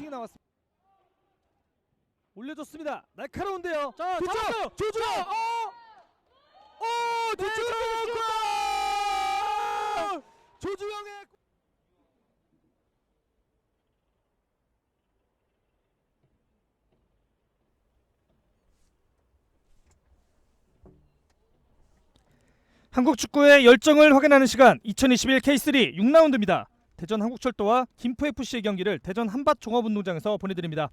슈팅이 나왔습니다. 올려줬습니다. 날카로운데요. 자, 잡았어요. 조주영. 조주영 골! 조주영의 한국 축구의 열정을 확인하는 시간 2021 K3 6라운드입니다. 대전 한국철도와 김포FC의 경기를 대전 한밭종합운동장에서 보내드립니다.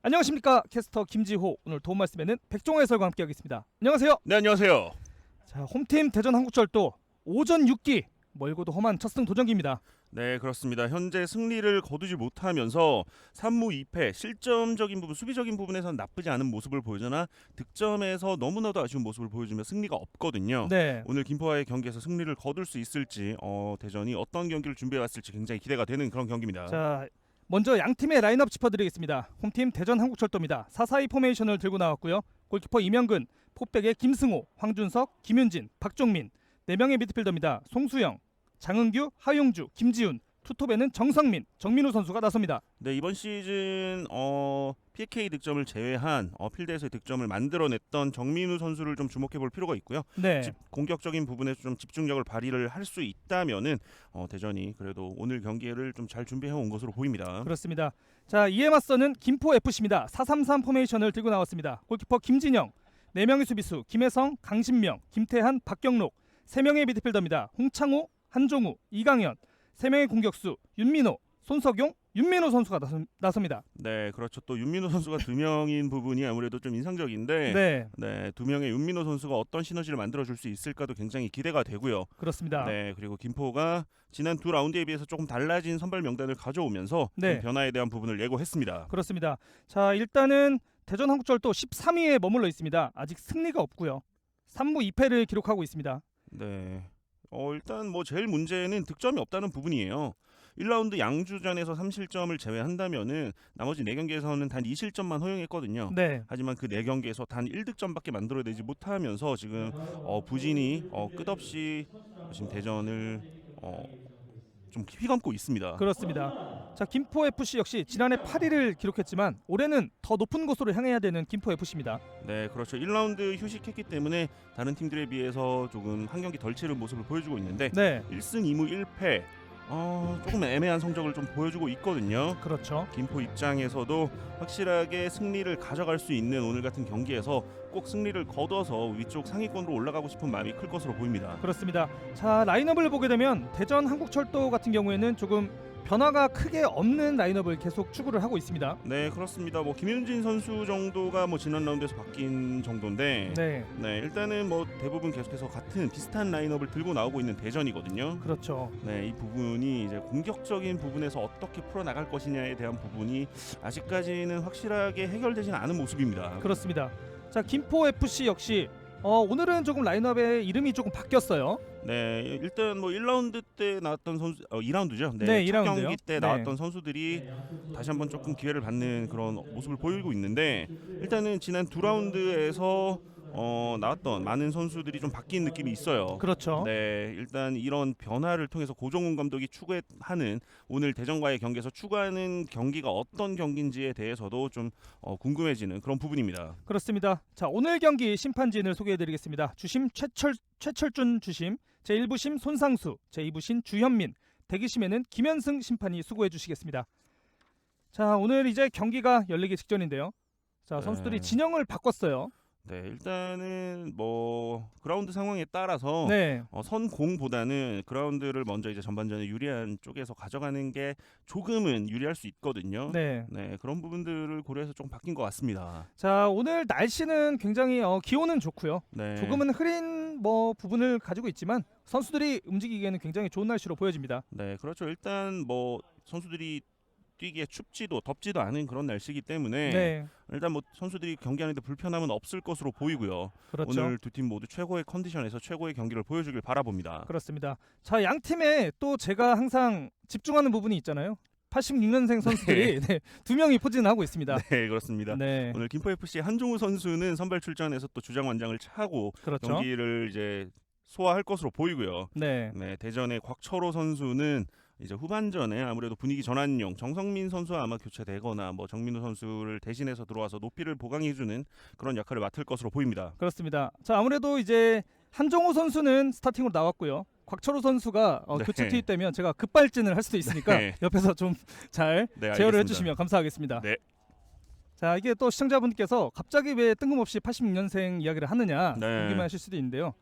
안녕하십니까, 캐스터 김지호. 오늘 도움 말씀에는 백종호 해설과 함께하겠습니다. 안녕하세요. 네, 안녕하세요. 자, 홈팀 대전 한국철도 오전 6기 멀고도 험한 첫승 도전기입니다. 네, 그렇습니다. 현재 승리를 거두지 못하면서 3무 2패, 실점적인 부분, 수비적인 부분에서는 나쁘지 않은 모습을 보여주나 득점에서 너무나도 아쉬운 모습을 보여주며 승리가 없거든요. 네, 오늘 김포와의 경기에서 승리를 거둘 수 있을지, 대전이 어떤 경기를 준비해왔을지 굉장히 기대가 되는 그런 경기입니다. 자, 먼저 양 팀의 라인업 짚어드리겠습니다. 홈팀 대전 한국철도입니다. 4-4-2 포메이션을 들고 나왔고요. 골키퍼 이명근, 포백의 김승호, 황준석, 김윤진, 박종민, 4명의 미드필더입니다. 송수영, 장은규, 하용주, 김지훈, 투톱에는 정성민, 정민우 선수가 나섭니다. 네, 이번 시즌 PK 득점을 제외한 필드에서의 득점을 만들어냈던 정민우 선수를 좀 주목해볼 필요가 있고요. 네, 공격적인 부분에서 좀 집중력을 발휘를 할 수 있다면은 대전이 그래도 오늘 경기를 좀 잘 준비해 온 것으로 보입니다. 그렇습니다. 자, 이에 맞서는 김포FC입니다. 4-3-3 포메이션을 들고 나왔습니다. 골키퍼 김진영, 4명의 수비수 김혜성, 강신명, 김태한, 박경록, 3명의 미드필더입니다. 홍창호, 한종우, 이강현, 3명의 공격수 윤민호, 손석용, 윤민호 선수가 나섭니다. 네, 그렇죠. 또 윤민호 선수가 2명인 부분이 아무래도 좀 인상적인데 네, 네, 2명의 윤민호 선수가 어떤 시너지를 만들어줄 수 있을까도 굉장히 기대가 되고요. 그렇습니다. 네, 그리고 김포가 지난 두 라운드에 비해서 조금 달라진 선발 명단을 가져오면서 네. 좀 변화에 대한 부분을 예고했습니다. 그렇습니다. 자, 일단은 대전 한국철도 13위에 머물러 있습니다. 아직 승리가 없고요. 3무 2패를 기록하고 있습니다. 네. 일단 뭐 제일 문제는 득점이 없다는 부분이에요. 1라운드 양주전에서 3실점을 제외한다면은 나머지 4경기에서는 단 2실점만 허용했거든요. 네, 하지만 그 4경기에서 단 1득점밖에 만들어내지 못하면서 지금 부진이 끝없이 지금 대전을 좀 휘감고 있습니다. 그렇습니다. 자, 김포FC 역시 지난해 8위를 기록했지만 올해는 더 높은 곳으로 향해야 되는 김포FC입니다. 네, 그렇죠. 1라운드 휴식했기 때문에 다른 팀들에 비해서 조금 한 경기 덜 치른 모습을 보여주고 있는데 네, 1승 2무 1패 조금 애매한 성적을 좀 보여주고 있거든요. 그렇죠. 김포 입장에서도 확실하게 승리를 가져갈 수 있는 오늘 같은 경기에서 꼭 승리를 거둬서 위쪽 상위권으로 올라가고 싶은 마음이 클 것으로 보입니다. 그렇습니다. 자, 라인업을 보게 되면 대전 한국철도 같은 경우에는 조금 변화가 크게 없는 라인업을 계속 추구를 하고 있습니다. 네, 그렇습니다. 뭐 김윤진 선수 정도가 뭐 지난 라운드에서 바뀐 정도인데 네, 일단은 뭐 대부분 계속해서 같은 비슷한 라인업을 들고 나오고 있는 대전이거든요. 그렇죠. 네, 이 부분이 이제 공격적인 부분에서 어떻게 풀어 나갈 것이냐에 대한 부분이 아직까지는 확실하게 해결되지는 않은 모습입니다. 그렇습니다. 자, 김포FC 역시 오늘은 조금 라인업의 이름이 조금 바뀌었어요. 네, 일단 뭐 1라운드 때 나왔던 선수 2라운드죠. 네, 첫 2라운드요. 경기 때 네. 나왔던 선수들이 다시 한번 조금 기회를 받는 그런 모습을 보이고 있는데 일단은 지난 두 라운드에서 나왔던 많은 선수들이 좀 바뀐 느낌이 있어요. 그렇죠. 네, 일단 이런 변화를 통해서 고정훈 감독이 추구하는 오늘 대전과의 경기에서 추구하는 경기가 어떤 경기인지에 대해서도 좀 궁금해지는 그런 부분입니다. 그렇습니다. 자, 오늘 경기 심판진을 소개해드리겠습니다. 주심 최철준 주심, 제1부심 손상수, 제2부심 주현민, 대기심에는 김현승 심판이 수고해 주시겠습니다. 자, 오늘 이제 경기가 열리기 직전인데요. 자, 네. 선수들이 진영을 바꿨어요. 네, 일단은 뭐 그라운드 상황에 따라서 네, 선공보다는 그라운드를 먼저 이제 전반전에 유리한 쪽에서 가져가는 게 조금은 유리할 수 있거든요. 네. 네, 그런 부분들을 고려해서 좀 바뀐 것 같습니다. 자, 오늘 날씨는 굉장히 기온은 좋고요. 네, 조금은 흐린 뭐 부분을 가지고 있지만 선수들이 움직이기에는 굉장히 좋은 날씨로 보여집니다. 네, 그렇죠. 일단 뭐 선수들이 뛰기에 춥지도 덥지도 않은 그런 날씨이기 때문에 네, 일단 뭐 선수들이 경기하는데 불편함은 없을 것으로 보이고요. 그렇죠. 오늘 두 팀 모두 최고의 컨디션에서 최고의 경기를 보여주길 바라봅니다. 그렇습니다. 자, 양 팀에 또 제가 항상 집중하는 부분이 있잖아요. 86년생 선수들이 네, 2명이 포진하고 있습니다. 네, 그렇습니다. 네, 오늘 김포FC 한종우 선수는 선발 출전해서 또 주장 완장을 차고 그렇죠. 경기를 이제 소화할 것으로 보이고요. 네, 네, 대전의 곽철호 선수는 이제 후반전에 아무래도 분위기 전환용 정성민 선수와 아마 교체되거나 뭐 정민우 선수를 대신해서 들어와서 높이를 보강해주는 그런 역할을 맡을 것으로 보입니다. 그렇습니다. 자, 아무래도 이제 한정호 선수는 스타팅으로 나왔고요. 곽철호 선수가 네. 교체 투입되면 제가 급발진을 할 수도 있으니까 네. 옆에서 좀 잘 네, 제어를 알겠습니다. 해주시면 감사하겠습니다. 네. 자, 이게 또 시청자분께서 갑자기 왜 뜬금없이 86년생 이야기를 하느냐 네. 궁금해하실 수도 있는데요.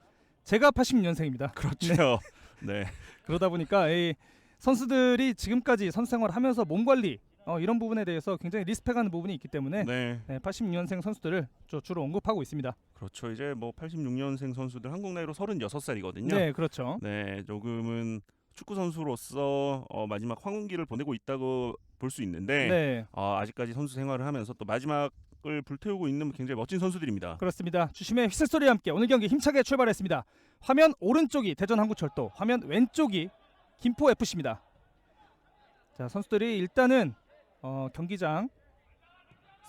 제가 86년생입니다. 그렇죠. 네. 그러다 보니까 이 선수들이 지금까지 선수 생활을 하면서 몸 관리 이런 부분에 대해서 굉장히 리스펙하는 부분이 있기 때문에 네. 86년생 선수들을 주로 언급하고 있습니다. 그렇죠. 이제 뭐 86년생 선수들 한국 나이로 36살이거든요. 네, 그렇죠. 네, 조금은 축구 선수로서 마지막 황혼기를 보내고 있다고 볼 수 있는데 네, 아직까지 선수 생활을 하면서 또 마지막을 불태우고 있는 굉장히 멋진 선수들입니다. 그렇습니다. 주심의 휘슬 소리와 함께 오늘 경기 힘차게 출발했습니다. 화면 오른쪽이 대전 한국철도, 화면 왼쪽이 김포 FC입니다. 자, 선수들이 일단은 경기장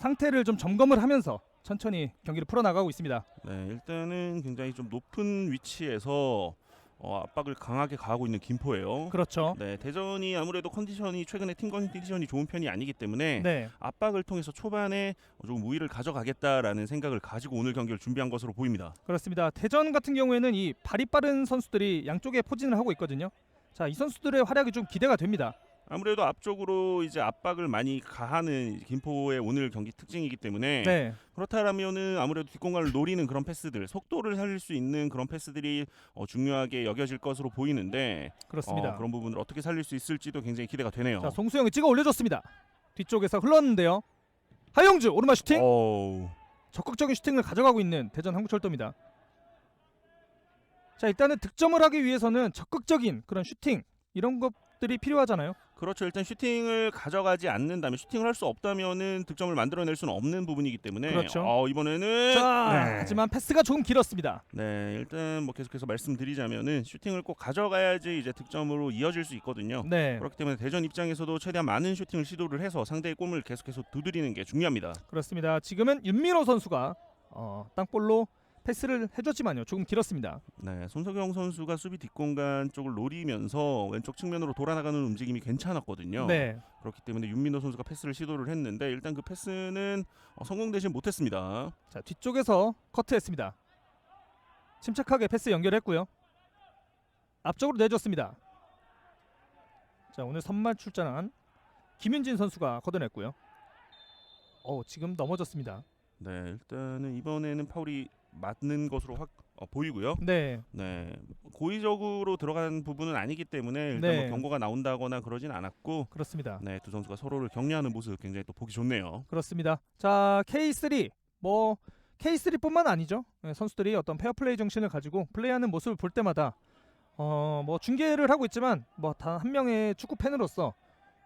상태를 좀 점검을 하면서 천천히 경기를 풀어나가고 있습니다. 네, 일단은 굉장히 좀 높은 위치에서 압박을 강하게 가하고 있는 김포예요. 그렇죠. 네, 대전이 아무래도 컨디션이 최근에 팀 컨디션이 좋은 편이 아니기 때문에 네, 압박을 통해서 초반에 조금 우위를 가져가겠다라는 생각을 가지고 오늘 경기를 준비한 것으로 보입니다. 그렇습니다. 대전 같은 경우에는 이 발이 빠른 선수들이 양쪽에 포진을 하고 있거든요. 자, 이 선수들의 활약이 좀 기대가 됩니다. 아무래도 앞쪽으로 이제 압박을 많이 가하는 김포의 오늘 경기 특징이기 때문에 네, 그렇다면은 아무래도 뒷공간을 노리는 그런 패스들, 속도를 살릴 수 있는 그런 패스들이 중요하게 여겨질 것으로 보이는데 그렇습니다. 그런 부분을 어떻게 살릴 수 있을지도 굉장히 기대가 되네요. 자, 송수영이 찍어 올려줬습니다. 뒤쪽에서 흘렀는데요. 하영주 오른발 슈팅. 어우, 적극적인 슈팅을 가져가고 있는 대전 한국철도입니다. 자, 일단은 득점을 하기 위해서는 적극적인 그런 슈팅 이런 것들이 필요하잖아요. 그렇죠. 일단 슈팅을 가져가지 않는다면 슈팅을 할 수 없다면은 득점을 만들어낼 수는 없는 부분이기 때문에 그렇죠. 이번에는 자, 하지만 패스가 조금 길었습니다. 네, 일단 뭐 계속해서 말씀드리자면은 슈팅을 꼭 가져가야지 이제 득점으로 이어질 수 있거든요. 네, 그렇기 때문에 대전 입장에서도 최대한 많은 슈팅을 시도를 해서 상대의 골을 계속해서 두드리는 게 중요합니다. 그렇습니다. 지금은 윤민호 선수가 땅볼로 패스를 해줬지만요, 조금 길었습니다. 네, 손석영 선수가 수비 뒷공간 쪽을 노리면서 왼쪽 측면으로 돌아나가는 움직임이 괜찮았거든요. 네, 그렇기 때문에 윤민호 선수가 패스를 시도를 했는데 일단 그 패스는 성공되지 못했습니다. 자, 뒤쪽에서 커트했습니다. 침착하게 패스 연결했고요. 앞쪽으로 내줬습니다. 자, 오늘 선발 출전한 김윤진 선수가 걷어냈고요. 지금 넘어졌습니다. 네, 일단은 이번에는 파울이 맞는 것으로 보이고요. 네, 네, 고의적으로 들어간 부분은 아니기 때문에 일단 네. 뭐 경고가 나온다거나 그러진 않았고, 그렇습니다. 네, 두 선수가 서로를 격려하는 모습 굉장히 또 보기 좋네요. 그렇습니다. 자, K3 K3뿐만 아니죠. 네, 선수들이 어떤 페어플레이 정신을 가지고 플레이하는 모습을 볼 때마다 중계를 하고 있지만 단 한 명의 축구 팬으로서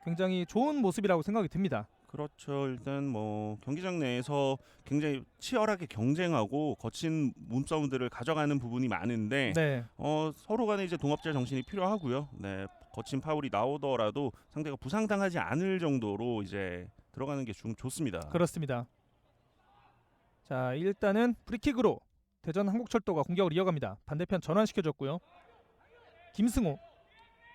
굉장히 좋은 모습이라고 생각이 듭니다. 그렇죠. 일단 뭐 경기장 내에서 굉장히 치열하게 경쟁하고 거친 몸싸움들을 가져가는 부분이 많은데 네, 서로 간에 이제 동업자 정신이 필요하고요. 네, 거친 파울이 나오더라도 상대가 부상당하지 않을 정도로 이제 들어가는 게 좋습니다. 그렇습니다. 자, 일단은 프리킥으로 대전 한국철도가 공격을 이어갑니다. 반대편 전환시켜줬고요. 김승호.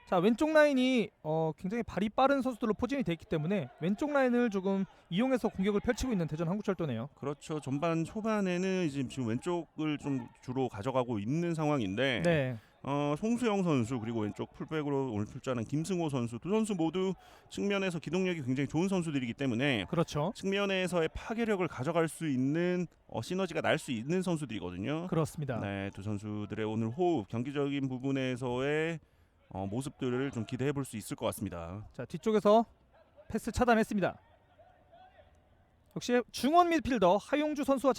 자, 왼쪽 라인이 굉장히 발이 빠른 선수들로 포진이 돼 있기 때문에 왼쪽 라인을 조금 이용해서 공격을 펼치고 있는 대전 한국철도네요. 그렇죠. 전반 초반에는 이제 지금 왼쪽을 좀 주로 가져가고 있는 상황인데 네, 송수영 선수 그리고 왼쪽 풀백으로 오늘 출전한 김승호 선수 두 선수 모두 측면에서 기동력이 굉장히 좋은 선수들이기 때문에 그렇죠. 측면에서의 파괴력을 가져갈 수 있는 시너지가 날 수 있는 선수들이거든요. 그렇습니다. 네, 두 선수들의 오늘 호흡, 경기적인 부분에서의 모습들을 좀 기대해 볼 수 있을 것 같습니다. 자, 뒤쪽에서 패스 차단했습니다. 역시 중원 미드필더 하용주 선수와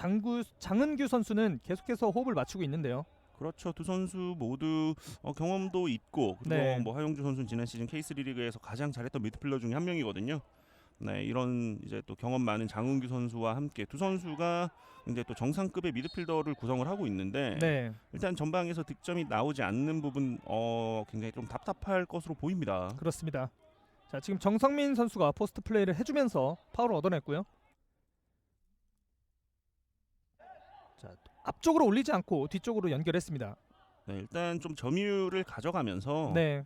장은규 선수는 계속해서 호흡을 맞추고 있는데요. 그렇죠. 두 선수 모두 경험도 있고 그리고 네. 뭐 하용주 선수는 지난 시즌 K3 리그에서 가장 잘했던 미드필더 중에 한 명이거든요. 네, 이런 이제 또 경험 많은 장은규 선수와 함께 두 선수가 이제 또 정상급의 미드필더를 구성을 하고 있는데 네, 일단 전방에서 득점이 나오지 않는 부분 굉장히 좀 답답할 것으로 보입니다. 그렇습니다. 자, 지금 정성민 선수가 포스트 플레이를 해주면서 파울을 얻어냈고요. 자, 앞쪽으로 올리지 않고 뒤쪽으로 연결했습니다. 네, 일단 좀 점유율을 가져가면서 네,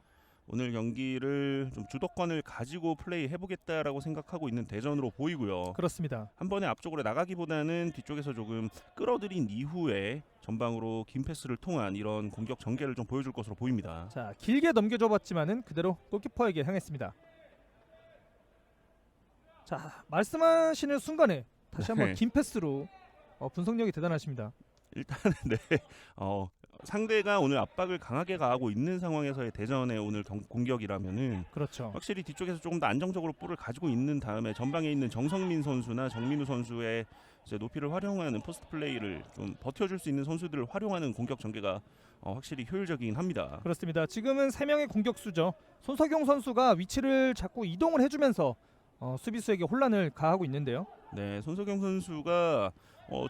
오늘 경기를 좀 주도권을 가지고 플레이해보겠다라고 생각하고 있는 대전으로 보이고요. 그렇습니다. 한 번에 앞쪽으로 나가기보다는 뒤쪽에서 조금 끌어들인 이후에 전방으로 긴 패스를 통한 이런 공격 전개를 좀 보여줄 것으로 보입니다. 자, 길게 넘겨줘봤지만은 그대로 골키퍼에게 향했습니다. 자, 말씀하시는 순간에 다시 한번 네. 긴 패스로 분석력이 대단하십니다. 일단은 네, 상대가 오늘 압박을 강하게 가하고 있는 상황에서의 대전의 오늘 공격이라면은 그렇죠. 확실히 뒤쪽에서 조금 더 안정적으로 볼을 가지고 있는 다음에 전방에 있는 정성민 선수나 정민우 선수의 이제 높이를 활용하는 포스트 플레이를 좀 버텨줄 수 있는 선수들을 활용하는 공격 전개가 확실히 효율적이긴 합니다. 그렇습니다. 지금은 3명의 공격수죠. 손석영 선수가 위치를 잡고 이동을 해주면서 수비수에게 혼란을 가하고 있는데요. 네, 손석영 선수가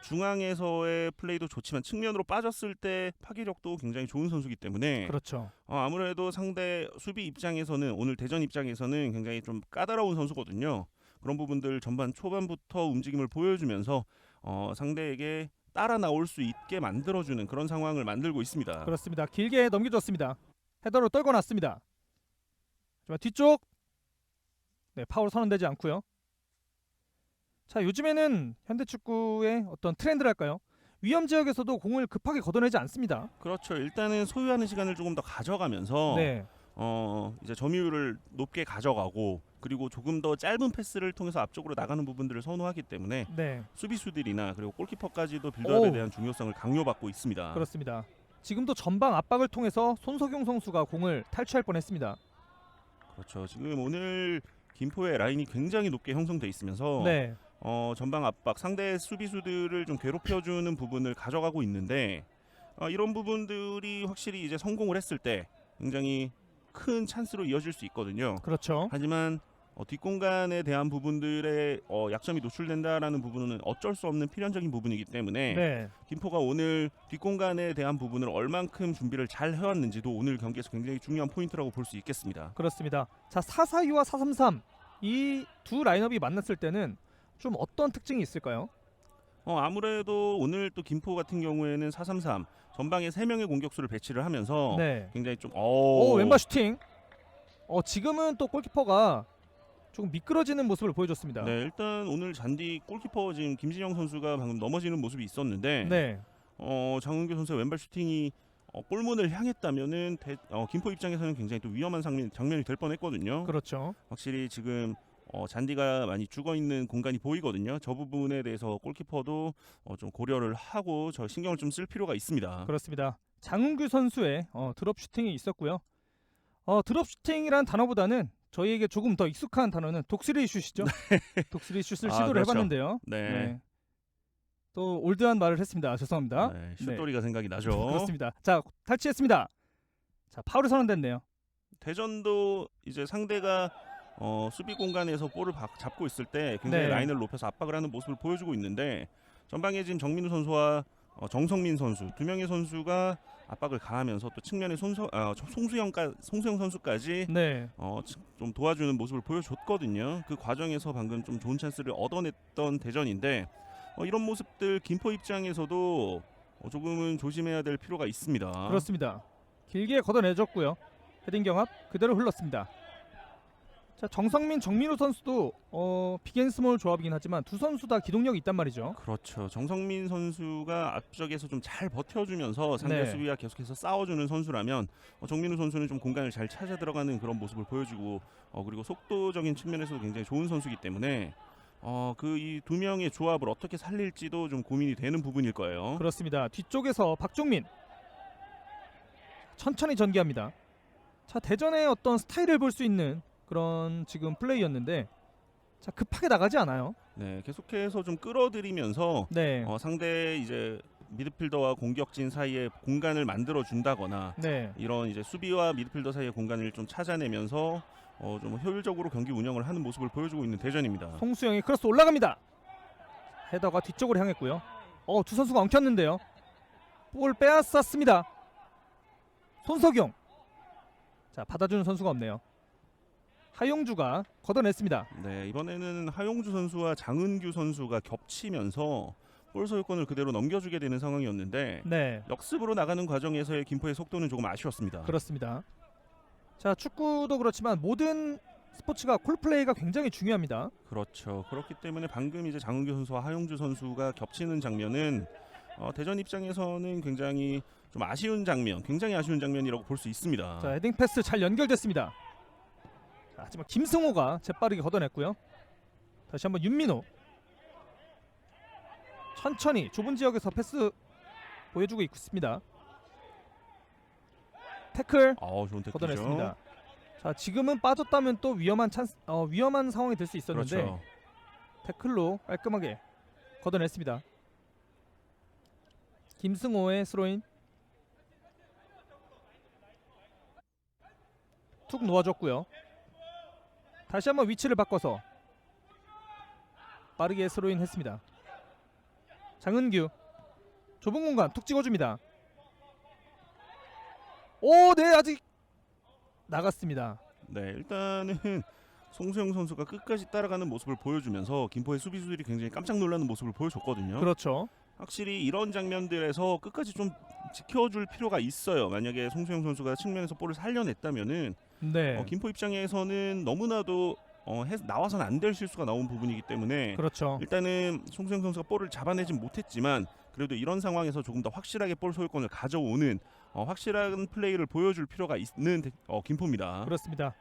중앙에서의 플레이도 좋지만 측면으로 빠졌을 때 파괴력도 굉장히 좋은 선수이기 때문에 그렇죠. 아무래도 상대 수비 입장에서는 오늘 대전 입장에서는 굉장히 좀 까다로운 선수거든요. 그런 부분들 전반 초반부터 움직임을 보여주면서 상대에게 따라 나올 수 있게 만들어주는 그런 상황을 만들고 있습니다. 그렇습니다. 길게 넘겨줬습니다. 헤더로 떨궈놨습니다. 하지만 뒤쪽 네, 파울 선언되지 않고요. 자, 요즘에는 현대축구의 어떤 트렌드랄까요? 위험 지역에서도 공을 급하게 걷어내지 않습니다. 그렇죠. 일단은 소유하는 시간을 조금 더 가져가면서 네, 이제 점유율을 높게 가져가고 그리고 조금 더 짧은 패스를 통해서 앞쪽으로 나가는 부분들을 선호하기 때문에 네, 수비수들이나 그리고 골키퍼까지도 빌드업에 오. 대한 중요성을 강요받고 있습니다. 그렇습니다. 지금도 전방 압박을 통해서 손석용 선수가 공을 탈취할 뻔했습니다. 그렇죠. 지금 오늘 김포의 라인이 굉장히 높게 형성돼 있으면서 네, 전방 압박 상대 수비수들을 좀 괴롭혀주는 부분을 가져가고 있는데 이런 부분들이 확실히 이제 성공을 했을 때 굉장히 큰 찬스로 이어질 수 있거든요. 그렇죠. 하지만 뒷공간에 대한 부분들의 약점이 노출된다라는 부분은 어쩔 수 없는 필연적인 부분이기 때문에 네, 김포가 오늘 뒷공간에 대한 부분을 얼만큼 준비를 잘 해왔는지도 오늘 경기에서 굉장히 중요한 포인트라고 볼 수 있겠습니다. 그렇습니다. 자, 4-4-2와 4-3-3 이 두 라인업이 만났을 때는 좀 어떤 특징이 있을까요? 아무래도 오늘 또 김포 같은 경우에는 4-3-3 전방에 3명의 공격수를 배치를 하면서 네. 굉장히 좀 오, 왼발 슈팅. 지금은 또 골키퍼가 조금 미끄러지는 모습을 보여줬습니다. 네, 일단 오늘 잔디 골키퍼 지금 김진영 선수가 방금 넘어지는 모습이 있었는데 네, 장은규 선수의 왼발 슈팅이 골문을 향했다면은 김포 입장에서는 굉장히 또 위험한 장면이 될 뻔했거든요. 그렇죠. 확실히 지금 잔디가 많이 죽어 있는 공간이 보이거든요. 저 부분에 대해서 골키퍼도 좀 고려를 하고 저 신경을 좀 쓸 필요가 있습니다. 그렇습니다. 장은규 선수의 드롭 슈팅이 있었고요. 드롭 슈팅이란 단어보다는 저희에게 조금 더 익숙한 단어는 독스리 슛이죠. 독스리 슛을 시도를 그렇죠. 해봤는데요. 네. 또 올드한 말을 했습니다. 죄송합니다. 네, 슛돌이가 생각이 나죠. 그렇습니다. 자, 탈취했습니다. 자, 파울이 선언됐네요. 대전도 이제 상대가 수비 공간에서 볼을 잡고 있을 때 굉장히 네. 라인을 높여서 압박을 하는 모습을 보여주고 있는데 전방에 지금 정민우 선수와 정성민 선수 두 명의 선수가 압박을 가하면서 또 측면에 송수영 선수까지 네, 좀 도와주는 모습을 보여줬거든요. 그 과정에서 방금 좀 좋은 찬스를 얻어냈던 대전인데 이런 모습들 김포 입장에서도 조금은 조심해야 될 필요가 있습니다. 그렇습니다. 길게 걷어내줬고요. 헤딩 경합 그대로 흘렀습니다. 자, 정성민, 정민우 선수도 빅앤스몰 조합이긴 하지만 두 선수 다 기동력이 있단 말이죠. 그렇죠. 정성민 선수가 앞쪽에서 좀 잘 버텨주면서 상대 네. 수비와 계속해서 싸워주는 선수라면 정민우 선수는 좀 공간을 잘 찾아 들어가는 그런 모습을 보여주고 그리고 속도적인 측면에서도 굉장히 좋은 선수이기 때문에 그 이 두 명의 조합을 어떻게 살릴지도 좀 고민이 되는 부분일 거예요. 그렇습니다. 뒤쪽에서 박종민 천천히 전개합니다. 자, 대전의 어떤 스타일을 볼 수 있는 그런 지금 플레이였는데 자, 급하게 나가지 않아요. 네, 계속해서 좀 끌어들이면서 네, 상대 이제 미드필더와 공격진 사이에 공간을 만들어 준다거나 네, 이런 이제 수비와 미드필더 사이의 공간을 좀 찾아내면서 좀 효율적으로 경기 운영을 하는 모습을 보여주고 있는 대전입니다. 송수영이 크로스 올라갑니다. 헤더가 뒤쪽으로 향했고요. 두 선수가 엉켰는데요. 볼 빼앗았습니다. 손석영. 자, 받아주는 선수가 없네요. 하용주가 걷어냈습니다. 네, 이번에는 하용주 선수와 장은규 선수가 겹치면서 볼 소유권을 그대로 넘겨주게 되는 상황이었는데 네, 역습으로 나가는 과정에서의 김포의 속도는 조금 아쉬웠습니다. 그렇습니다. 자, 축구도 그렇지만 모든 스포츠가 콜플레이가 굉장히 중요합니다. 그렇죠. 그렇기 때문에 방금 이제 장은규 선수와 하용주 선수가 겹치는 장면은 대전 입장에서는 굉장히 좀 아쉬운 장면, 굉장히 아쉬운 장면이라고 볼 수 있습니다. 자, 헤딩 패스 잘 연결됐습니다. 자, 하지만 김승호가 재빠르게 걷어냈고요. 다시 한번 윤민호. 천천히 좁은 지역에서 패스 보여주고 있습니다. 태클 좋은 태클이죠. 걷어냈습니다. 자, 지금은 빠졌다면 또 위험한 위험한 상황이 될 수 있었는데 그렇죠. 태클로 깔끔하게 걷어냈습니다. 김승호의 스로인. 툭 놓아줬고요. 다시 한번 위치를 바꿔서 빠르게 스로인 했습니다. 장은규 좁은 공간 툭 찍어줍니다. 오, 네, 아직 나갔습니다. 네, 일단은 송수영 선수가 끝까지 따라가는 모습을 보여주면서 김포의 수비수들이 굉장히 깜짝 놀라는 모습을 보여줬거든요. 그렇죠. 확실히 이런 장면들에서 끝까지 좀 지켜줄 필요가 있어요. 만약에 송수영 선수가 측면에서 볼을 살려냈다면은 네, 김포 입장에서는 너무나도 나와서는 안 될 실수가 나온 부분이기 때문에 그렇죠. 일단은 송수영 선수가 볼을 잡아내진 못했지만 그래도 이런 상황에서 조금 더 확실하게 볼 소유권을 가져오는 확실한 플레이를 보여줄 필요가 있는 김포입니다. 그렇습니다.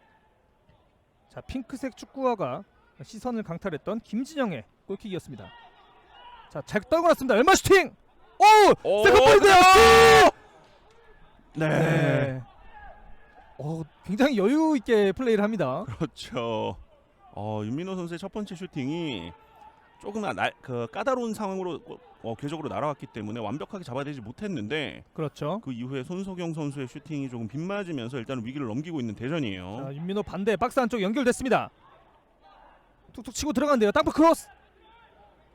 자, 핑크색 축구화가 시선을 강탈했던 김진영의 골킥이었습니다. 자, 잘 떨고 났습니다. 얼마 슈팅! 오! 세컨볼이고요! 네. 네. 굉장히 여유 있게 플레이를 합니다. 그렇죠. 윤민호 선수의 첫 번째 슈팅이 조금 까다로운 상황으로 궤적으로 날아왔기 때문에 완벽하게 잡아내지 못했는데 그렇죠. 그 이후에 손석영 선수의 슈팅이 조금 빗맞으면서 일단 위기를 넘기고 있는 대전이에요. 자, 윤민호 반대 박스 안쪽 연결됐습니다. 툭툭 치고 들어간대요. 땅볼 크로스.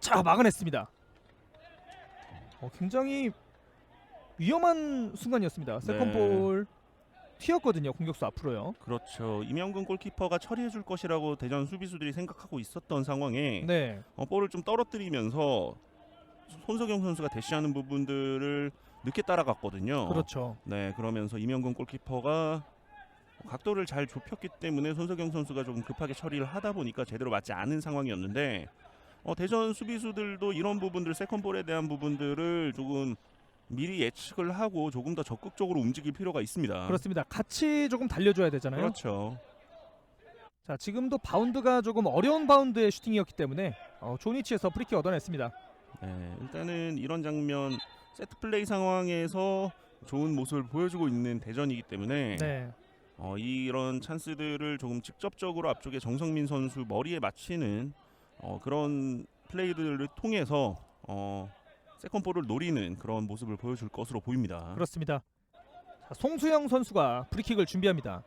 자, 막아냈습니다. 굉장히 위험한 순간이었습니다. 세컨볼 튀었거든요. 공격수 앞으로요. 그렇죠. 임영근 골키퍼가 처리해줄 것이라고 대전 수비수들이 생각하고 있었던 상황에 네, 볼을 좀 떨어뜨리면서 손석영 선수가 대시하는 부분들을 늦게 따라갔거든요. 그렇죠. 네, 그러면서 임영근 골키퍼가 각도를 잘 좁혔기 때문에 손석영 선수가 조금 급하게 처리를 하다 보니까 제대로 맞지 않은 상황이었는데 대전 수비수들도 이런 부분들 세컨볼에 대한 부분들을 조금 미리 예측을 하고 조금 더 적극적으로 움직일 필요가 있습니다. 그렇습니다. 같이 조금 달려줘야 되잖아요. 그렇죠. 자, 지금도 바운드가 조금 어려운 바운드의 슈팅이었기 때문에 좋은 위치에서 프리킥 얻어냈습니다. 네, 일단은 이런 장면 세트 플레이 상황에서 좋은 모습을 보여주고 있는 대전이기 때문에 네, 이런 찬스들을 조금 직접적으로 앞쪽에 정성민 선수 머리에 맞히는 그런 플레이들을 통해서 세컨볼을 노리는 그런 모습을 보여줄 것으로 보입니다. 그렇습니다. 자, 송수영 선수가 프리킥을 준비합니다.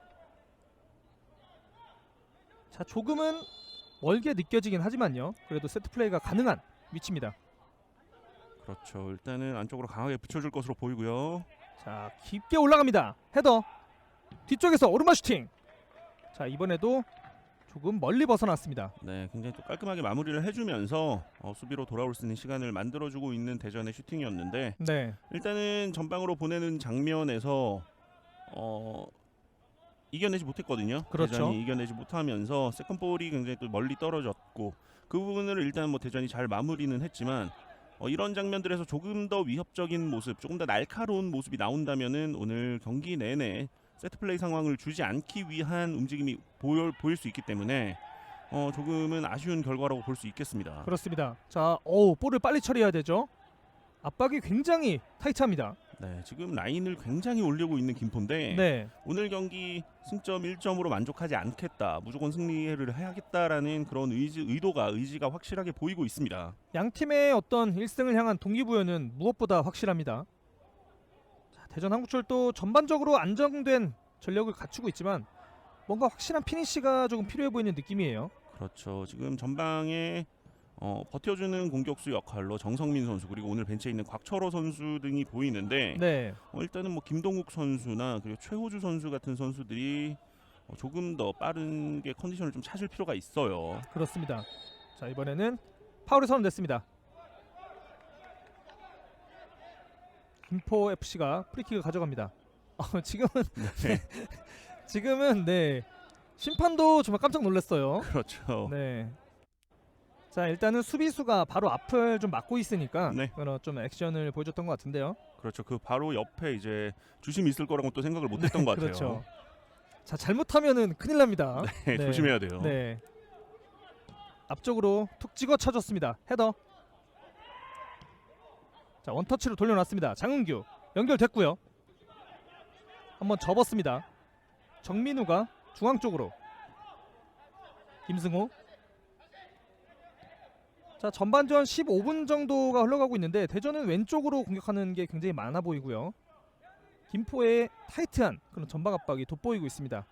자, 조금은 멀게 느껴지긴 하지만요. 그래도 세트 플레이가 가능한 위치입니다. 그렇죠. 일단은 안쪽으로 강하게 붙여줄 것으로 보이고요. 자, 깊게 올라갑니다. 헤더 뒤쪽에서 오른발 슈팅. 자, 이번에도 조금 멀리 벗어났습니다. 네, 굉장히 또 깔끔하게 마무리를 해주면서 수비로 돌아올 수 있는 시간을 만들어주고 있는 대전의 슈팅이었는데 네, 일단은 전방으로 보내는 장면에서 이겨내지 못했거든요. 그렇죠. 대전이 이겨내지 못하면서 세컨볼이 굉장히 또 멀리 떨어졌고 그 부분을 일단 대전이 잘 마무리는 했지만 이런 장면들에서 조금 더 위협적인 모습, 조금 더 날카로운 모습이 나온다면은 오늘 경기 내내 세트 플레이 상황을 주지 않기 위한 움직임이 보일 수 있기 때문에 조금은 아쉬운 결과라고 볼 수 있겠습니다. 그렇습니다. 자, 볼을 빨리 처리해야 되죠. 압박이 굉장히 타이트합니다. 네, 지금 라인을 굉장히 올리고 있는 김포인데 네, 오늘 경기 승점 1점으로 만족하지 않겠다, 무조건 승리를 해야겠다라는 그런 의지가 확실하게 보이고 있습니다. 양 팀의 어떤 1승을 향한 동기부여는 무엇보다 확실합니다. 자, 대전 한국철도 전반적으로 안정된 전력을 갖추고 있지만 뭔가 확실한 피니시가 조금 필요해 보이는 느낌이에요. 그렇죠. 지금 전방에 버텨주는 공격수 역할로 정성민 선수 그리고 오늘 벤치에 있는 곽철호 선수 등이 보이는데 네, 일단은 김동욱 선수나 그리고 최호주 선수 같은 선수들이 조금 더 빠르게 컨디션을 좀 찾을 필요가 있어요. 그렇습니다. 자, 이번에는 파울이 선언됐습니다. 김포 FC가 프리킥을 가져갑니다. 지금은 네. 지금은 네 심판도 정말 깜짝 놀랐어요. 그렇죠. 네. 자 일단은 수비수가 바로 앞을 좀 막고 있으니까 네. 그런 좀 액션을 보여줬던 것 같은데요. 그렇죠. 그 바로 옆에 이제 주심이 있을 거라고 또 생각을 못했던 것 같아요. 그렇죠. 자 잘못하면은 큰일 납니다. 네, 조심해야 돼요. 네. 앞쪽으로 툭 찍어 쳐줬습니다. 헤더. 자 원터치로 돌려놨습니다. 장은규 연결됐고요. 한번 접었습니다. 정민우가 중앙 쪽으로. 김승호. 자 전반전 15분 정도가 흘러가고 있는데 대전은 왼쪽으로 공격하는 게 굉장히 많아 보이고요. 김포의 타이트한 그런 전방 압박이 돋보이고 있습니다.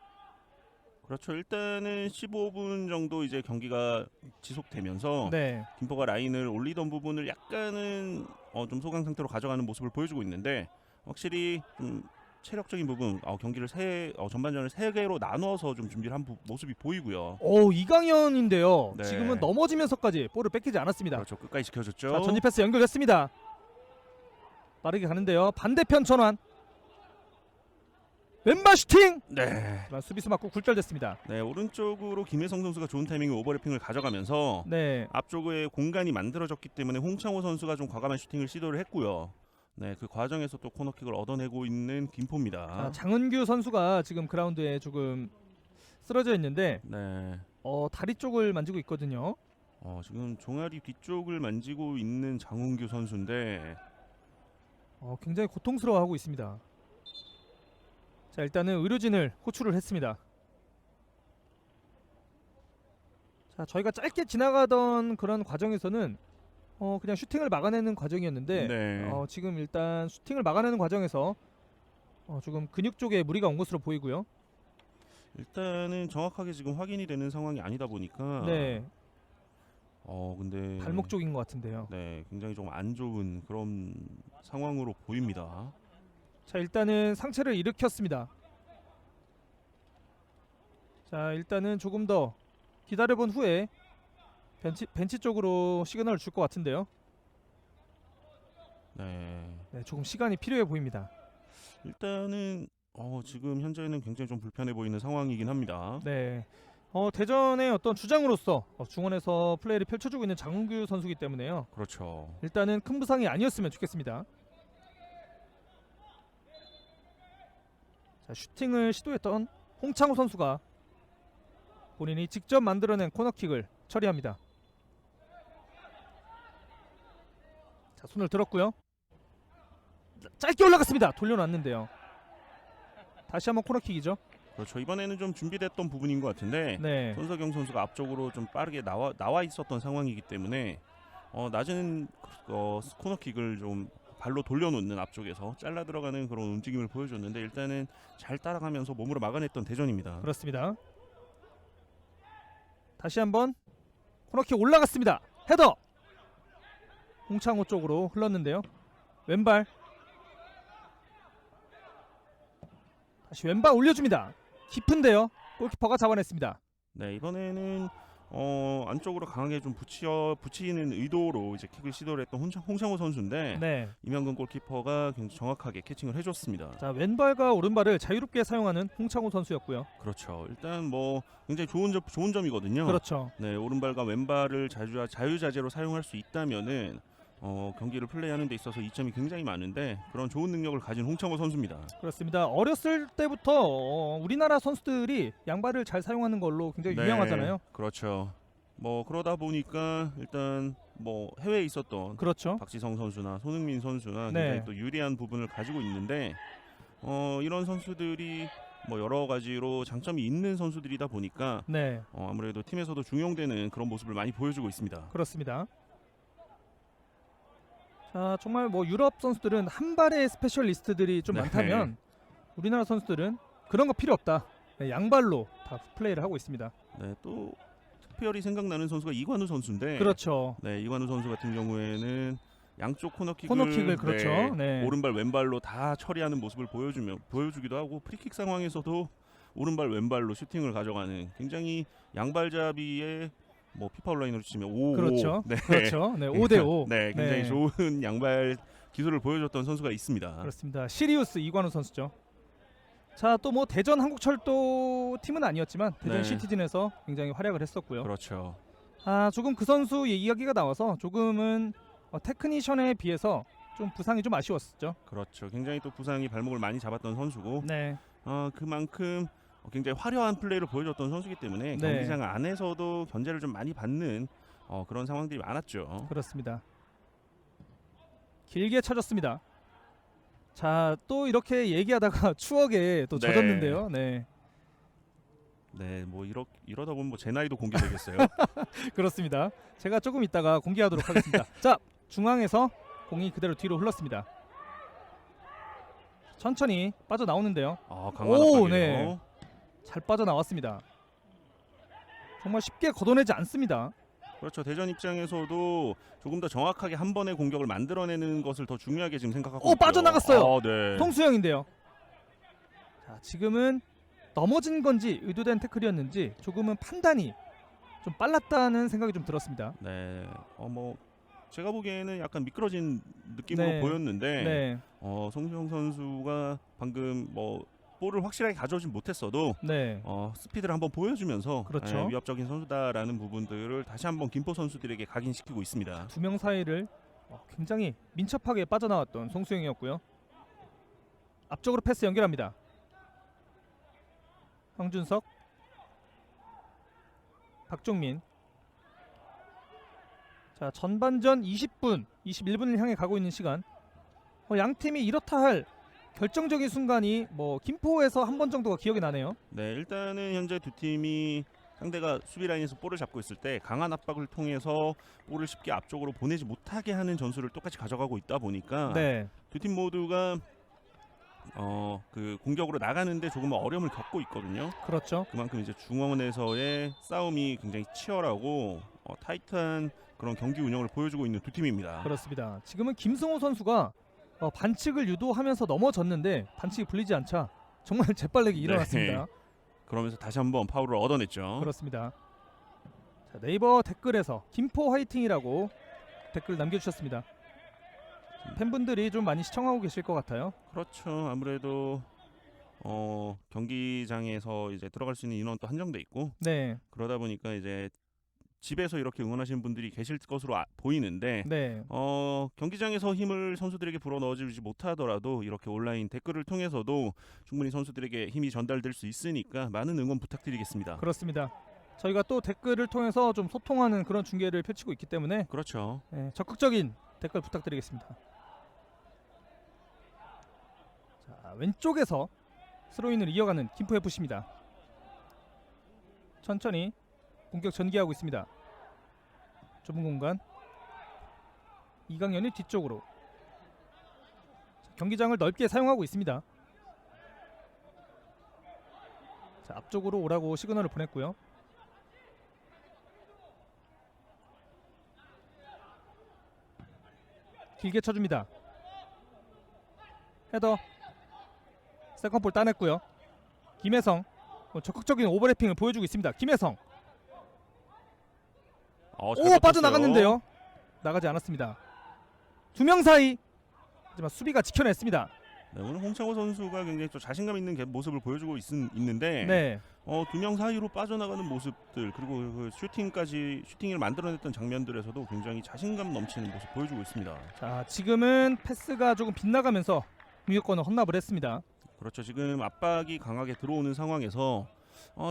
그렇죠. 일단은 15분 정도 이제 경기가 지속되면서 네. 김포가 라인을 올리던 부분을 약간은 좀 소강 상태로 가져가는 모습을 보여주고 있는데 확실히 좀 체력적인 부분 경기를 전반전을 3개로 나눠서 좀 준비를 한 모습이 보이고요. 오 이강현인데요. 네. 지금은 넘어지면서까지 볼을 뺏기지 않았습니다. 그렇죠. 끝까지 지켜줬죠. 자 전진 패스 연결됐습니다. 빠르게 가는데요. 반대편 전환. 왼발 슈팅. 네. 수비수 맞고 굴절됐습니다. 네, 오른쪽으로 김혜성 선수가 좋은 타이밍에 오버래핑을 가져가면서 네. 앞쪽에 공간이 만들어졌기 때문에 홍창호 선수가 좀 과감한 슈팅을 시도를 했고요. 네, 그 과정에서 또 코너킥을 얻어내고 있는 김포입니다. 자, 장은규 선수가 지금 그라운드에 조금 쓰러져 있는데 네. 다리 쪽을 만지고 있거든요. 지금 종아리 뒤쪽을 만지고 있는 장은규 선수인데 굉장히 고통스러워하고 있습니다. 자 일단은 의료진을 호출을 했습니다. 자 저희가 짧게 지나가던 그런 과정에서는 그냥 슈팅을 막아내는 과정이었는데 네. 지금 일단 슈팅을 막아내는 과정에서 조금 근육 쪽에 무리가 온 것으로 보이고요. 일단은 정확하게 지금 확인이 되는 상황이 아니다 보니까 네. 근데 발목 쪽인 것 같은데요. 네, 굉장히 좀 안 좋은 그런 상황으로 보입니다. 자 일단은 상체를 일으켰습니다. 자 일단은 조금 더 기다려본 후에 벤치 쪽으로 시그널을 줄 것 같은데요. 네. 네, 조금 시간이 필요해 보입니다. 일단은 지금 현재는 굉장히 좀 불편해 보이는 상황이긴 합니다. 네. 대전의 어떤 주장으로서 중원에서 플레이를 펼쳐주고 있는 장은규 선수이기 때문에요. 그렇죠. 일단은 큰 부상이 아니었으면 좋겠습니다. 자, 슈팅을 시도했던 홍창호 선수가 본인이 직접 만들어낸 코너킥을 처리합니다. 자, 손을 들었고요. 짧게 올라갔습니다. 돌려놨는데요. 다시 한번 코너킥이죠. 그렇죠. 이번에는 좀 준비됐던 부분인 것 같은데 네. 손석영 선수가 앞쪽으로 좀 빠르게 나와 있었던 상황이기 때문에 낮은 코너킥을 좀 발로 돌려놓는 앞쪽에서 잘라 들어가는 그런 움직임을 보여줬는데 일단은 잘 따라가면서 몸으로 막아냈던 대전입니다. 그렇습니다. 다시 한번 코너킥 올라갔습니다. 헤더. 홍창호 쪽으로 흘렀는데요. 왼발. 다시 왼발 올려줍니다. 깊은데요. 골키퍼가 잡아냈습니다. 네, 이번에는 안쪽으로 강하게 좀 붙이는 의도로 이제 킥을 시도를 했던 홍창호 선수인데 네. 이명근 골키퍼가 굉장히 정확하게 캐칭을 해줬습니다. 자 왼발과 오른발을 자유롭게 사용하는 홍창호 선수였고요. 그렇죠. 일단 뭐 굉장히 좋은 점이거든요. 그렇죠. 네, 오른발과 왼발을 자유자재로 사용할 수 있다면은 경기를 플레이하는 데 있어서 이점이 굉장히 많은데 그런 좋은 능력을 가진 홍창호 선수입니다. 그렇습니다. 어렸을 때부터 우리나라 선수들이 양발을 잘 사용하는 걸로 굉장히 네, 유명하잖아요. 그렇죠. 뭐 그러다 보니까 일단 뭐 해외에 있었던 그렇죠. 박지성 선수나 손흥민 선수나 네. 굉장히 또 유리한 부분을 가지고 있는데 이런 선수들이 뭐 여러 가지로 장점이 있는 선수들이다 보니까 네. 아무래도 팀에서도 중용되는 그런 모습을 많이 보여주고 있습니다. 그렇습니다. 자 정말 뭐 유럽 선수들은 한 발의 스페셜리스트들이 좀 네. 많다면 우리나라 선수들은 그런 거 필요 없다. 네, 양발로 다 플레이를 하고 있습니다. 네, 또 특별히 생각나는 선수가 이관우 선수인데 그렇죠. 네, 이관우 선수 같은 경우에는 양쪽 코너킥을 그렇죠. 네. 오른발 왼발로 다 처리하는 모습을 보여주기도 하고 프리킥 상황에서도 오른발 왼발로 슈팅을 가져가는 굉장히 양발잡이의 뭐 피파 온라인으로 치면 5 그렇죠. 네. 그렇죠. 네, 5대5. 네, 굉장히 좋은 양발 기술을 보여줬던 선수가 있습니다. 그렇습니다. 시리우스 이관우 선수죠. 자, 또 뭐 대전 한국철도 팀은 아니었지만 대전 네. 시티즌에서 굉장히 활약을 했었고요. 그렇죠. 조금 그 선수 이야기가 나와서 조금은 테크니션에 비해서 좀 부상이 좀 아쉬웠었죠. 그렇죠. 굉장히 또 부상이 발목을 많이 잡았던 선수고 네. 그만큼 굉장히 화려한 플레이를 보여줬던 선수이기 때문에 네. 경기장 안에서도 견제를 좀 많이 받는 그런 상황들이 많았죠. 그렇습니다. 길게 쳐졌습니다. 자, 또 이렇게 얘기하다가 추억에 또 네. 젖었는데요. 네. 네, 뭐 이러다 보면 뭐 제 나이도 공개되겠어요. 그렇습니다. 제가 조금 있다가 공개하도록 하겠습니다. 자, 중앙에서 공이 그대로 뒤로 흘렀습니다. 천천히 빠져나오는데요. 강한 오, 압박이에요. 네. 잘 빠져나왔습니다. 정말 쉽게 걷어내지 않습니다. 그렇죠. 대전 입장에서도 조금 더 정확하게 한 번의 공격을 만들어내는 것을 더 중요하게 지금 생각하고 있고요. 빠져나갔어요. 네. 통수형인데요. 자, 지금은 넘어진 건지 의도된 태클이었는지 조금은 판단이 좀 빨랐다는 생각이 좀 들었습니다. 네. 뭐 제가 보기에는 약간 미끄러진 느낌으로 네. 보였는데 네. 송수영 선수가 방금 뭐 볼을 확실하게 가져오진 못했어도 네. 스피드를 한번 보여주면서 그렇죠. 위협적인 선수다라는 부분들을 다시 한번 김포 선수들에게 각인시키고 있습니다. 두 명 사이를 굉장히 민첩하게 빠져나왔던 송수영이었고요. 앞쪽으로 패스 연결합니다. 황준석, 박종민. 자, 전반전 20분, 21분을 향해 가고 있는 시간. 양 팀이 이렇다 할 결정적인 순간이 뭐 김포에서 한 번 정도가 기억이 나네요. 네, 일단은 현재 두 팀이 상대가 수비 라인에서 볼을 잡고 있을 때 강한 압박을 통해서 볼을 쉽게 앞쪽으로 보내지 못하게 하는 전술을 똑같이 가져가고 있다 보니까 네, 두 팀 모두가 그 공격으로 나가는데 조금 어려움을 겪고 있거든요. 그렇죠. 그만큼 이제 중원에서의 싸움이 굉장히 치열하고 타이트한 그런 경기 운영을 보여주고 있는 두 팀입니다. 그렇습니다. 지금은 김승호 선수가 반칙을 유도하면서 넘어졌는데 반칙이 풀리지 않자 정말 재빨리 일어났습니다. 그러면서 다시 한번 파울을 얻어냈죠. 그렇습니다. 자, 네이버 댓글에서 김포 화이팅이라고 댓글 남겨주셨습니다. 팬분들이 좀 많이 시청하고 계실 것 같아요. 그렇죠. 아무래도 경기장에서 이제 들어갈 수 있는 인원도 한정돼 있고 네, 그러다 보니까 이제 집에서 이렇게 응원하시는 분들이 계실 것으로 보이는데 네, 경기장에서 힘을 선수들에게 불어넣어주지 못하더라도 이렇게 온라인 댓글을 통해서도 충분히 선수들에게 힘이 전달될 수 있으니까 많은 응원 부탁드리겠습니다. 그렇습니다. 저희가 또 댓글을 통해서 좀 소통하는 그런 중계를 펼치고 있기 때문에 그렇죠. 적극적인 댓글 부탁드리겠습니다. 자, 왼쪽에서 스로인을 이어가는 김포 FC입니다. 천천히 공격 전개하고 있습니다. 좁은 공간 이강현이 뒤쪽으로. 자, 경기장을 넓게 사용하고 있습니다. 자, 앞쪽으로 오라고 시그널을 보냈고요. 길게 쳐줍니다. 헤더 세컨볼 따냈고요. 김혜성 적극적인 오버래핑을 보여주고 있습니다. 김혜성 잘 빠져나갔는데요. 나가지 않았습니다. 두 명 사이 하지만 수비가 지켜냈습니다. 네, 오늘 홍창호 선수가 굉장히 또 자신감 있는 모습을 보여주고 있는데 네, 두 명 사이로 빠져나가는 모습들 그리고 그 슈팅을 만들어냈던 장면들에서도 굉장히 자신감 넘치는 모습 보여주고 있습니다. 자, 지금은 패스가 조금 빗나가면서 공격권을 헌납을 했습니다. 그렇죠. 지금 압박이 강하게 들어오는 상황에서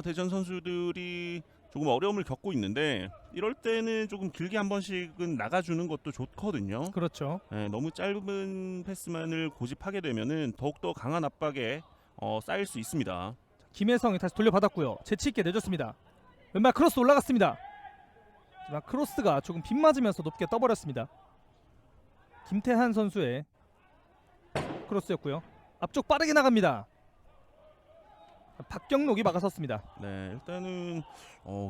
대전 선수들이 조금 어려움을 겪고 있는데 이럴 때는 조금 길게 한 번씩은 나가주는 것도 좋거든요. 그렇죠. 네, 너무 짧은 패스만을 고집하게 되면은 더욱더 강한 압박에 쌓일 수 있습니다. 김혜성이 다시 돌려받았고요. 재치 있게 내줬습니다. 왼발 크로스 올라갔습니다. 하지만 크로스가 조금 빗맞으면서 높게 떠버렸습니다. 김태한 선수의 크로스였고요. 앞쪽 빠르게 나갑니다. 박경록이 막아섰습니다. 네, 일단은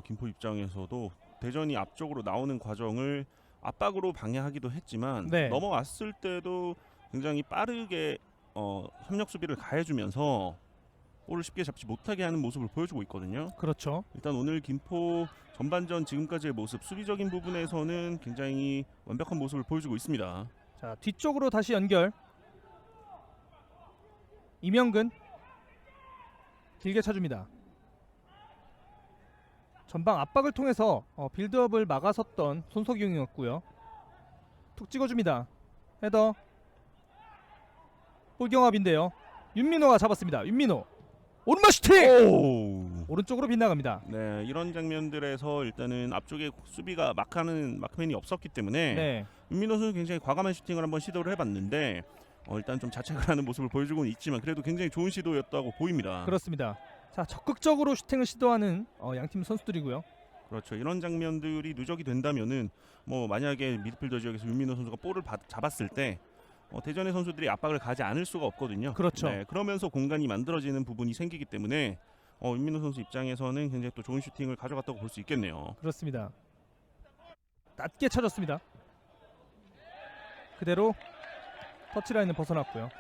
김포 입장에서도 대전이 앞쪽으로 나오는 과정을 압박으로 방해하기도 했지만 네. 넘어왔을 때도 굉장히 빠르게 협력 수비를 가해주면서 볼을 쉽게 잡지 못하게 하는 모습을 보여주고 있거든요. 그렇죠. 일단 오늘 김포 전반전 지금까지의 모습 수비적인 부분에서는 굉장히 완벽한 모습을 보여주고 있습니다. 자, 뒤쪽으로 다시 연결. 이명근 길게 차줍니다. 전방 압박을 통해서 빌드업을 막아섰던 손석영이었고요. 툭 찍어줍니다. 헤더. 볼경합인데요. 윤민호가 잡았습니다. 윤민호 오른발 슈팅! 오. 오른쪽으로 빗나갑니다. 네, 이런 장면들에서 일단은 앞쪽에 수비가 마크맨이 없었기 때문에 네, 윤민호 선수 굉장히 과감한 슈팅을 한번 시도를 해봤는데 일단 좀 자책을 하는 모습을 보여주고는 있지만 그래도 굉장히 좋은 시도였다고 보입니다. 그렇습니다. 자, 적극적으로 슈팅을 시도하는 양팀 선수들이고요. 그렇죠. 이런 장면들이 누적이 된다면은 뭐 만약에 미드필더 지역에서 윤민호 선수가 볼을 잡았을 때 대전의 선수들이 압박을 가지 않을 수가 없거든요. 그렇죠. 네, 그러면서 공간이 만들어지는 부분이 생기기 때문에 윤민호 선수 입장에서는 굉장히 또 좋은 슈팅을 가져갔다고 볼 수 있겠네요. 그렇습니다. 낮게 차졌습니다. 그대로 터치라인을 벗어났고요.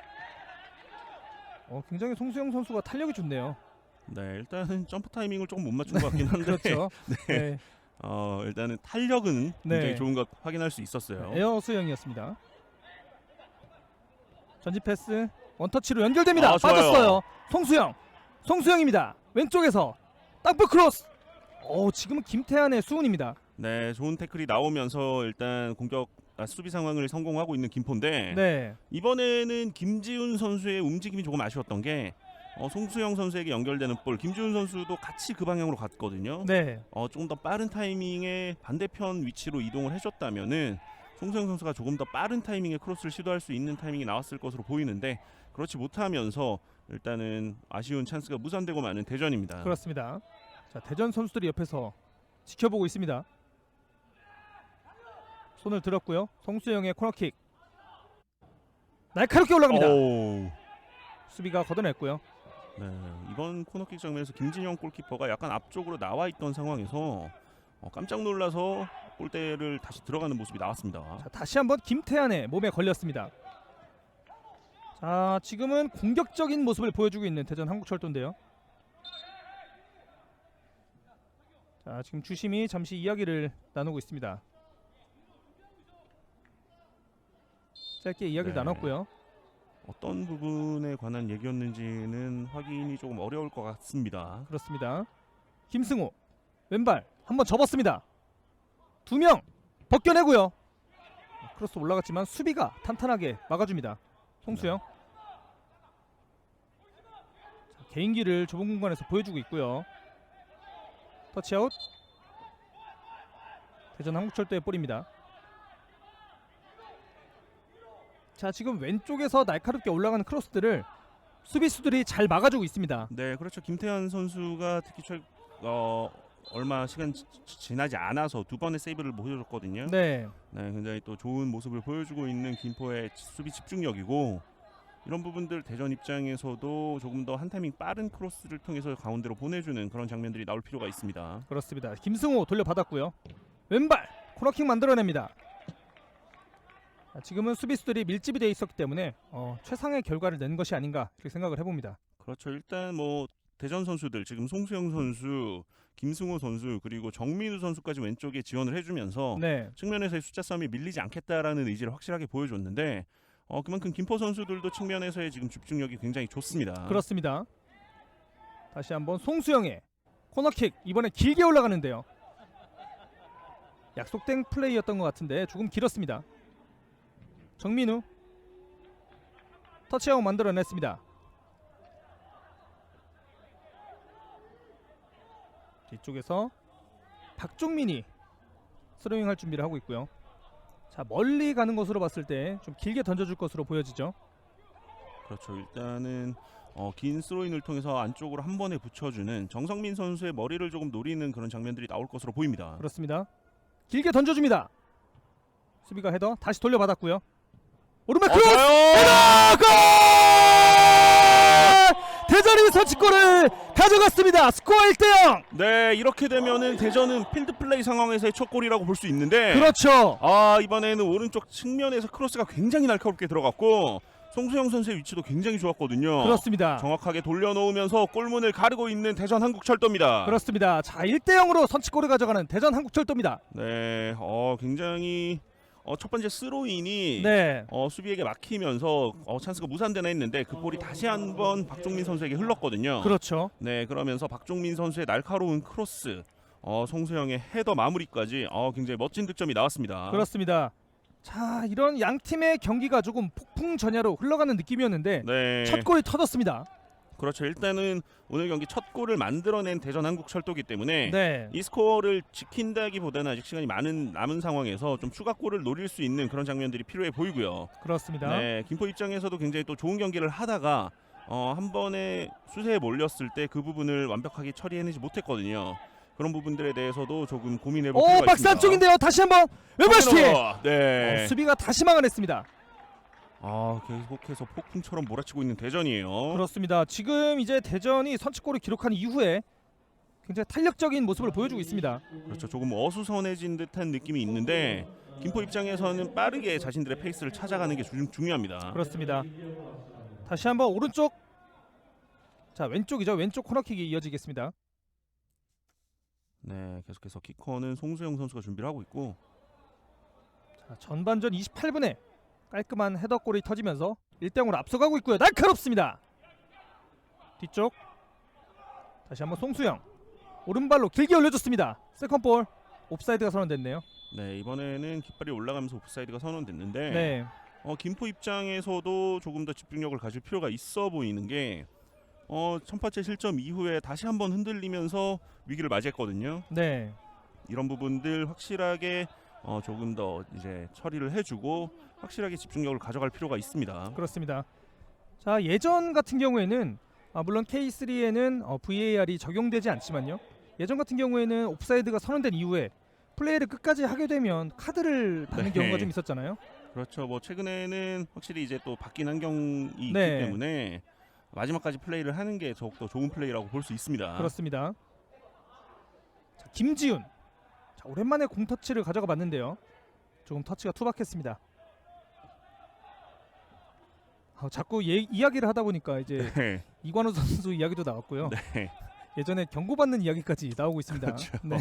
굉장히 송수영 선수가 탄력이 좋네요. 네, 일단은 점프 타이밍을 조금 못 맞춘 것 같긴 한데 그렇죠. 네. 일단은 탄력은 굉장히 네. 좋은 것 확인할 수 있었어요. 에어 수영이었습니다. 전지 패스 원터치로 연결됩니다. 좋아요. 빠졌어요. 송수영입니다. 왼쪽에서 땅볼 크로스. 지금은 김태환의 수훈입니다. 네, 좋은 태클이 나오면서 일단 수비 상황을 성공하고 있는 김포인데 네, 이번에는 김지훈 선수의 움직임이 조금 아쉬웠던 게 송수영 선수에게 연결되는 볼 김지훈 선수도 같이 그 방향으로 갔거든요. 네, 조금 더 빠른 타이밍에 반대편 위치로 이동을 해줬다면은 송수영 선수가 조금 더 빠른 타이밍에 크로스를 시도할 수 있는 타이밍이 나왔을 것으로 보이는데 그렇지 못하면서 일단은 아쉬운 찬스가 무산되고 마는 대전입니다. 그렇습니다. 자, 대전 선수들이 옆에서 지켜보고 있습니다. 손을 들었고요. 송수영의 코너킥 날카롭게 올라갑니다. 오. 수비가 걷어냈고요. 네, 이번 코너킥 장면에서 김진영 골키퍼가 약간 앞쪽으로 나와 있던 상황에서 깜짝 놀라서 골대를 다시 들어가는 모습이 나왔습니다. 자, 다시 한번 김태환의 몸에 걸렸습니다. 자, 지금은 공격적인 모습을 보여주고 있는 대전 한국철도인데요. 자, 지금 주심이 잠시 이야기를 나누고 있습니다. 짧게 이야기를 네. 나눴고요. 어떤 부분에 관한 얘기였는지는 확인이 조금 어려울 것 같습니다. 그렇습니다. 김승호 왼발 한번 접었습니다. 2명 벗겨내고요. 크로스 올라갔지만 수비가 탄탄하게 막아줍니다. 송수영. 자, 개인기를 좁은 공간에서 보여주고 있고요. 터치아웃. 대전 한국철도의 볼입니다. 자, 지금 왼쪽에서 날카롭게 올라가는 크로스들을 수비수들이 잘 막아주고 있습니다. 네, 그렇죠. 김태환 선수가 특히 얼마 시간 지나지 않아서 2번의 세이브를 보여줬거든요. 네, 네, 굉장히 또 좋은 모습을 보여주고 있는 김포의 수비 집중력이고 이런 부분들 대전 입장에서도 조금 더 한 타이밍 빠른 크로스를 통해서 가운데로 보내주는 그런 장면들이 나올 필요가 있습니다. 그렇습니다. 김승호 돌려받았고요. 왼발 코너킥 만들어냅니다. 자, 지금은 수비수들이 밀집이 돼 있었기 때문에 최상의 결과를 낸 것이 아닌가 이렇게 생각을 해봅니다. 그렇죠. 일단 뭐 대전 선수들 지금 송수영 선수, 김승호 선수 그리고 정민우 선수까지 왼쪽에 지원을 해주면서 네, 측면에서의 숫자 싸움이 밀리지 않겠다라는 의지를 확실하게 보여줬는데 그만큼 김포 선수들도 측면에서의 지금 집중력이 굉장히 좋습니다. 그렇습니다. 다시 한번 송수영의 코너킥 이번에 길게 올라가는데요. 약속된 플레이였던 것 같은데 조금 길었습니다. 정민우 터치아웃 만들어냈습니다. 뒤쪽에서 박종민이 스로잉 할 준비를 하고 있고요. 자, 멀리 가는 것으로 봤을 때 좀 길게 던져줄 것으로 보여지죠. 그렇죠. 일단은 긴 스로인을 통해서 안쪽으로 한 번에 붙여주는 정성민 선수의 머리를 조금 노리는 그런 장면들이 나올 것으로 보입니다. 그렇습니다. 길게 던져줍니다. 수비가 헤더 다시 돌려받았고요. 오른발 크로스! 헤더! 골! 대전이 선취골을 가져갔습니다. 스코어 1대0. 네, 이렇게 되면은 대전은 필드 플레이 상황에서의 첫 골이라고 볼 수 있는데 그렇죠. 이번에는 오른쪽 측면에서 크로스가 굉장히 날카롭게 들어갔고 송수영 선수의 위치도 굉장히 좋았거든요. 그렇습니다. 정확하게 돌려놓으면서 골문을 가르고 있는 대전 한국철도입니다. 그렇습니다. 자, 1대0으로 선취골을 가져가는 대전 한국철도입니다. 네, 굉장히 첫 번째 스로인이 네. 수비에게 막히면서 찬스가 무산되나 했는데 그 볼이 다시 한번 박종민 선수에게 흘렀거든요. 그렇죠. 네, 그러면서 박종민 선수의 날카로운 크로스, 송수영의 헤더 마무리까지 굉장히 멋진 득점이 나왔습니다. 그렇습니다. 자, 이런 양 팀의 경기가 조금 폭풍전야로 흘러가는 느낌이었는데 네, 첫 골이 터졌습니다. 그렇죠. 일단은 오늘 경기 첫 골을 만들어낸 대전 한국철도기 때문에 네. 이 스코어를 지킨다기보다는 아직 시간이 남은 상황에서 좀 추가골을 노릴 수 있는 그런 장면들이 필요해 보이고요. 그렇습니다. 네, 김포 입장에서도 굉장히 또 좋은 경기를 하다가 한 번에 수세에 몰렸을 때 그 부분을 완벽하게 처리해내지 못했거든요. 그런 부분들에 대해서도 조금 고민해볼 필요가 있습니다. 박스 안쪽인데요. 다시 한번 왼발 슈팅. 네. 수비가 다시 막아냈습니다. 계속해서 폭풍처럼 몰아치고 있는 대전이에요. 그렇습니다. 지금 이제 대전이 선취골을 기록한 이후에 굉장히 탄력적인 모습을 보여주고 있습니다. 그렇죠. 조금 어수선해진 듯한 느낌이 있는데 김포 입장에서는 빠르게 자신들의 페이스를 찾아가는 게 중요합니다. 그렇습니다. 다시 한번 오른쪽. 자, 왼쪽이죠. 왼쪽 코너킥이 이어지겠습니다. 네, 계속해서 키커는 송수영 선수가 준비를 하고 있고, 자, 전반전 28분에 깔끔한 헤더골이 터지면서 1대0으로 앞서가고 있고요. 날카롭습니다. 뒤쪽. 다시 한번 송수영. 오른발로 길게 올려줬습니다. 세컨볼. 옵사이드가 선언됐네요. 네, 이번에는 깃발이 올라가면서 옵사이드가 선언됐는데 네. 김포 입장에서도 조금 더 집중력을 가질 필요가 있어 보이는 게 첫 번째 실점 이후에 다시 한번 흔들리면서 위기를 맞이했거든요. 네. 이런 부분들 확실하게 조금 더 이제 처리를 해주고 확실하게 집중력을 가져갈 필요가 있습니다. 그렇습니다. 자, 예전 같은 경우에는 물론 K3에는 VAR이 적용되지 않지만요. 예전 같은 경우에는 옵사이드가 선언된 이후에 플레이를 끝까지 하게 되면 카드를 받는 네. 경우가 좀 있었잖아요. 그렇죠. 뭐 최근에는 확실히 이제 또 바뀐 환경이 있기 네. 때문에 마지막까지 플레이를 하는 게 더욱더 좋은 플레이라고 볼 수 있습니다. 그렇습니다. 자, 김지훈. 자, 오랜만에 공 터치를 가져가 봤는데요. 조금 터치가 투박했습니다. 자꾸 이야기를 하다 보니까 이제 네. 이관우 선수 이야기도 나왔고요. 네. 예전에 경고받는 이야기까지 나오고 있습니다. 그렇죠. 네.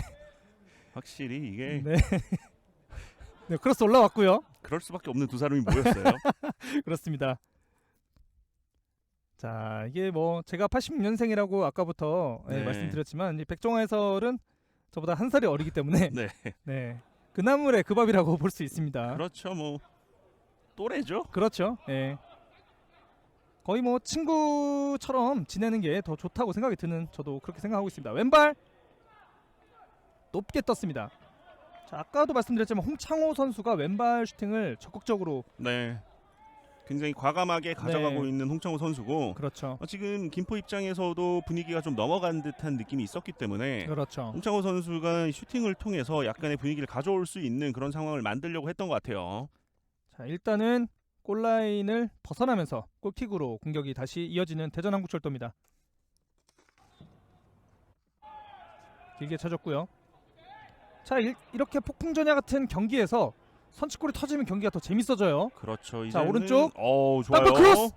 확실히 이게 네. 네, 크로스 올라왔고요. 그럴 수밖에 없는 두 사람이 모였어요. 그렇습니다. 자, 이게 뭐 제가 86년생이라고 아까부터 네. 말씀드렸지만 이제 백종원 해설은 저보다 한 살이 어리기 때문에 네. 네. 그 나물의 그 밥이라고 볼 수 있습니다. 그렇죠. 뭐 또래죠. 그렇죠. 예. 거의 뭐 친구처럼 지내는 게 더 좋다고 생각이 드는 저도 그렇게 생각하고 있습니다. 왼발 높게 떴습니다. 자, 아까도 말씀드렸지만 홍창호 선수가 왼발 슈팅을 적극적으로 네. 굉장히 과감하게 가져가고 네. 있는 홍창호 선수고 그렇죠. 지금 김포 입장에서도 분위기가 좀 넘어간 듯한 느낌이 있었기 때문에 그렇죠. 홍창호 선수가 슈팅을 통해서 약간의 분위기를 가져올 수 있는 그런 상황을 만들려고 했던 것 같아요. 자, 일단은 골라인을 벗어나면서 골킥으로 공격이 다시 이어지는 대전 한국철도입니다. 길게 쳐줬고요. 자, 이렇게 폭풍전야 같은 경기에서 선취골이 터지면 경기가 더 재밌어져요. 그렇죠. 자, 이제는 오른쪽. 좋아요. 땅볼 크로스!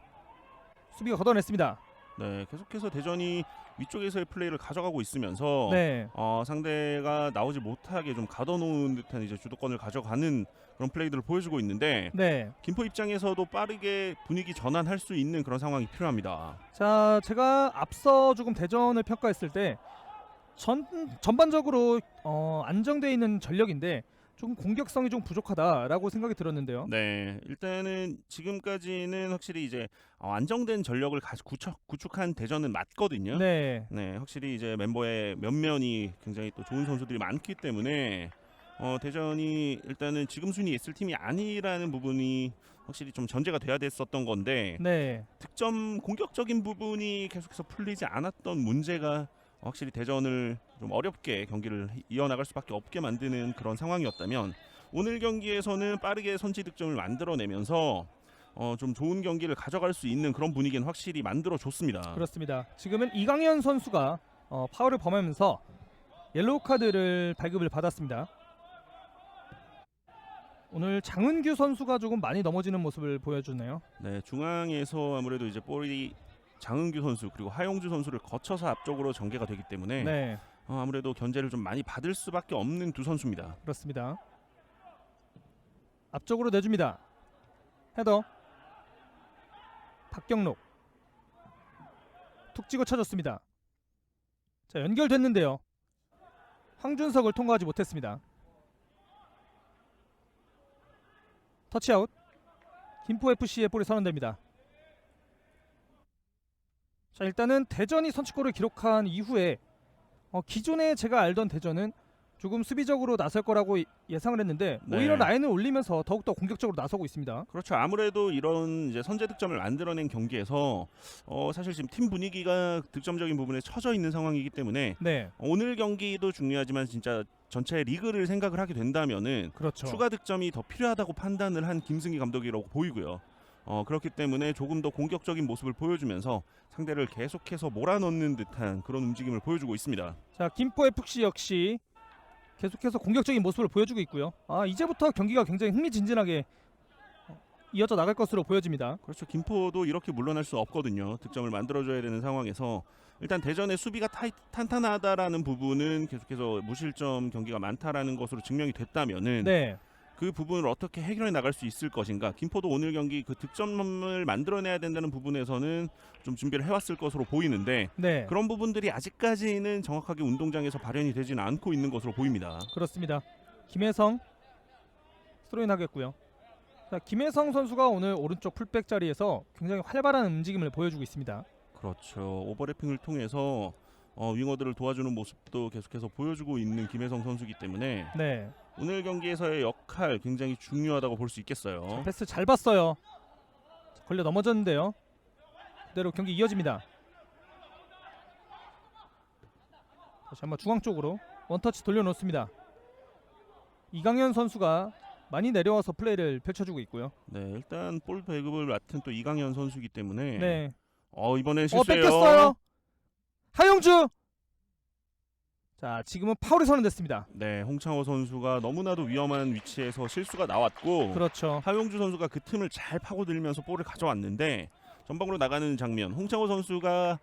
수비가 걷어냈습니다. 네, 계속해서 대전이 위쪽에서의 플레이를 가져가고 있으면서 네. 상대가 나오지 못하게 좀 가둬놓은 듯한 이제 주도권을 가져가는 그런 플레이들을 보여주고 있는데 네. 김포 입장에서도 빠르게 분위기 전환할 수 있는 그런 상황이 필요합니다. 자, 제가 앞서 조금 대전을 평가했을 때 전반적으로 안정되어 있는 전력인데 조금 공격성이 좀 부족하다라고 생각이 들었는데요. 네, 일단은 지금까지는 확실히 이제 안정된 전력을 구축한 대전은 맞거든요. 네. 네, 확실히 이제 멤버의 면면이 굉장히 또 좋은 선수들이 많기 때문에 대전이 일단은 지금 순위에 있을 팀이 아니라는 부분이 확실히 좀 전제가 돼야 됐었던 건데 네. 득점 공격적인 부분이 계속해서 풀리지 않았던 문제가 확실히 대전을 좀 어렵게 경기를 이어나갈 수밖에 없게 만드는 그런 상황이었다면 오늘 경기에서는 빠르게 선취 득점을 만들어내면서 좀 좋은 경기를 가져갈 수 있는 그런 분위기는 확실히 만들어줬습니다. 그렇습니다. 지금은 이강현 선수가 파울을 범하면서 옐로우 카드를 발급을 받았습니다. 오늘 장은규 선수가 조금 많이 넘어지는 모습을 보여주네요. 네, 중앙에서 아무래도 이제 볼이 장은규 선수 그리고 하용주 선수를 거쳐서 앞쪽으로 전개가 되기 때문에 네, 아무래도 견제를 좀 많이 받을 수밖에 없는 두 선수입니다. 그렇습니다. 앞쪽으로 내줍니다. 헤더. 박경록 툭 찍어 쳐줬습니다. 자, 연결됐는데요. 황준석을 통과하지 못했습니다. 터치아웃. 김포FC의 볼이 선언됩니다. 자, 일단은 대전이 선취골을 기록한 이후에 기존에 제가 알던 대전은 조금 수비적으로 나설 거라고 예상을 했는데 네. 오히려 라인을 올리면서 더욱더 공격적으로 나서고 있습니다. 그렇죠. 아무래도 이런 이제 선제 득점을 만들어낸 경기에서 사실 지금 팀 분위기가 득점적인 부분에 처져 있는 상황이기 때문에 네, 오늘 경기도 중요하지만 진짜 전체 리그를 생각을 하게 된다면은 그렇죠. 추가 득점이 더 필요하다고 판단을 한 김승희 감독이라고 보이고요. 그렇기 때문에 조금 더 공격적인 모습을 보여주면서 상대를 계속해서 몰아넣는 듯한 그런 움직임을 보여주고 있습니다. 자, 김포FC 역시 계속해서 공격적인 모습을 보여주고 있고요. 이제부터 경기가 굉장히 흥미진진하게 이어져 나갈 것으로 보여집니다. 그렇죠. 김포도 이렇게 물러날 수 없거든요. 득점을 만들어줘야 되는 상황에서 일단 대전의 수비가 탄탄하다라는 부분은 계속해서 무실점 경기가 많다라는 것으로 증명이 됐다면은 네, 그 부분을 어떻게 해결해 나갈 수 있을 것인가. 김포도 오늘 경기 그 득점을 만들어내야 된다는 부분에서는 좀 준비를 해왔을 것으로 보이는데 네, 그런 부분들이 아직까지는 정확하게 운동장에서 발현이 되지는 않고 있는 것으로 보입니다. 그렇습니다. 김혜성 스로인 하겠고요. 자, 김혜성 선수가 오늘 오른쪽 풀백 자리에서 굉장히 활발한 움직임을 보여주고 있습니다. 그렇죠. 오버래핑을 통해서 윙어들을 도와주는 모습도 계속해서 보여주고 있는 김혜성 선수이기 때문에 네, 오늘 경기에서의 역할 굉장히 중요하다고 볼 수 있겠어요. 패스 잘 봤어요. 자, 걸려 넘어졌는데요. 그대로 경기 이어집니다. 다시 한번 중앙 쪽으로 원터치 돌려놓습니다. 이강현 선수가 많이 내려와서 플레이를 펼쳐주고 있고요. 네, 일단 볼 배급을 맡은 또 이강현 선수이기 때문에 네, 이번엔 실수예요. 뺏겼어요. 하용주. 자, 지금은 파울이 선언됐습니다. 네, 홍창호 선수가 너무나도 위험한 위치에서 실수가 나왔고 그렇죠. 하용주 선수가 그 틈을 잘 파고들면서 볼을 가져왔는데 전방으로 나가는 장면 홍창호 선수가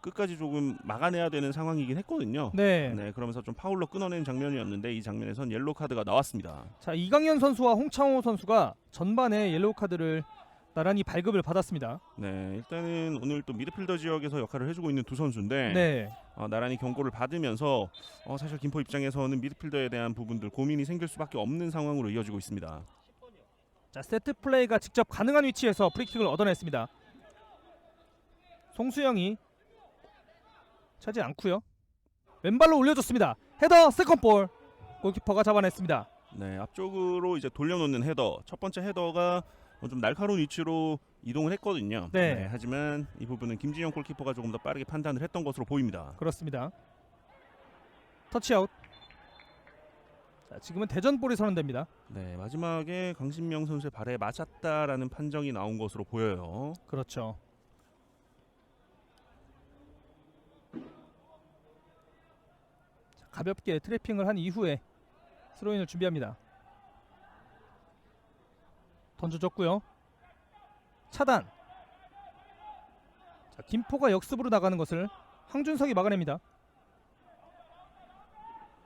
끝까지 조금 막아내야 되는 상황이긴 했거든요. 네. 네, 그러면서 좀 파울로 끊어낸 장면이었는데 이 장면에선 옐로우 카드가 나왔습니다. 자, 이강현 선수와 홍창호 선수가 전반에 옐로우 카드를 나란히 발급을 받았습니다. 네, 일단은 오늘 또 미드필더 지역에서 역할을 해주고 있는 두 선수인데 네. 나란히 경고를 받으면서 사실 김포 입장에서는 미드필더에 대한 부분들 고민이 생길 수밖에 없는 상황으로 이어지고 있습니다. 자, 세트 플레이가 직접 가능한 위치에서 프리킥을 얻어냈습니다. 송수영이 차지 않고요. 왼발로 올려줬습니다. 헤더 세컨볼. 골키퍼가 잡아냈습니다. 네, 앞쪽으로 이제 돌려놓는 헤더. 첫 번째 헤더가 좀 날카로운 위치로 이동을 했거든요. 네. 하지만 이 부분은 김진영 골키퍼가 조금 더 빠르게 판단을 했던 것으로 보입니다. 그렇습니다. 터치아웃. 자, 지금은 대전볼이 선언됩니다. 네, 마지막에 강신명 선수의 발에 맞았다라는 판정이 나온 것으로 보여요. 그렇죠. 자, 가볍게 트래핑을 한 이후에 스로인을 준비합니다. 던져줬고요. 차단. 자, 김포가 역습으로 나가는 것을 황준석이 막아냅니다.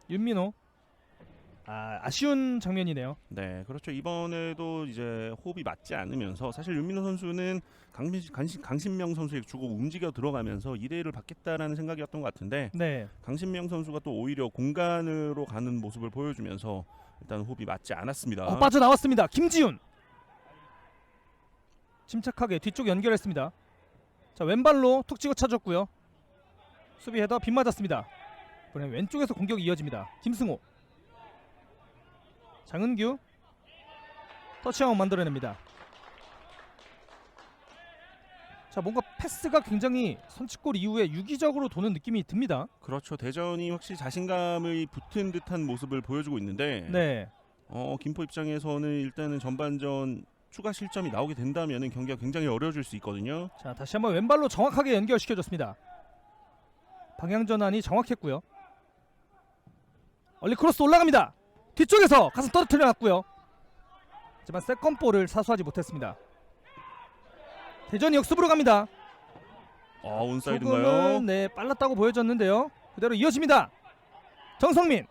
윤민호. 아쉬운 장면이네요. 네, 그렇죠. 이번에도 이제 호흡이 맞지 않으면서 사실 윤민호 선수는 강신명 선수에게 주고 움직여 들어가면서 2대1을 받겠다라는 생각이었던 것 같은데 네. 강신명 선수가 또 오히려 공간으로 가는 모습을 보여주면서 일단 호흡이 맞지 않았습니다. 빠져나왔습니다. 김지훈. 침착하게 뒤쪽 연결했습니다. 자, 왼발로 툭 찍어 차줬고요. 수비 헤더 빗맞았습니다. 이번엔 왼쪽에서 공격이 이어집니다. 김승호. 장은규. 터치아웃 만들어냅니다. 자, 뭔가 패스가 굉장히 선취골 이후에 유기적으로 도는 느낌이 듭니다. 그렇죠. 대전이 확실히 자신감이 붙은 듯한 모습을 보여주고 있는데 네. 김포 입장에서는 일단은 전반전 추가 실점이 나오게 된다면 경기가 굉장히 어려워질 수 있거든요. 자, 다시 한번 왼발로 정확하게 연결시켜줬습니다. 방향 전환이 정확했고요. 얼리 크로스 올라갑니다. 뒤쪽에서 가슴 떨어뜨려 놨고요. 하지만 세컨볼을 사수하지 못했습니다. 대전이 역습으로 갑니다. 온사이드인가요? 조금은 네, 빨랐다고 보여졌는데요. 그대로 이어집니다. 정성민.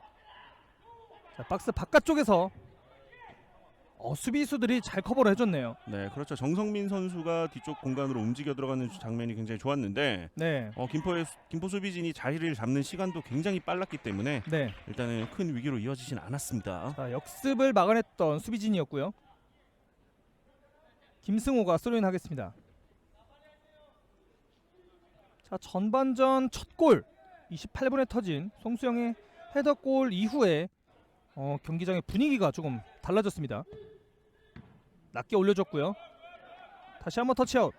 자, 박스 바깥쪽에서 수비수들이 잘 커버를 해줬네요. 네, 그렇죠. 정성민 선수가 뒤쪽 공간으로 움직여 들어가는 장면이 굉장히 좋았는데 네, 김포 수비진이 자리를 잡는 시간도 굉장히 빨랐기 때문에 네. 일단은 큰 위기로 이어지진 않았습니다. 자, 역습을 막아냈던 수비진이었고요. 김승호가 스로인 하겠습니다. 자, 전반전 첫 골 28분에 터진 송수영의 헤더골 이후에 경기장의 분위기가 조금 달라졌습니다. 낮게 올려줬고요. 다시 한번 터치아웃.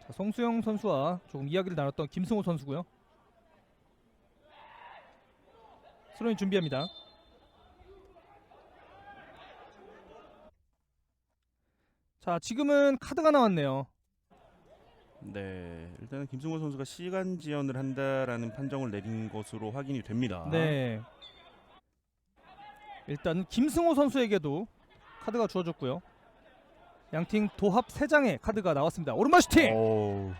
자, 송수영 선수와 조금 이야기를 나눴던 김승호 선수고요. 스로인 준비합니다. 자, 지금은 카드가 나왔네요. 네, 일단은 김승호 선수가 시간 지연을 한다라는 판정을 내린 것으로 확인이 됩니다. 네. 일단 김승호 선수에게도 카드가 주어졌고요. 양팀 도합 3장의 카드가 나왔습니다. 오른발 슈팅! 오,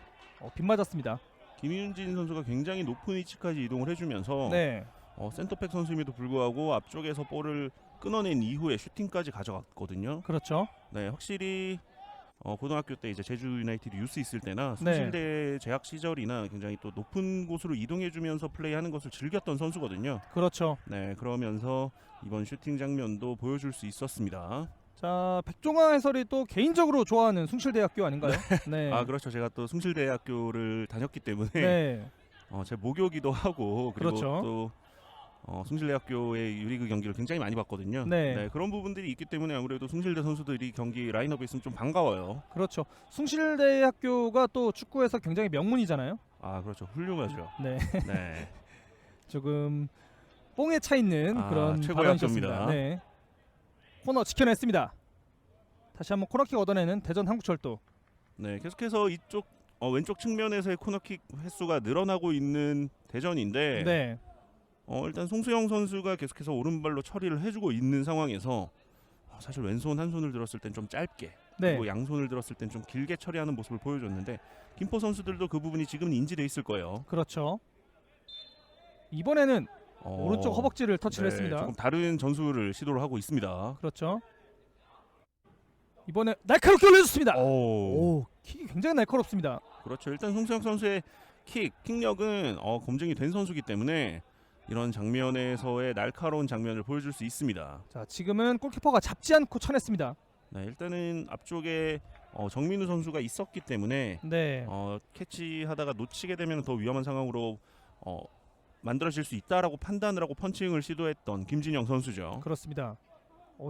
빗 맞았습니다. 김윤진 선수가 굉장히 높은 위치까지 이동을 해주면서 네. 센터백 선수임에도 불구하고 앞쪽에서 볼을 끊어낸 이후에 슈팅까지 가져갔거든요. 그렇죠. 네, 확실히 고등학교 때 이제 제주 유나이티드 유스 있을 때나 네. 숭실대 재학 시절이나 굉장히 또 높은 곳으로 이동해주면서 플레이하는 것을 즐겼던 선수거든요. 그렇죠. 네, 그러면서 이번 슈팅 장면도 보여줄 수 있었습니다. 자, 백종화 해설이 또 개인적으로 좋아하는 숭실대학교 아닌가요? 네. 아, 그렇죠. 제가 또 숭실대학교를 다녔기 때문에 네. 제 모교기도 하고 그리고 그렇죠. 또 숭실대학교의 유리그 경기를 굉장히 많이 봤거든요. 네. 그런 부분들이 있기 때문에 아무래도 숭실대 선수들이 경기 라인업에 있으면 좀 반가워요. 그렇죠. 숭실대학교가 또 축구에서 굉장히 명문이잖아요. 아, 그렇죠. 훌륭하죠. 네. 네. 조금 뽕에 차 있는 그런 최고의 발언이셨습니다. 학교입니다. 네. 코너 지켜냈습니다. 다시 한번 코너킥 얻어내는 대전 한국철도. 네, 계속해서 이쪽 왼쪽 측면에서의 코너킥 횟수가 늘어나고 있는 대전인데 네. 일단 송수영 선수가 계속해서 오른발로 처리를 해주고 있는 상황에서 사실 왼손 한 손을 들었을 땐 좀 짧게 네. 그리고 양손을 들었을 땐 좀 길게 처리하는 모습을 보여줬는데 김포 선수들도 그 부분이 지금은 인지돼 있을 거예요. 그렇죠. 이번에는 오른쪽 허벅지를 터치를 네, 했습니다. 조금 다른 전술을 시도를 하고 있습니다. 그렇죠. 이번에 날카롭게 올려줬습니다. 오. 킥이 굉장히 날카롭습니다. 그렇죠. 일단 송수영 선수의 킥력은 검증이 된 선수기 때문에 이런 장면에서의 날카로운 장면을 보여줄 수 있습니다. 자, 지금은 골키퍼가 잡지 않고 쳐냈습니다. 네, 일단은 앞쪽에 정민우 선수가 있었기 때문에 네. 캐치하다가 놓치게 되면 더 위험한 상황으로 만들어질 수 있다라고 판단을 하고 펀칭을 시도했던 김진영 선수죠. 그렇습니다.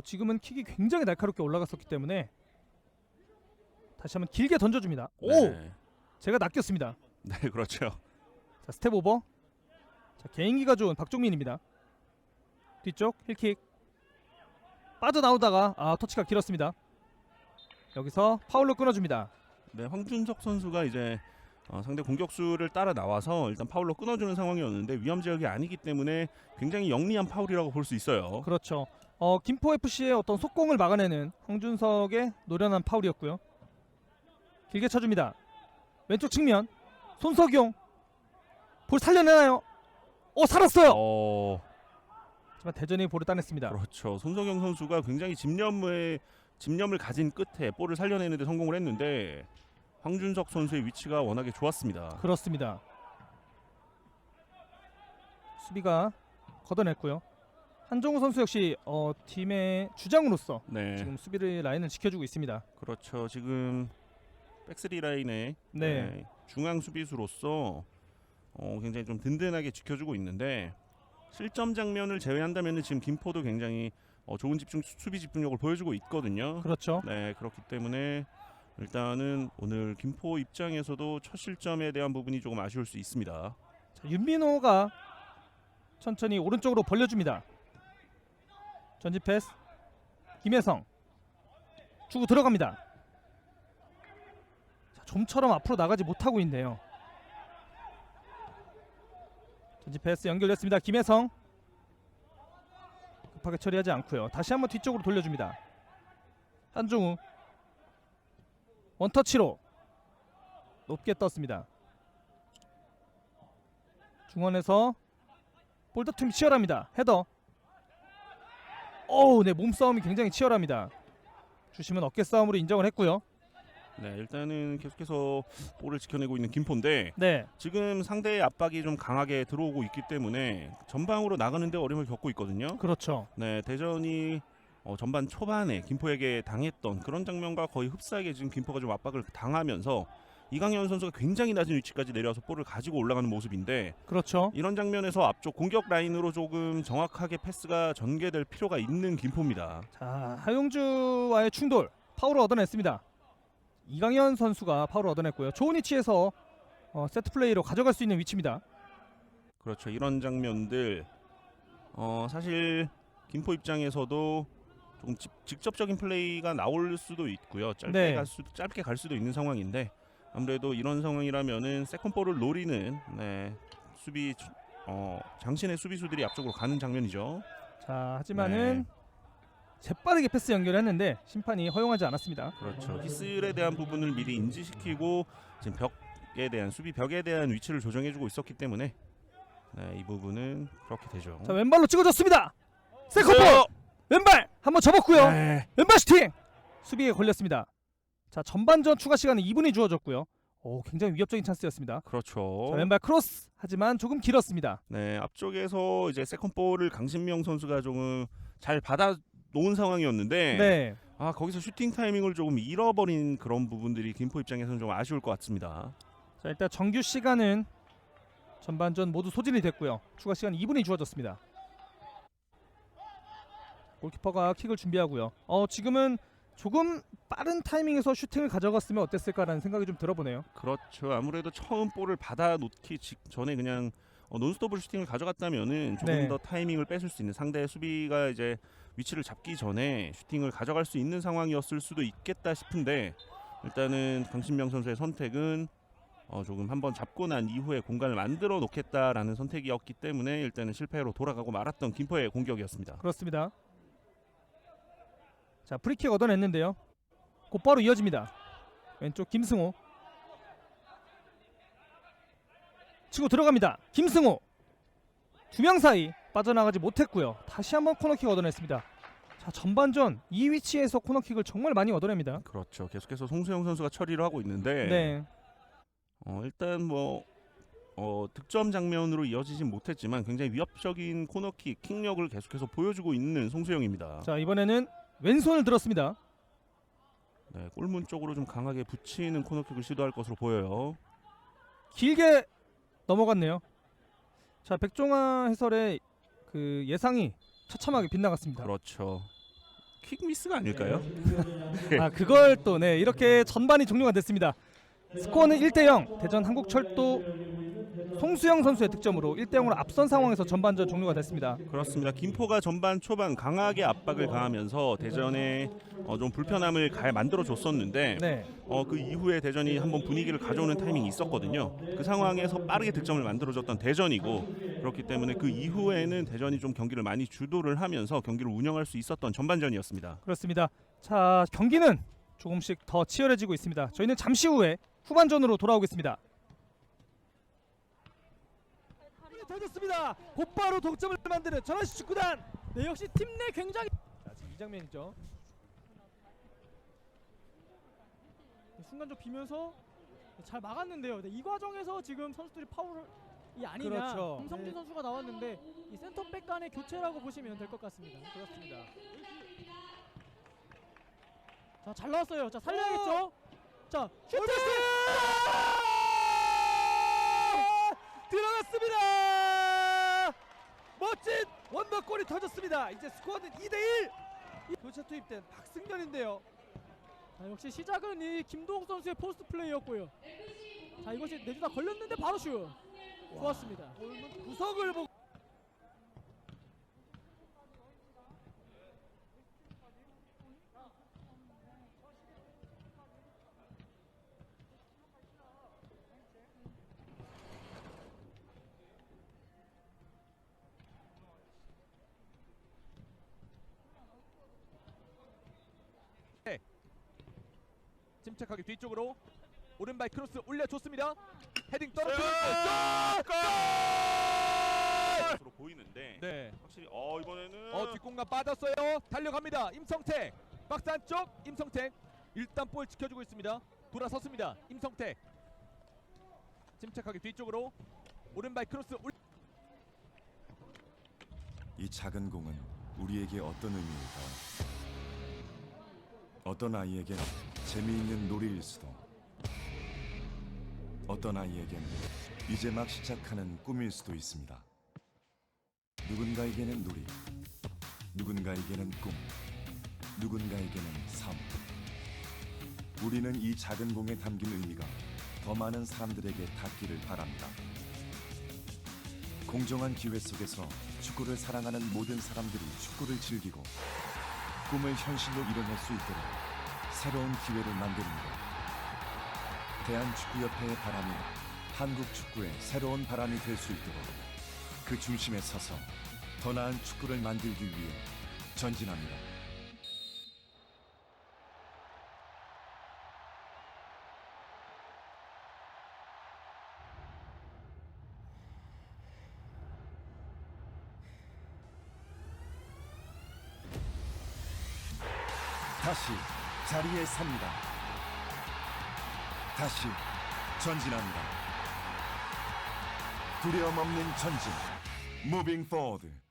지금은 킥이 굉장히 날카롭게 올라갔었기 때문에 다시 한번 길게 던져줍니다. 네. 제가 낚였습니다. 네, 그렇죠. 자, 스텝 오버. 자, 개인기가 좋은 박종민입니다. 뒤쪽 힐킥. 빠져나오다가 터치가 길었습니다. 여기서 파울로 끊어줍니다. 네, 황준석 선수가 이제 상대 공격수를 따라 나와서 일단 파울로 끊어주는 상황이었는데 위험 지역이 아니기 때문에 굉장히 영리한 파울이라고 볼 수 있어요. 그렇죠. 김포 FC의 어떤 속공을 막아내는 황준석의 노련한 파울이었고요. 길게 쳐줍니다. 왼쪽 측면 손석용 볼 살려내나요? 살았어요. 하지만 대전이 볼을 따냈습니다. 그렇죠. 손석영 선수가 굉장히 집념을 가진 끝에 볼을 살려내는데 성공을 했는데 황준석 선수의 위치가 워낙에 좋았습니다. 그렇습니다. 수비가 걷어냈고요. 한정우 선수 역시 팀의 주장으로서 네, 지금 수비를 라인을 지켜주고 있습니다. 그렇죠. 지금 백스리 라인의 네. 중앙 수비수로서 굉장히 좀 든든하게 지켜주고 있는데 실점 장면을 제외한다면 지금 김포도 굉장히 좋은 수비 집중력을 보여주고 있거든요. 그렇죠. 네, 그렇기 때문에 일단은 오늘 김포 입장에서도 첫 실점에 대한 부분이 조금 아쉬울 수 있습니다. 자, 윤민호가 천천히 오른쪽으로 벌려줍니다. 전진 패스 김혜성 주고 들어갑니다. 자, 좀처럼 앞으로 나가지 못하고 있네요. 전진 패스 연결됐습니다. 김혜성 급하게 처리하지 않고요. 다시 한번 뒤쪽으로 돌려줍니다. 한종우 원터치로 높게 떴습니다. 중원에서 볼다툼이 치열합니다. 헤더 네, 몸싸움이 굉장히 치열합니다. 주심은 어깨 싸움으로 인정을 했고요. 네, 일단은 계속해서 볼을 지켜내고 있는 김포인데 네, 지금 상대의 압박이 좀 강하게 들어오고 있기 때문에 전방으로 나가는데 어려움을 겪고 있거든요. 그렇죠. 네, 대전이 전반 초반에 김포에게 당했던 그런 장면과 거의 흡사하게 지금 김포가 좀 압박을 당하면서 이강현 선수가 굉장히 낮은 위치까지 내려와서 볼을 가지고 올라가는 모습인데 그렇죠. 이런 장면에서 앞쪽 공격 라인으로 조금 정확하게 패스가 전개될 필요가 있는 김포입니다. 자, 하용주와의 충돌, 파울을 얻어냈습니다. 이강현 선수가 파울을 얻어냈고요. 좋은 위치에서 세트 플레이로 가져갈 수 있는 위치입니다. 그렇죠. 이런 장면들 사실 김포 입장에서도 조금 직접적인 플레이가 나올 수도 있고요. 네. 짧게 갈 수도 있는 상황인데 아무래도 이런 상황이라면은 세컨볼을 노리는 수비 장신의 수비수들이 앞쪽으로 가는 장면이죠. 자, 하지만은 재빠르게 패스 연결했는데 심판이 허용하지 않았습니다. 그렇죠. 히슬에 대한 부분을 미리 인지시키고 지금 벽에 대한 수비 벽에 대한 위치를 조정해주고 있었기 때문에 이 부분은 그렇게 되죠. 자, 왼발로 찍어줬습니다. 세컨볼 왼발 한번 접었고요. 네. 왼발 슈팅 수비에 걸렸습니다. 자, 전반전 추가 시간은 2분이 주어졌고요. 굉장히 위협적인 찬스였습니다. 그렇죠. 자, 왼발 크로스 하지만 조금 길었습니다. 네, 앞쪽에서 이제 세컨볼을 강신명 선수가 조금 잘 받아 놓은 상황이었는데 네, 거기서 슈팅 타이밍을 조금 잃어버린 그런 부분들이 김포 입장에서는 좀 아쉬울 것 같습니다. 자, 일단 정규 시간은 전반전 모두 소진이 됐고요. 추가 시간 2분이 주어졌습니다. 골키퍼가 킥을 준비하고요. 지금은 조금 빠른 타이밍에서 슈팅을 가져갔으면 어땠을까라는 생각이 좀 들어보네요. 그렇죠. 아무래도 처음 볼을 받아 놓기 전에 그냥 논스톱으로 슈팅을 가져갔다면은 조금 네. 더 타이밍을 뺏을 수 있는 상대의 수비가 이제 위치를 잡기 전에 슈팅을 가져갈 수 있는 상황이었을 수도 있겠다 싶은데 일단은 강신명 선수의 선택은 조금 한번 잡고 난 이후에 공간을 만들어 놓겠다라는 선택이었기 때문에 일단은 실패로 돌아가고 말았던 김포의 공격이었습니다. 그렇습니다. 자, 프리킥 얻어냈는데요. 곧바로 이어집니다. 왼쪽 김승호 치고 들어갑니다. 김승호 두 명 사이 빠져나가지 못했고요. 다시 한번 코너킥 얻어냈습니다. 자, 전반전 이 위치에서 코너킥을 정말 많이 얻어냅니다. 그렇죠. 계속해서 송수영 선수가 처리를 하고 있는데 네, 일단 득점 장면으로 이어지진 못했지만 굉장히 위협적인 코너킥 킥력을 계속해서 보여주고 있는 송수영입니다. 자, 이번에는 왼손을 들었습니다. 네, 골문 쪽으로 좀 강하게 붙이는 코너킥을 시도할 것으로 보여요. 길게 넘어갔네요. 자, 백종화 해설의 그 예상이 처참하게 빗나갔습니다. 그렇죠. 킥 미스가 아닐까요? 그걸 또 이렇게 전반이 종료가 됐습니다. 스코어는 1대0 대전 한국철도 송수영 선수의 득점으로 1대0으로 앞선 상황에서 전반전 종료가 됐습니다. 그렇습니다. 김포가 전반 초반 강하게 압박을 가하면서 대전에 좀 불편함을 만들어 줬었는데 네, 그 이후에 대전이 한번 분위기를 가져오는 타이밍이 있었거든요. 그 상황에서 빠르게 득점을 만들어줬던 대전이고 그렇기 때문에 그 이후에는 대전이 좀 경기를 많이 주도를 하면서 경기를 운영할 수 있었던 전반전이었습니다. 그렇습니다. 자, 경기는 조금씩 더 치열해지고 있습니다. 저희는 잠시 후에 후반전으로 돌아오겠습니다. 터졌습니다. 곧바로 동점을 만드는 전화시 축구단. 네, 역시 팀 내 굉장히 지금 이 장면이죠. 순간적 비면서 잘 막았는데요. 이 과정에서 지금 선수들이 파울이 아니냐. 그렇죠. 김성진 선수가 나왔는데 이 센터백 간의 교체라고 보시면 될 것 같습니다. 그렇습니다. 자, 잘 나왔어요. 자, 살려야겠죠. 자, 슈팅! 들어갔습니다. 멋진 원더골이 터졌습니다. 이제 스코어는 2대1. 교체 투입된 박승현인데요. 자, 역시 시작은 이 김도욱 선수의 포스트 플레이였고요. 자, 이것이 내주다 걸렸는데 바로 슛. 좋았습니다. 골문 구석을 보고 침착하게 뒤쪽으로 오른발 크로스 올려줬습니다. 헤딩 떨어뜨렸고 골! 보이는데 네. 확실히 이번에는 뒷공간 빠졌어요. 달려갑니다. 임성택 박스 안쪽. 임성택 일단 볼 지켜주고 있습니다. 돌아섰습니다. 임성택 침착하게 뒤쪽으로 오른발 크로스 이 작은 공은 우리에게 어떤 의미일까? 어떤 아이에겐 재미있는 놀이일 수도, 어떤 아이에겐 이제 막 시작하는 꿈일 수도 있습니다. 누군가에게는 놀이, 누군가에게는 꿈, 누군가에게는 삶. 우리는 이 작은 공에 담긴 의미가 더 많은 사람들에게 닿기를 바랍니다. 공정한 기회 속에서 축구를 사랑하는 모든 사람들이 축구를 즐기고 꿈을 현실로 이뤄낼 수 있도록 새로운 기회를 만드는 것. 대한축구협회의 바람이 한국 축구의 새로운 바람이 될 수 있도록 그 중심에 서서 더 나은 축구를 만들기 위해 전진합니다. 다시 자리에 섭니다. 다시 전진합니다. 두려움 없는 전진. Moving forward.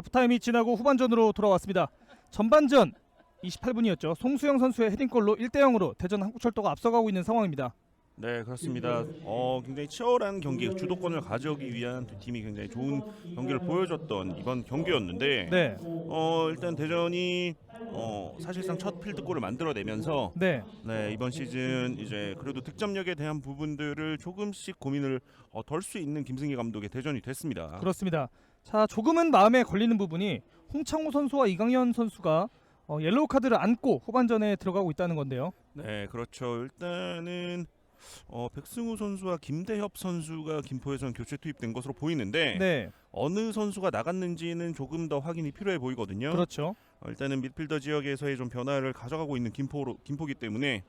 하프타임이 지나고 후반전으로 돌아왔습니다. 전반전 28분이었죠. 송수영 선수의 헤딩골로 1대0으로 대전 한국철도가 앞서가고 있는 상황입니다. 네, 그렇습니다. 굉장히 치열한 경기, 주도권을 가져오기 위한 두 팀이 굉장히 좋은 경기를 보여줬던 이번 경기였는데, 네, 일단 대전이 사실상 첫 필드골을 만들어내면서 네, 이번 시즌 이제 그래도 득점력에 대한 부분들을 조금씩 고민을 덜 수 있는 김승희 감독의 대전이 됐습니다. 그렇습니다. 자, 조금은 마음에 걸리는 부분이 홍창호 선수와 이강현 선수가 옐로우 카드를 안고 후반전에 들어가고 있다는 건데요. 네, 그렇죠. 일단은 백승우 선수와 김대협 선수가 김포에서는 교체 투입된 것으로 보이는데 네, 어느 선수가 나갔는지는 조금 더 확인이 필요해 보이거든요. 그렇죠. 일단은 미드필더 지역에서의 좀 변화를 가져가고 있는 김포기 때문에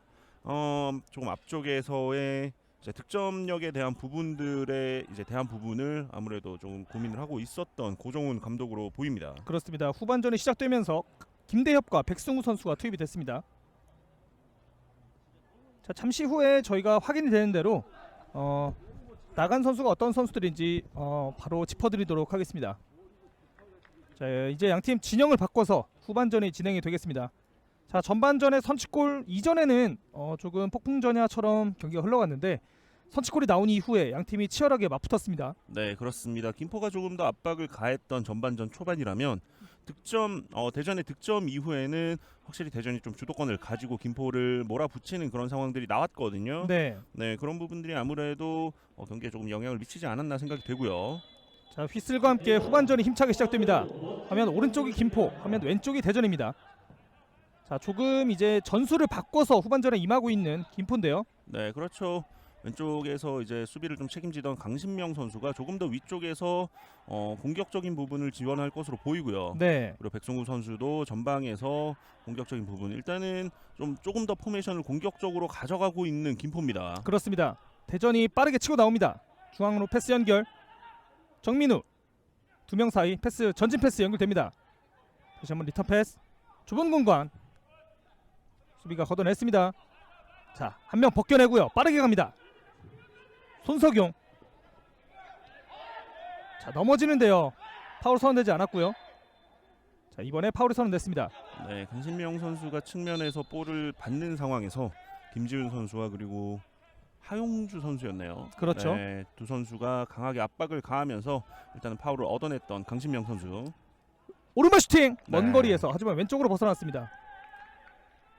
조금 앞쪽에서의 이제 득점력에 대한 부분들에 이제 대한 부분을 아무래도 좀 고민을 하고 있었던 고정훈 감독으로 보입니다. 그렇습니다. 후반전이 시작되면서 김대협과 백승우 선수가 투입이 됐습니다. 자, 잠시 후에 저희가 확인이 되는 대로 나간 선수가 어떤 선수들인지 바로 짚어드리도록 하겠습니다. 자, 이제 양팀 진영을 바꿔서 후반전이 진행이 되겠습니다. 자, 전반전에 선취골 이전에는 조금 폭풍전야처럼 경기가 흘러갔는데 선취골이 나온 이후에 양팀이 치열하게 맞붙었습니다. 네, 그렇습니다. 김포가 조금 더 압박을 가했던 전반전 초반이라면 대전의 득점 이후에는 확실히 대전이 좀 주도권을 가지고 김포를 몰아붙이는 그런 상황들이 나왔거든요. 네. 네, 그런 부분들이 아무래도 경기에 조금 영향을 미치지 않았나 생각이 되고요. 자, 휘슬과 함께 후반전이 힘차게 시작됩니다. 화면 오른쪽이 김포, 화면 왼쪽이 대전입니다. 자, 조금 이제 전술을 바꿔서 후반전에 임하고 있는 김포인데요. 네, 그렇죠. 왼쪽에서 이제 수비를 좀 책임지던 강신명 선수가 조금 더 위쪽에서 공격적인 부분을 지원할 것으로 보이고요. 네, 그리고 백승우 선수도 전방에서 공격적인 부분, 일단은 조금 더 포메이션을 공격적으로 가져가고 있는 김포입니다. 그렇습니다. 대전이 빠르게 치고 나옵니다. 중앙으로 패스 연결. 정민우 두 명 사이 패스, 전진 패스 연결됩니다. 다시 한번 리턴 패스. 좁은 공간. 수비가 걷어냈습니다. 자, 한 명 벗겨내고요. 빠르게 갑니다. 손석용. 자, 넘어지는데요. 파울 선언되지 않았고요. 자, 이번에 파울이 선언됐습니다. 네, 강신명 선수가 측면에서 볼을 받는 상황에서 김지훈 선수와 그리고 하용주 선수였네요. 그렇죠. 네, 두 선수가 강하게 압박을 가하면서 일단은 파울을 얻어냈던 강신명 선수. 오른발 슈팅 먼 네. 거리에서, 하지만 왼쪽으로 벗어났습니다.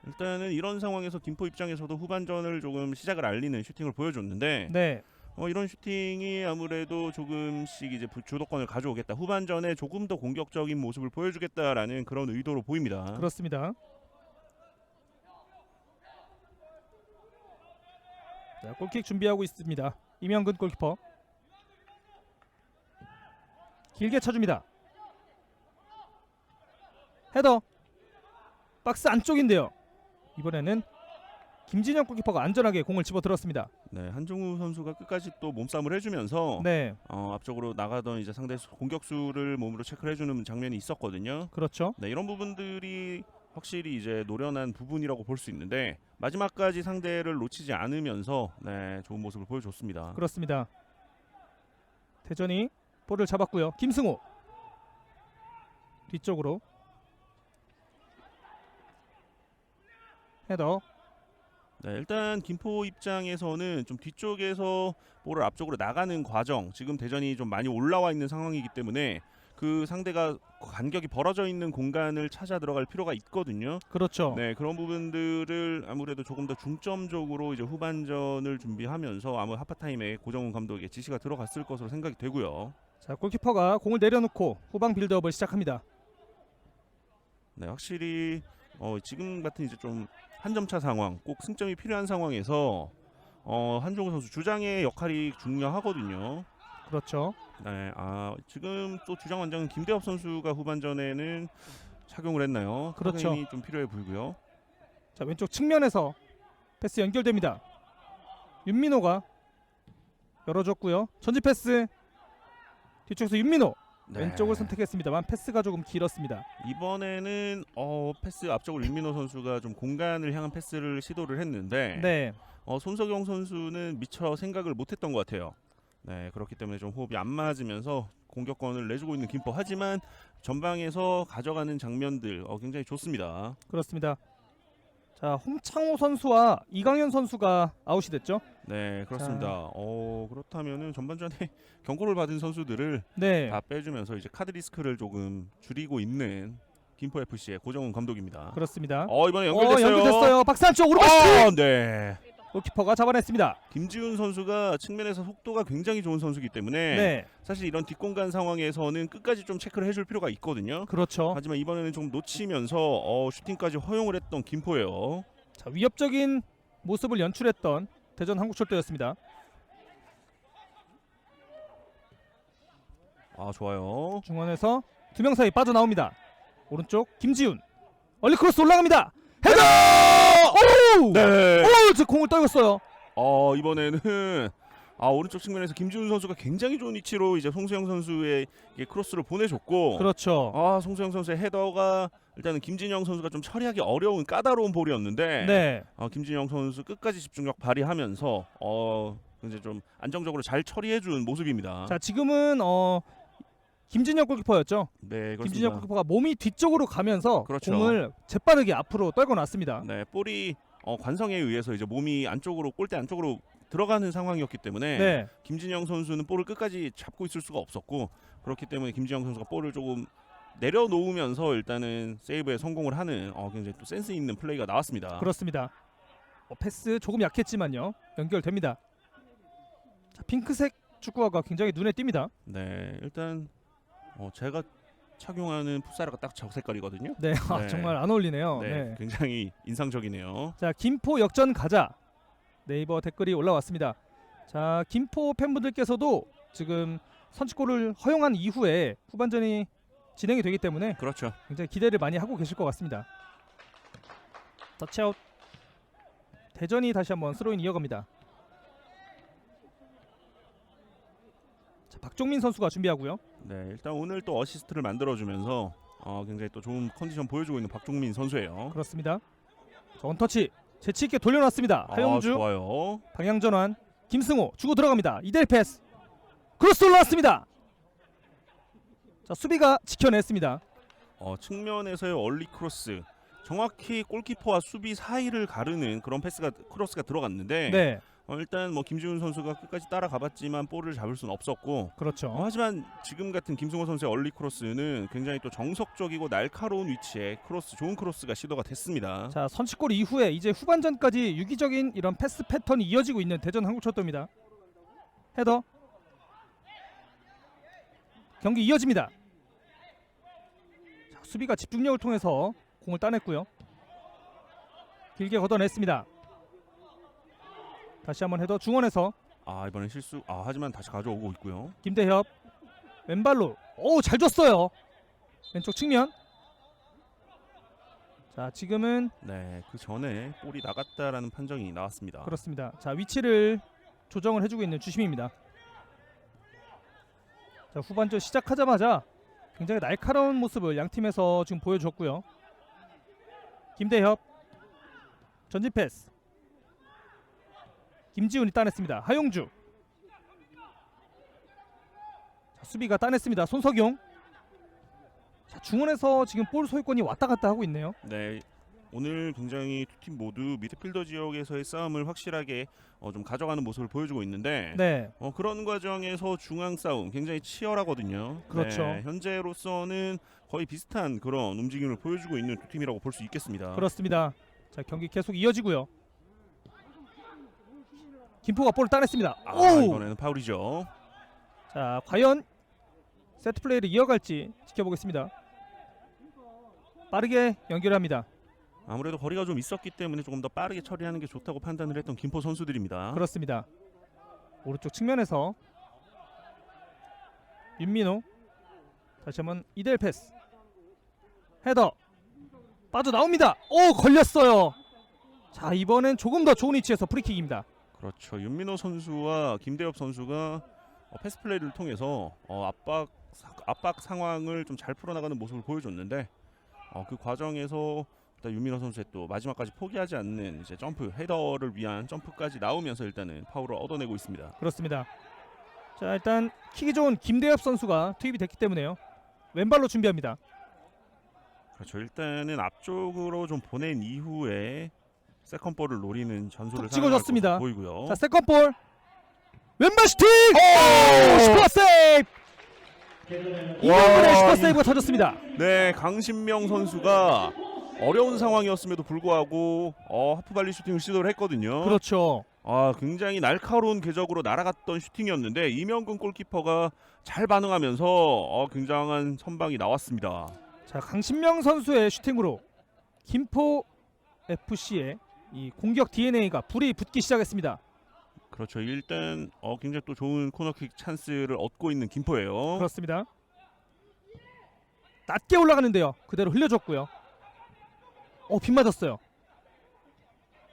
일단은 이런 상황에서 김포 입장에서도 후반전을 조금 시작을 알리는 슈팅을 보여줬는데 네, 이런 슈팅이 아무래도 조금씩 이제 주도권을 가져오겠다, 후반전에 조금 더 공격적인 모습을 보여주겠다라는 그런 의도로 보입니다. 그렇습니다. 자, 골킥 준비하고 있습니다. 이명근 골키퍼. 길게 쳐줍니다. 헤더. 박스 안쪽인데요. 이번에는 김진영 골키퍼가 안전하게 공을 집어들었습니다. 네, 한종우 선수가 끝까지 또 몸싸움을 해주면서 네, 앞쪽으로 나가던 이제 상대 공격수를 몸으로 체크를 해주는 장면이 있었거든요. 그렇죠. 네, 이런 부분들이 확실히 이제 노련한 부분이라고 볼 수 있는데 마지막까지 상대를 놓치지 않으면서 좋은 모습을 보여줬습니다. 그렇습니다. 대전이 볼을 잡았고요. 김승호 뒤쪽으로 헤더. 네, 일단 김포 입장에서는 좀 뒤쪽에서 볼을 앞쪽으로 나가는 과정, 지금 대전이 좀 많이 올라와 있는 상황이기 때문에 그 상대가 간격이 벌어져 있는 공간을 찾아 들어갈 필요가 있거든요. 그렇죠. 네, 그런 부분들을 아무래도 조금 더 중점적으로 이제 후반전을 준비하면서 아마 하프타임에 고정훈 감독의 지시가 들어갔을 것으로 생각이 되고요. 자, 골키퍼가 공을 내려놓고 후방 빌드업을 시작합니다. 네, 확실히 지금 같은 이제 좀 한 점 차 상황, 꼭 승점이 필요한 상황에서 한종우 선수 주장의 역할이 중요하거든요. 그렇죠. 네, 지금 또 주장 원장은 김대엽 선수가 후반전에는 착용을 했나요? 그렇죠. 타격이 좀 필요해 보이고요. 자, 왼쪽 측면에서 패스 연결됩니다. 윤민호가 열어줬고요. 전지 패스. 뒤쪽에서 윤민호 네. 왼쪽을 선택했습니다만 패스가 조금 길었습니다. 이번에는 패스 앞쪽을 윤민호 선수가 좀 공간을 향한 패스를 시도를 했는데 네, 손석영 선수는 미처 생각을 못했던 것 같아요. 네, 그렇기 때문에 좀 호흡이 안 맞으면서 공격권을 내주고 있는 김포. 하지만 전방에서 가져가는 장면들 굉장히 좋습니다. 그렇습니다. 자, 홍창호 선수와 이강현 선수가 아웃이 됐죠. 네, 그렇습니다. 그렇다면은 전반전에 경고를 받은 선수들을 네, 다 빼주면서 이제 카드 리스크를 조금 줄이고 있는 김포 FC의 고정훈 감독입니다. 그렇습니다. 이번에 연결됐어요. 연결됐어요. 박스 안쪽 오른발 슛! 네. 골키퍼가 잡아냈습니다. 김지훈 선수가 측면에서 속도가 굉장히 좋은 선수이기 때문에 네, 사실 이런 뒷공간 상황에서는 끝까지 좀 체크를 해줄 필요가 있거든요. 그렇죠. 하지만 이번에는 좀 놓치면서 슈팅까지 허용을 했던 김포예요. 자, 위협적인 모습을 연출했던 대전 한국철도였습니다. 좋아요. 중원에서 두 명 사이 빠져나옵니다. 오른쪽 김지훈 얼리 크로스 올라갑니다. 헤더! 오! 네. 오! 저 공을 떨궜어요. 이번에는 오른쪽 측면에서 김지훈 선수가 굉장히 좋은 위치로 이제 송수영 선수의 크로스를 보내줬고, 그렇죠. 송수영 선수의 헤더가 일단은 김진영 선수가 좀 처리하기 어려운 까다로운 볼이었는데, 네, 김진영 선수 끝까지 집중력 발휘하면서 이제 좀 안정적으로 잘 처리해준 모습입니다. 자, 지금은 김진영 골키퍼였죠. 네, 그렇습니다. 김진영 골키퍼가 몸이 뒤쪽으로 가면서 그렇죠. 공을 재빠르게 앞으로 떨궈놨습니다. 네, 볼이 관성에 의해서 이제 몸이 안쪽으로 골대 안쪽으로 들어가는 상황이었기 때문에 네, 김진영 선수는 볼을 끝까지 잡고 있을 수가 없었고, 그렇기 때문에 김진영 선수가 볼을 조금 내려놓으면서 일단은 세이브에 성공을 하는 굉장히 또 센스 있는 플레이가 나왔습니다. 그렇습니다. 패스 조금 약했지만요, 연결됩니다. 자, 핑크색 축구화가 굉장히 눈에 띕니다. 네, 일단 제가 착용하는 풋사라가 딱 저 색깔이거든요. 네, 네. 정말 안 어울리네요. 네, 네. 굉장히 인상적이네요. 자, 김포 역전 가자. 네이버 댓글이 올라왔습니다. 자, 김포 팬분들께서도 지금 선취골을 허용한 이후에 후반전이 진행이 되기 때문에 그렇죠. 굉장히 기대를 많이 하고 계실 것 같습니다. 터치아웃. 대전이 다시 한번 스로인 이어갑니다. 자, 박종민 선수가 준비하고요. 네, 일단 오늘 또 어시스트를 만들어주면서 굉장히 또 좋은 컨디션 보여주고 있는 박종민 선수예요. 그렇습니다. 자, 원터치 재치 있게 돌려놨습니다. 하영주 좋아요. 방향 전환. 김승호 주고 들어갑니다. 이델 패스. 크로스 올라왔습니다. 자, 수비가 지켜냈습니다. 측면에서의 얼리 크로스, 정확히 골키퍼와 수비 사이를 가르는 그런 크로스가 들어갔는데, 네, 일단 뭐 김지훈 선수가 끝까지 따라가봤지만 볼을 잡을 수는 없었고, 그렇죠. 하지만 지금 같은 김승호 선수의 얼리 크로스는 굉장히 또 정석적이고 날카로운 위치에 좋은 크로스가 시도가 됐습니다. 자, 선취골 이후에 이제 후반전까지 유기적인 이런 패스 패턴이 이어지고 있는 대전 한국철도입니다. 헤더. 경기 이어집니다. 자, 수비가 집중력을 통해서 공을 따냈고요. 길게 걷어냈습니다. 다시 한번 헤더 중원에서 이번엔 실수. 하지만 다시 가져오고 있고요. 김대협 왼발로 잘 줬어요. 왼쪽 측면. 자, 지금은 네, 그 전에 볼이 나갔다라는 판정이 나왔습니다. 그렇습니다. 자, 위치를 조정을 해주고 있는 주심입니다. 자, 후반전 시작하자마자 굉장히 날카로운 모습을 양 팀에서 지금 보여줬고요. 김대협 전진 패스. 김지훈이 따냈습니다. 하용주. 자, 수비가 따냈습니다. 손석용. 자, 중원에서 지금 볼 소유권이 왔다 갔다 하고 있네요. 네, 오늘 굉장히 두 팀 모두 미드필더 지역에서의 싸움을 확실하게 좀 가져가는 모습을 보여주고 있는데, 네, 그런 과정에서 중앙 싸움 굉장히 치열하거든요. 그렇죠. 네, 현재로서는 거의 비슷한 그런 움직임을 보여주고 있는 두 팀이라고 볼 수 있겠습니다. 그렇습니다. 자, 경기 계속 이어지고요. 김포가 볼을 따냈습니다. 이번에는 파울이죠. 자, 과연 세트 플레이를 이어갈지 지켜보겠습니다. 빠르게 연결합니다. 아무래도 거리가 좀 있었기 때문에 조금 더 빠르게 처리하는 게 좋다고 판단을 했던 김포 선수들입니다. 그렇습니다. 오른쪽 측면에서 윤민호. 다시 한번 이델 패스. 헤더. 빠져나옵니다. 걸렸어요. 자, 이번엔 조금 더 좋은 위치에서 프리킥입니다. 그렇죠. 윤민호 선수와 김대엽 선수가 패스 플레이를 통해서 압박 상황을 좀 잘 풀어나가는 모습을 보여줬는데, 그 과정에서 일단 윤민호 선수의 또 마지막까지 포기하지 않는 이제 점프, 헤더를 위한 점프까지 나오면서 일단은 파울을 얻어내고 있습니다. 그렇습니다. 자, 일단 킥이 좋은 김대엽 선수가 투입이 됐기 때문에요. 왼발로 준비합니다. 그렇죠. 일단은 앞쪽으로 좀 보낸 이후에 세컨볼을 노리는 전술을 툭 찍어줬습니다. 사용할 것으로 보이고요. 자, 세컨볼 왼발 슈팅! 오! 슈퍼 세이브! 이명근의 슈퍼 세이브가 터졌습니다. 네, 강신명 선수가 어려운 상황이었음에도 불구하고 하프 발리 슈팅을 시도를 했거든요. 그렇죠. 굉장히 날카로운 궤적으로 날아갔던 슈팅이었는데 이명근 골키퍼가 잘 반응하면서 굉장한 선방이 나왔습니다. 자, 강신명 선수의 슈팅으로 김포 FC의 이 공격 DNA가 불이 붙기 시작했습니다. 그렇죠. 일단 굉장히 또 좋은 코너킥 찬스를 얻고 있는 김포예요. 그렇습니다. 낮게 올라가는데요. 그대로 흘려줬고요. 빗 맞았어요.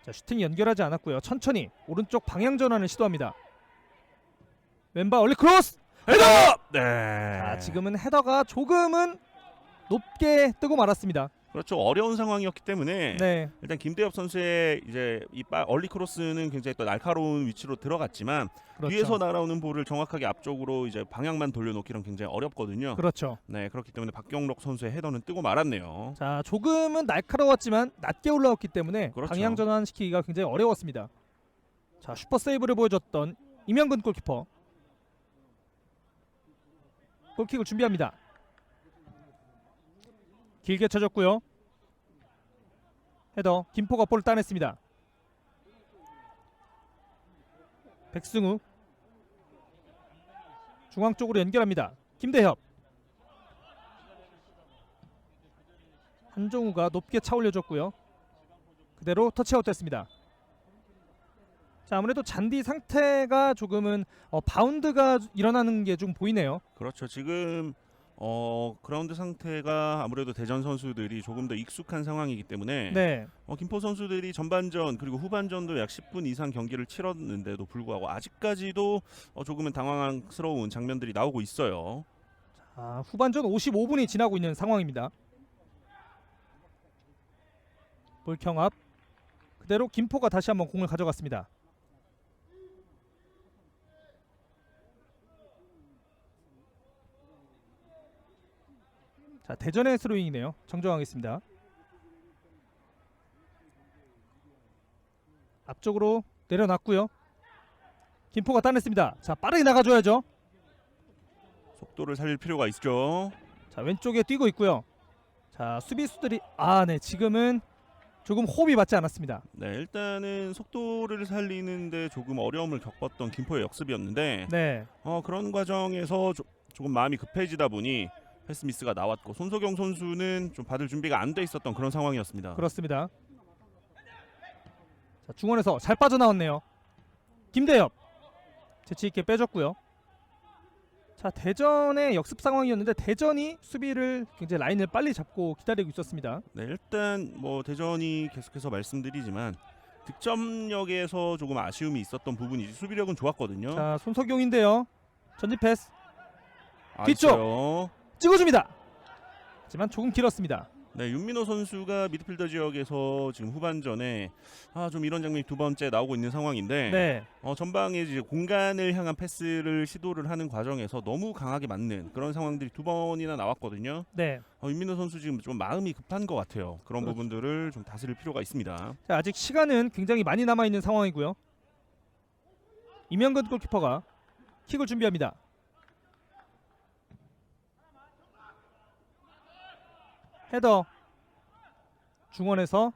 자, 슈팅이 연결하지 않았고요. 천천히 오른쪽 방향 전환을 시도합니다. 왼발 얼리 크로스! 헤더! 네. 자, 지금은 헤더가 조금은 높게 뜨고 말았습니다. 그렇죠. 어려운 상황이었기 때문에 네, 일단 김대엽 선수의 이제 얼리 크로스는 굉장히 또 날카로운 위치로 들어갔지만 그렇죠. 위에서 날아오는 볼을 정확하게 앞쪽으로 이제 방향만 돌려놓기는 굉장히 어렵거든요. 그렇죠. 네, 그렇기 때문에 박경록 선수의 헤더는 뜨고 말았네요. 자, 조금은 날카로웠지만 낮게 올라왔기 때문에 그렇죠. 방향 전환시키기가 굉장히 어려웠습니다. 자, 슈퍼 세이브를 보여줬던 이명근 골키퍼. 골킥을 준비합니다. 길게 쳐줬고요. 헤더 김포가 볼을 따냈습니다. 백승우 중앙 쪽으로 연결합니다. 김대협 한종우가 높게 차 올려줬고요. 그대로 터치아웃 됐습니다. 자, 아무래도 잔디 상태가 조금은 바운드가 일어나는 게 좀 보이네요. 그렇죠. 지금 그라운드 상태가 아무래도 대전 선수들이 조금 더 익숙한 상황이기 때문에 네, 김포 선수들이 전반전 그리고 후반전도 약 10분 이상 경기를 치렀는데도 불구하고 아직까지도 조금은 당황스러운 장면들이 나오고 있어요. 자, 후반전 55분이 지나고 있는 상황입니다. 볼 경합 그대로 김포가 다시 한번 공을 가져갔습니다. 자, 대전의 스로잉이네요. 정정하겠습니다. 앞쪽으로 내려놨고요. 김포가 따냈습니다. 자, 빠르게 나가줘야죠. 속도를 살릴 필요가 있죠. 자, 왼쪽에 뛰고 있고요. 자, 수비수들이 네, 지금은 조금 호흡이 맞지 않았습니다. 네, 일단은 속도를 살리는데 조금 어려움을 겪었던 김포의 역습이었는데 네, 그런 과정에서 조금 마음이 급해지다 보니 패스 미스가 나왔고 손석영 선수는 좀 받을 준비가 안 돼 있었던 그런 상황이었습니다. 그렇습니다. 자, 중원에서 잘 빠져나왔네요. 김대엽 재치 있게 빼줬고요. 자, 대전의 역습 상황이었는데 대전이 수비를 굉장히 라인을 빨리 잡고 기다리고 있었습니다. 네, 일단 대전이 계속해서 말씀드리지만 득점력에서 조금 아쉬움이 있었던 부분이지 수비력은 좋았거든요. 자, 손석용인데요. 전진 패스 뒤쪽! 아쉬워요. 찍어줍니다. 하지만 조금 길었습니다. 네, 윤민호 선수가 미드필더 지역에서 지금 후반전에 좀 이런 장면이 두 번째 나오고 있는 상황인데 네, 전방에 이제 공간을 향한 패스를 시도를 하는 과정에서 너무 강하게 맞는 그런 상황들이 두 번이나 나왔거든요. 네. 윤민호 선수 지금 좀 마음이 급한 것 같아요. 그런 그렇죠. 부분들을 좀 다스릴 필요가 있습니다. 자, 아직 시간은 굉장히 많이 남아 있는 상황이고요. 이명근 골키퍼가 킥을 준비합니다. 헤더 중원에서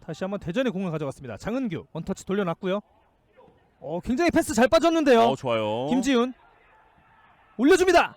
다시 한번 대전의 공을 가져갔습니다. 장은규 원터치 돌려놨고요. 굉장히 패스 잘 빠졌는데요. 좋아요. 김지훈 올려줍니다.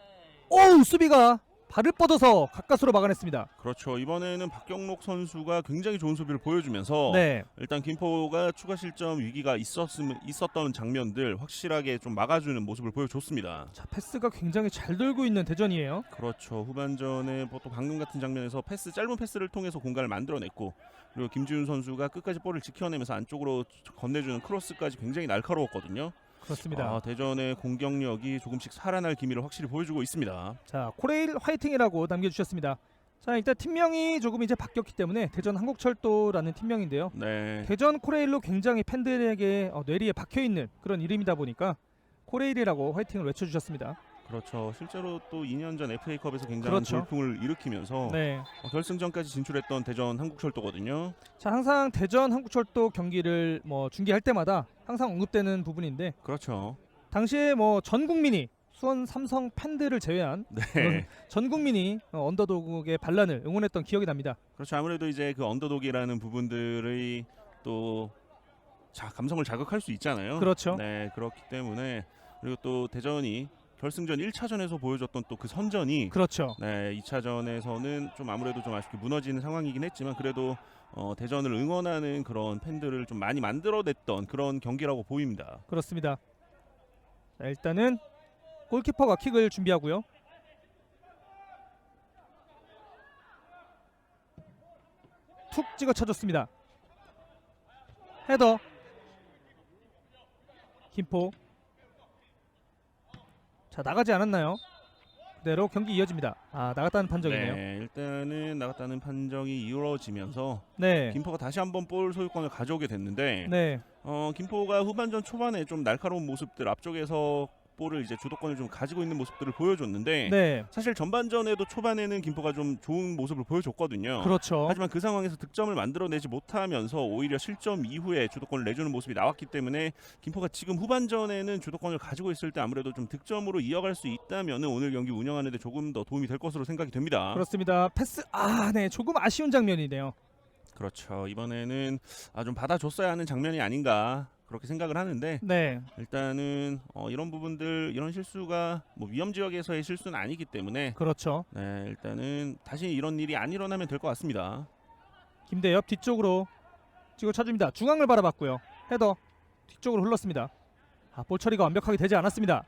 수비가 발을 뻗어서 가까스로 막아냈습니다. 그렇죠. 이번에는 박경록 선수가 굉장히 좋은 수비를 보여주면서 네, 일단 김포가 추가 실점 위기가 있었던 장면들 확실하게 좀 막아주는 모습을 보여줬습니다. 자, 패스가 굉장히 잘 돌고 있는 대전이에요. 그렇죠. 후반전에 또 방금 같은 장면에서 짧은 패스를 통해서 공간을 만들어냈고 그리고 김지훈 선수가 끝까지 볼을 지켜내면서 안쪽으로 건네주는 크로스까지 굉장히 날카로웠거든요. 그렇습니다. 대전의 공격력이 조금씩 살아날 기미를 확실히 보여주고 있습니다. 자, 코레일 화이팅이라고 남겨주셨습니다. 자, 일단 팀명이 조금 이제 바뀌었기 때문에 대전 한국철도라는 팀명인데요. 네. 대전 코레일로 굉장히 팬들에게 뇌리에 박혀있는 그런 이름이다 보니까 코레일이라고 화이팅을 외쳐주셨습니다. 그렇죠. 실제로 또 2년 전 FA컵에서 굉장한 그렇죠. 돌풍을 일으키면서 네. 결승전까지 진출했던 대전 한국철도거든요. 자, 항상 대전 한국철도 경기를 뭐 중계할 때마다 항상 언급되는 부분인데 그렇죠. 당시에 뭐 전 국민이 수원 삼성 팬들을 제외한 네. 전 국민이 언더독의 반란을 응원했던 기억이 납니다. 그렇죠. 아무래도 이제 그 언더독이라는 부분들의 또 감성을 자극할 수 있잖아요. 그렇죠. 네, 그렇기 때문에 그리고 또 대전이 결승전 1차전에서 보여줬던 또 그 선전이 그렇죠. 네, 2차전에서는 좀 아무래도 좀 아쉽게 무너지는 상황이긴 했지만 그래도 대전을 응원하는 그런 팬들을 좀 많이 만들어냈던 그런 경기라고 보입니다. 그렇습니다. 자, 일단은 골키퍼가 킥을 준비하고요. 툭 찍어 쳐줬습니다. 헤더. 김포. 자, 나가지 않았나요? 그대로 경기 이어집니다. 아, 나갔다는 판정이네요. 네, 일단은 나갔다는 판정이 이루어지면서 네. 김포가 다시 한번 볼 소유권을 가져오게 됐는데 네. 김포가 후반전 초반에 좀 날카로운 모습들 앞쪽에서 볼을 이제 주도권을 좀 가지고 있는 모습들을 보여줬는데 네. 사실 전반전에도 초반에는 김포가 좀 좋은 모습을 보여줬거든요. 그렇죠. 하지만 그 상황에서 득점을 만들어내지 못하면서 오히려 실점 이후에 주도권을 내주는 모습이 나왔기 때문에 김포가 지금 후반전에는 주도권을 가지고 있을 때 아무래도 좀 득점으로 이어갈 수 있다면 오늘 경기 운영하는 데 조금 더 도움이 될 것으로 생각이 됩니다. 그렇습니다. 패스. 아, 네. 조금 아쉬운 장면이네요. 그렇죠. 이번에는 좀 받아줬어야 하는 장면이 아닌가 그렇게 생각을 하는데 네. 일단은 이런 부분들 이런 실수가 뭐 위험 지역에서의 실수는 아니기 때문에 그렇죠. 네, 일단은 다시 이런 일이 안 일어나면 될 것 같습니다. 김대엽 뒤쪽으로 찍어 쳐줍니다. 중앙을 바라봤고요. 헤더 뒤쪽으로 흘렀습니다. 아, 볼 처리가 완벽하게 되지 않았습니다.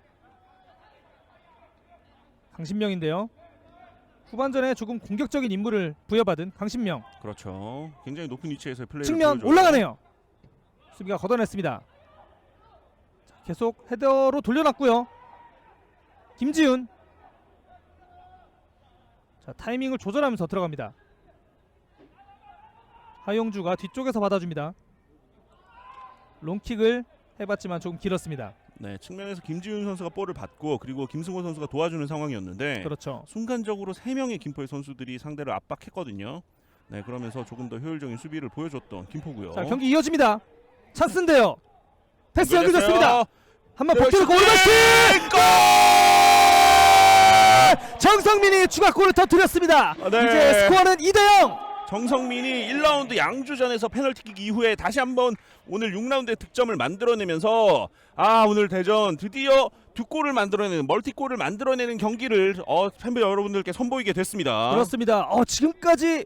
강신명인데요. 후반전에 조금 공격적인 임무를 부여받은 강신명. 그렇죠. 굉장히 높은 위치에서 플레이를 측면 보여줘요. 올라가네요. 수비가 걷어냈습니다. 자, 계속 헤더로 돌려놨고요. 김지훈. 자, 타이밍을 조절하면서 들어갑니다. 하용주가 뒤쪽에서 받아줍니다. 롱킥을 해봤지만 조금 길었습니다. 네, 측면에서 김지훈 선수가 볼을 받고 그리고 김승호 선수가 도와주는 상황이었는데 그렇죠. 순간적으로 3명의 김포의 선수들이 상대를 압박했거든요. 네, 그러면서 조금 더 효율적인 수비를 보여줬던 김포고요. 자, 경기 이어집니다. 찬스인데요. 패스 연결됐어요. 연결됐습니다. 한번 네, 복귀를 오르마시 골! 정성민이 추가골을 터뜨렸습니다. 네. 이제 스코어는 2대0. 정성민이 1라운드 양주전에서 페널티킥 이후에 다시 한번 오늘 6라운드에 득점을 만들어내면서 오늘 대전 드디어 두 골을 만들어내는 멀티골을 만들어내는 경기를 팬분 여러분들께 선보이게 됐습니다. 그렇습니다. 지금까지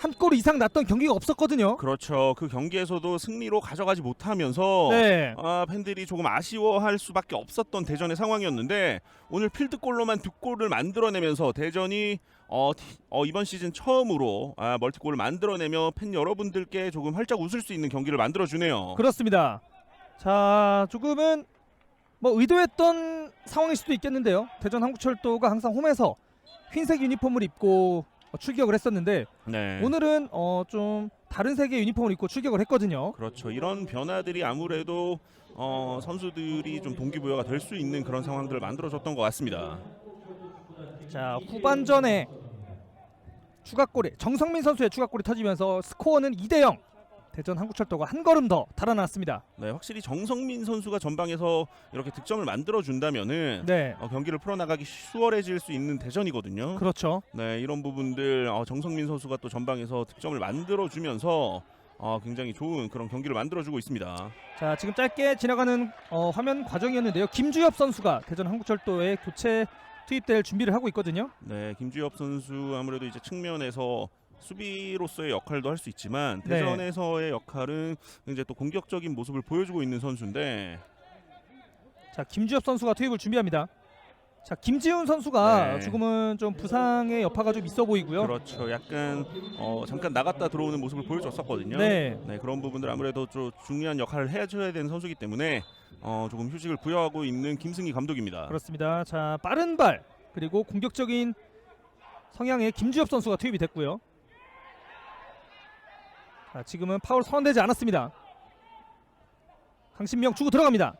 한 골 이상 났던 경기가 없었거든요. 그렇죠. 그 경기에서도 승리로 가져가지 못하면서 네. 팬들이 조금 아쉬워할 수밖에 없었던 대전의 상황이었는데 오늘 필드골로만 두 골을 만들어내면서 대전이 이번 시즌 처음으로 멀티골을 만들어내며 팬 여러분들께 조금 활짝 웃을 수 있는 경기를 만들어주네요. 그렇습니다. 자, 조금은 뭐 의도했던 상황일 수도 있겠는데요. 대전 한국철도가 항상 홈에서 흰색 유니폼을 입고 출격을 했었는데 네. 오늘은 좀 다른 색의 유니폼을 입고 출격을 했거든요. 그렇죠. 이런 변화들이 아무래도 선수들이 좀 동기부여가 될 수 있는 그런 상황들을 만들어줬던 것 같습니다. 자, 후반전에 추가골이 정성민 선수의 추가골이 터지면서 스코어는 2대0. 대전 한국철도가 한 걸음 더 달아났습니다. 네, 확실히 정성민 선수가 전방에서 이렇게 득점을 만들어준다면은 네, 경기를 풀어나가기 수월해질 수 있는 대전이거든요. 그렇죠. 네, 이런 부분들 정성민 선수가 또 전방에서 득점을 만들어주면서 굉장히 좋은 그런 경기를 만들어주고 있습니다. 자, 지금 짧게 지나가는 화면 과정이었는데요. 김주엽 선수가 대전 한국철도에 교체 투입될 준비를 하고 있거든요. 네, 김주엽 선수 아무래도 이제 측면에서 수비로서의 역할도 할 수 있지만 네. 대전에서의 역할은 이제 또 공격적인 모습을 보여주고 있는 선수인데 자, 김주엽 선수가 투입을 준비합니다. 자, 김지훈 선수가 네. 조금은 좀 부상의 여파가 좀 있어 보이고요. 그렇죠. 약간 잠깐 나갔다 들어오는 모습을 보여줬었거든요. 네, 그런 부분들 아무래도 좀 중요한 역할을 해줘야 되는 선수이기 때문에 조금 휴식을 부여하고 있는 김승희 감독입니다. 그렇습니다. 자, 빠른 발 그리고 공격적인 성향의 김주엽 선수가 투입이 됐고요. 자, 지금은 파울 선언되지 않았습니다. 강신명 주고 들어갑니다.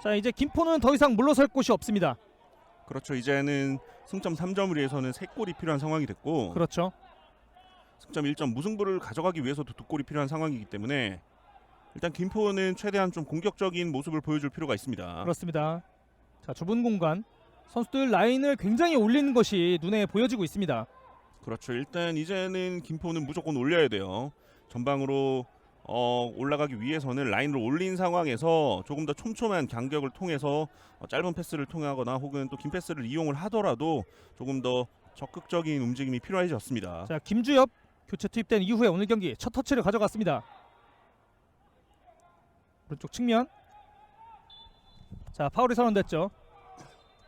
자, 이제 김포는 더 이상 물러설 곳이 없습니다. 그렇죠. 이제는 승점 3점을 위해서는 3골이 필요한 상황이 됐고 그렇죠. 승점 1점 무승부를 가져가기 위해서도 2골이 필요한 상황이기 때문에 일단 김포는 최대한 좀 공격적인 모습을 보여줄 필요가 있습니다. 그렇습니다. 자, 좁은 공간 선수들 라인을 굉장히 올리는 것이 눈에 보여지고 있습니다. 그렇죠. 일단 이제는 김포는 무조건 올려야 돼요. 전방으로 올라가기 위해서는 라인을 올린 상황에서 조금 더 촘촘한 간격을 통해서 짧은 패스를 통하거나 혹은 또 긴 패스를 이용을 하더라도 조금 더 적극적인 움직임이 필요해졌습니다. 자, 김주엽 교체 투입된 이후에 오늘 경기 첫 터치를 가져갔습니다. 오른쪽 측면. 자, 파울이 선언됐죠.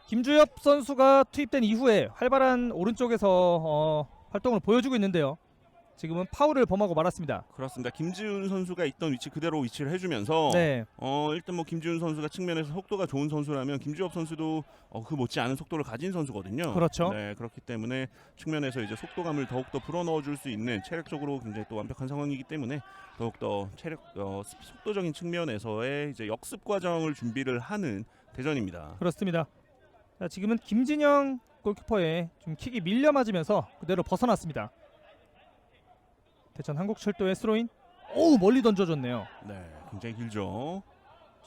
김주엽 선수가 투입된 이후에 활발한 오른쪽에서 활동을 보여주고 있는데요. 지금은 파울을 범하고 말았습니다. 그렇습니다. 김지훈 선수가 있던 위치 그대로 위치를 해주면서 네, 일단 뭐 김지훈 선수가 측면에서 속도가 좋은 선수라면 김주엽 선수도 그 못지않은 속도를 가진 선수거든요. 그렇죠. 네, 그렇기 때문에 측면에서 이제 속도감을 더욱더 불어넣어줄 수 있는 체력적으로 굉장히 또 완벽한 상황이기 때문에 더욱더 속도적인 측면에서의 이제 역습 과정을 준비를 하는 대전입니다. 그렇습니다. 자, 지금은 김진영 골키퍼의 좀 킥이 밀려 맞으면서 그대로 벗어났습니다. 대전 한국철도의 스로인. 오, 멀리 던져줬네요. 네, 굉장히 길죠.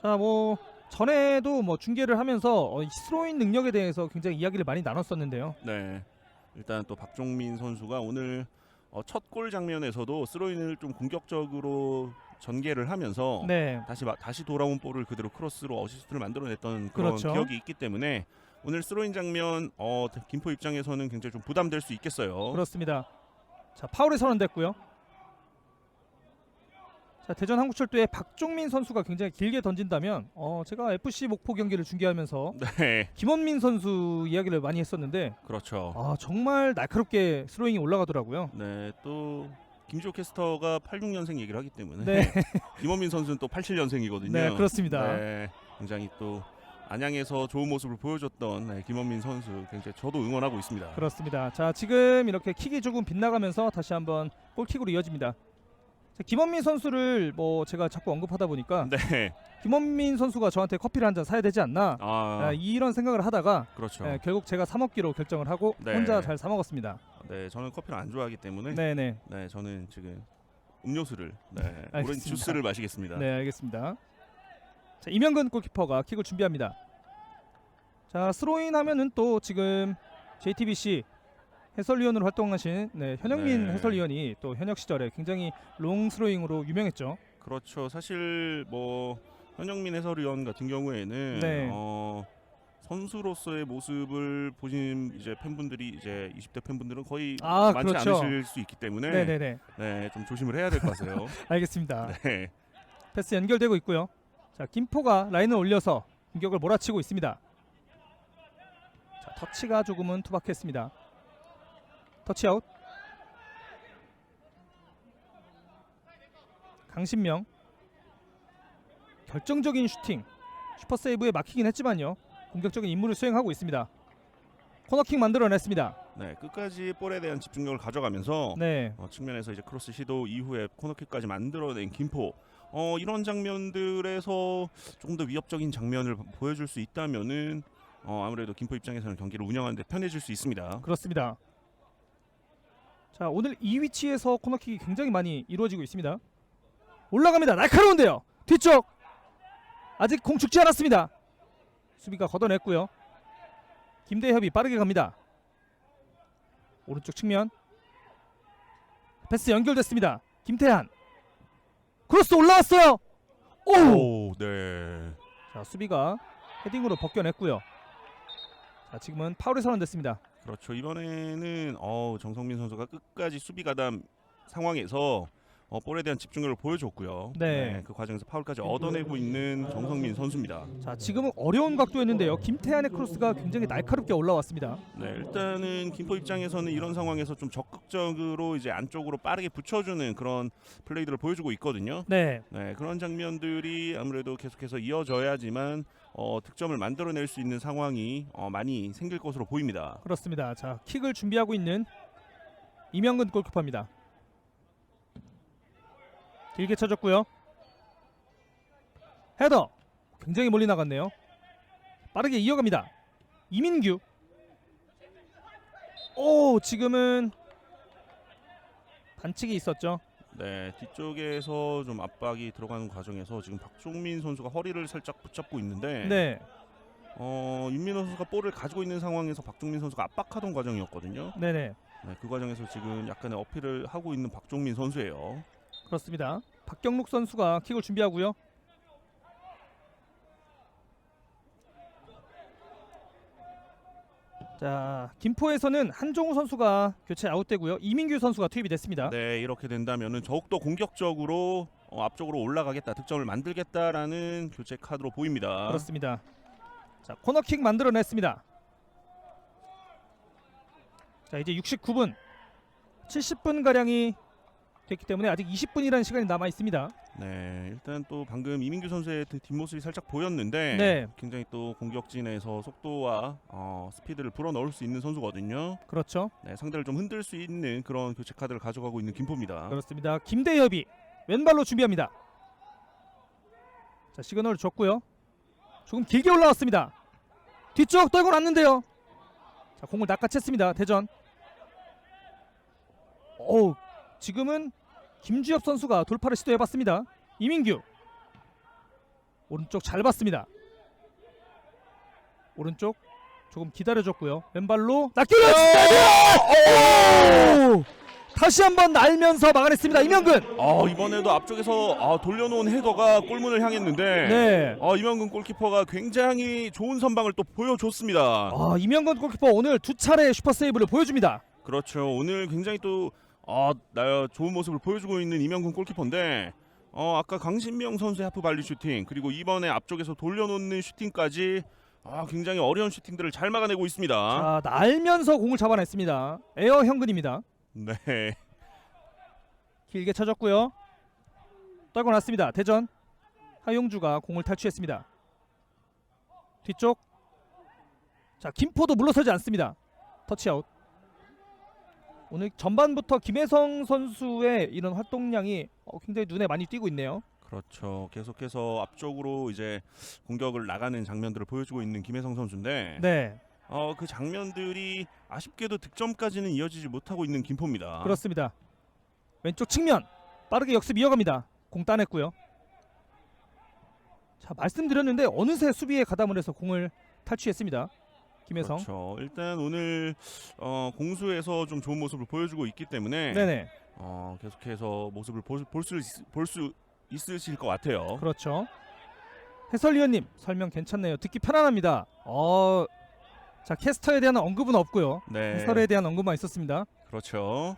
자, 뭐 전에도 뭐 중계를 하면서 이 스로인 능력에 대해서 굉장히 이야기를 많이 나눴었는데요. 네, 일단 또 박종민 선수가 오늘 첫 골 장면에서도 스로인을 좀 공격적으로 전개를 하면서 네, 다시 돌아온 볼을 그대로 크로스로 어시스트를 만들어냈던 그런 그렇죠. 기억이 있기 때문에 오늘 스로인 장면 김포 입장에서는 굉장히 좀 부담될 수 있겠어요. 그렇습니다. 자, 파울이 선언됐고요. 자, 대전 한국철도의 박종민 선수가 굉장히 길게 던진다면 제가 FC 목포 경기를 중계하면서 네, 김원민 선수 이야기를 많이 했었는데 그렇죠. 정말 날카롭게 스로잉이 올라가더라고요. 네, 또 김지호 캐스터가 86년생 얘기를 하기 때문에 네, 김원민 선수는 또 87년생이거든요. 네, 그렇습니다. 네, 굉장히 또 안양에서 좋은 모습을 보여줬던 김원민 선수 굉장히 저도 응원하고 있습니다. 그렇습니다. 자, 지금 이렇게 킥이 조금 빗나가면서 다시 한번 골킥으로 이어집니다. 자, 김원민 선수를 뭐 제가 자꾸 언급하다 보니까 네, 김원민 선수가 저한테 커피를 한 잔 사야 되지 않나 이런 생각을 하다가 그렇죠. 결국 제가 사 먹기로 결정을 하고 네. 혼자 잘 사 먹었습니다. 네, 저는 커피를 안 좋아하기 때문에 네네. 네, 저는 지금 음료수를 오렌지 알겠습니다. 주스를 마시겠습니다. 네, 알겠습니다. 자, 이명근 골키퍼가 킥을 준비합니다. 자, 스로인 하면은 또 지금 JTBC 해설위원으로 활동하신 현영민 네. 해설위원이 또 현역 시절에 굉장히 롱 스로잉으로 유명했죠. 그렇죠. 사실 뭐 현영민 해설위원 같은 경우에는 네. 선수로서의 모습을 보신 이제 팬분들이 이제 20대 팬분들은 거의 아, 많지 그렇죠. 않으실 수 있기 때문에 네네네. 네, 좀 조심을 해야 될 것 같아요. 알겠습니다. 네. 패스 연결되고 있고요. 자, 김포가 라인을 올려서 공격을 몰아치고 있습니다. 자, 터치가 조금은 투박했습니다. 터치아웃. 강신명 결정적인 슈팅. 슈퍼세이브에 막히긴 했지만요. 공격적인 임무를 수행하고 있습니다. 코너킥 만들어냈습니다. 네, 끝까지 볼에 대한 집중력을 가져가면서 네, 측면에서 이제 크로스 시도 이후에 코너킥까지 만들어낸 김포. 이런 장면들에서 조금 더 위협적인 장면을 보여줄 수 있다면은 아무래도 김포 입장에서는 경기를 운영하는 데 편해질 수 있습니다. 그렇습니다. 자, 오늘 이 위치에서 코너킥이 굉장히 많이 이루어지고 있습니다. 올라갑니다. 날카로운데요. 뒤쪽 아직 공 죽지 않았습니다. 수비가 걷어냈고요. 김대협이 빠르게 갑니다. 오른쪽 측면 패스 연결됐습니다. 김태한 크로스 올라왔어요. 오! 네. 자, 수비가 헤딩으로 벗겨냈고요. 자, 지금은 파울이 선언됐습니다. 그렇죠. 이번에는 정성민 선수가 끝까지 수비 가담 상황에서 볼에 대한 집중력을 보여줬고요. 네. 그 과정에서 파울까지 얻어내고 있는 정성민 선수입니다. 자, 지금은 어려운 각도였는데요. 김태한의 크로스가 굉장히 날카롭게 올라왔습니다. 네, 일단은 김포 입장에서는 이런 상황에서 좀 적극적으로 이제 안쪽으로 빠르게 붙여주는 그런 플레이들을 보여주고 있거든요. 네, 네, 그런 장면들이 아무래도 계속해서 이어져야지만 득점을 만들어낼 수 있는 상황이 많이 생길 것으로 보입니다. 그렇습니다. 자, 킥을 준비하고 있는 이명근 골키퍼입니다. 길게 쳐줬고요. 헤더 굉장히 멀리 나갔네요. 빠르게 이어갑니다. 이민규. 오, 지금은 반칙이 있었죠. 네, 뒤쪽에서 좀 압박이 들어가는 과정에서 지금 박종민 선수가 허리를 살짝 붙잡고 있는데 네, 윤민호 선수가 볼을 가지고 있는 상황에서 박종민 선수가 압박하던 과정이었거든요. 네네, 네, 그 과정에서 지금 약간의 어필을 하고 있는 박종민 선수예요. 그렇습니다. 박경록 선수가 킥을 준비하고요. 자, 김포에서는 한종우 선수가 교체 아웃되고요. 이민규 선수가 투입이 됐습니다. 네, 이렇게 된다면은 더욱더 공격적으로 앞쪽으로 올라가겠다, 득점을 만들겠다라는 교체 카드로 보입니다. 그렇습니다. 자, 코너킥 만들어냈습니다. 자, 이제 69분, 70분 가량이 됐기 때문에 아직 20분이라는 시간이 남아 있습니다. 네, 일단 또 방금 이민규 선수의 뒷모습이 살짝 보였는데 네, 굉장히 또 공격진에서 속도와 스피드를 불어넣을 수 있는 선수거든요. 그렇죠. 네, 상대를 좀 흔들 수 있는 그런 교체 카드를 가져가고 있는 김포입니다. 그렇습니다. 김대엽이 왼발로 준비합니다. 자, 시그널을 줬고요. 조금 길게 올라왔습니다. 뒤쪽 떨고 났는데요. 자, 공을 낚아챘습니다. 대전. 오, 지금은 김주엽 선수가 돌파를 시도해봤습니다. 이민규 오른쪽 잘 봤습니다. 오른쪽 조금 기다려줬고요. 왼발로 낚여냈습니다. 다시 한번 날면서 막아냈습니다. 이명근. 이번에도 앞쪽에서 돌려놓은 헤더가 골문을 향했는데 네. 이명근 골키퍼가 굉장히 좋은 선방을 또 보여줬습니다. 이명근 골키퍼 오늘 두 차례 슈퍼 세이브를 보여줍니다. 그렇죠. 오늘 굉장히 또 좋은 모습을 보여주고 있는 이명근 골키퍼인데 아까 강신명 선수의 하프 발리 슈팅 그리고 이번에 앞쪽에서 돌려놓는 슈팅까지 굉장히 어려운 슈팅들을 잘 막아내고 있습니다. 자, 날면서 공을 잡아냈습니다. 에어 현근입니다. 네. 길게 쳐졌고요. 떨고 났습니다. 대전 하용주가 공을 탈취했습니다. 뒤쪽. 자, 김포도 물러서지 않습니다. 터치아웃. 오늘 전반부터 김혜성 선수의 이런 활동량이 굉장히 눈에 많이 띄고 있네요. 그렇죠. 계속해서 앞쪽으로 이제 공격을 나가는 장면들을 보여주고 있는 김혜성 선수인데 네, 그 장면들이 아쉽게도 득점까지는 이어지지 못하고 있는 김포입니다. 그렇습니다. 왼쪽 측면 빠르게 역습 이어갑니다. 공 따냈고요. 자, 말씀드렸는데 어느새 수비에 가담을 해서 공을 탈취했습니다. 김혜성. 그렇죠. 일단 오늘 공수에서 좀 좋은 모습을 보여주고 있기 때문에 네네. 계속해서 모습을 볼 수 있으실 것 같아요. 그렇죠. 해설위원님 설명 괜찮네요. 듣기 편안합니다. 자, 캐스터에 대한 언급은 없고요. 네. 해설에 대한 언급만 있었습니다. 그렇죠.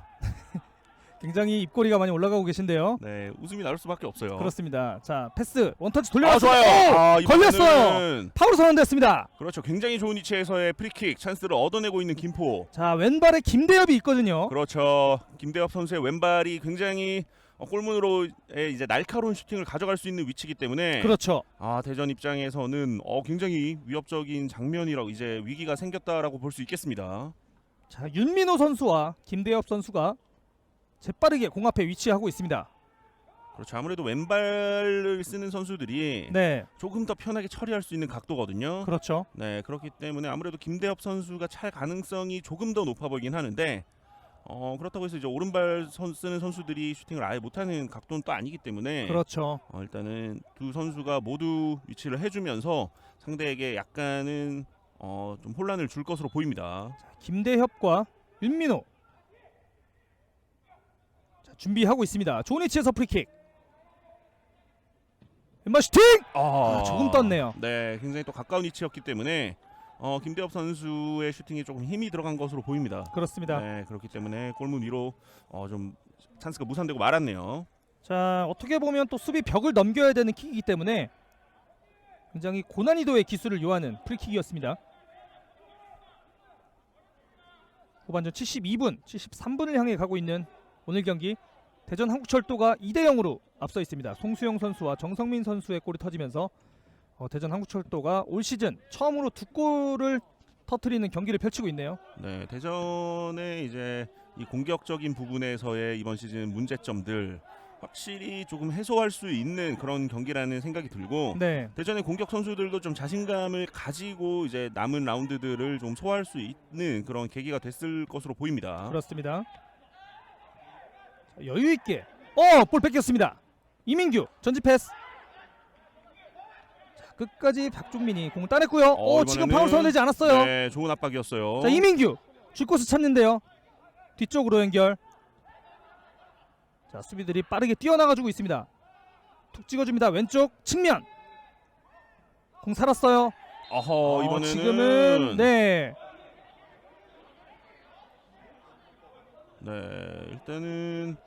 굉장히 입꼬리가 많이 올라가고 계신데요. 네, 웃음이 나올 수밖에 없어요. 그렇습니다. 자, 패스 원터치 돌려놨어요. 좋아요. 걸렸어요. 파울 선언됐습니다. 그렇죠. 굉장히 좋은 위치에서의 프리킥 찬스를 얻어내고 있는 김포. 자, 왼발에 김대엽이 있거든요. 그렇죠. 김대엽 선수의 왼발이 굉장히 골문으로의 이제 날카로운 슈팅을 가져갈 수 있는 위치이기 때문에 그렇죠. 대전 입장에서는 굉장히 위협적인 장면이라고 이제 위기가 생겼다라고 볼 수 있겠습니다. 자, 윤민호 선수와 김대엽 선수가 재빠르게 공 앞에 위치하고 있습니다. 그렇죠. 아무래도 왼발을 쓰는 선수들이 네, 조금 더 편하게 처리할 수 있는 각도거든요. 그렇죠. 네, 그렇기 때문에 아무래도 김대엽 선수가 찰 가능성이 조금 더 높아 보이긴 하는데 그렇다고 해서 이제 오른발 쓰는 선수들이 슈팅을 아예 못하는 각도는 또 아니기 때문에 그렇죠. 일단은 두 선수가 모두 위치를 해주면서 상대에게 약간은 좀 혼란을 줄 것으로 보입니다. 자, 김대엽과 윤민호. 자, 준비하고 있습니다. 좋은 위치에서 프리킥. 왼발 슈팅! 조금 떴네요. 네, 굉장히 또 가까운 위치였기 때문에 김대엽 선수의 슈팅이 조금 힘이 들어간 것으로 보입니다. 그렇습니다. 네, 그렇기 때문에 골문 위로 좀 찬스가 무산되고 말았네요. 자, 어떻게 보면 또 수비 벽을 넘겨야 되는 킥이기 때문에 굉장히 고난이도의 기술을 요하는 프리킥이었습니다. 후반전 72분, 73분을 향해 가고 있는 오늘 경기. 대전 한국철도가 2대0으로 앞서 있습니다. 송수영 선수와 정성민 선수의 골이 터지면서 대전 한국철도가 올 시즌 처음으로 두 골을 터뜨리는 경기를 펼치고 있네요. 네, 대전의 이제 이 공격적인 부분에서의 이번 시즌 문제점들 확실히 조금 해소할 수 있는 그런 경기라는 생각이 들고 네. 대전의 공격 선수들도 좀 자신감을 가지고 이제 남은 라운드들을 좀 소화할 수 있는 그런 계기가 됐을 것으로 보입니다. 그렇습니다. 자, 여유 있게. 볼 뺏겼습니다. 이민규 전지 패스. 자, 끝까지 박종민이 공을 따냈고요. 지금 이번에는 파울 선언되지 않았어요. 네, 좋은 압박이었어요. 자, 이민규 슛코스 찾는데요. 뒤쪽으로 연결. 자, 수비들이 빠르게 뛰어나가지고 있습니다. 툭 찍어줍니다. 왼쪽 측면. 공 살았어요. 이번에는 지금은 네. 일단은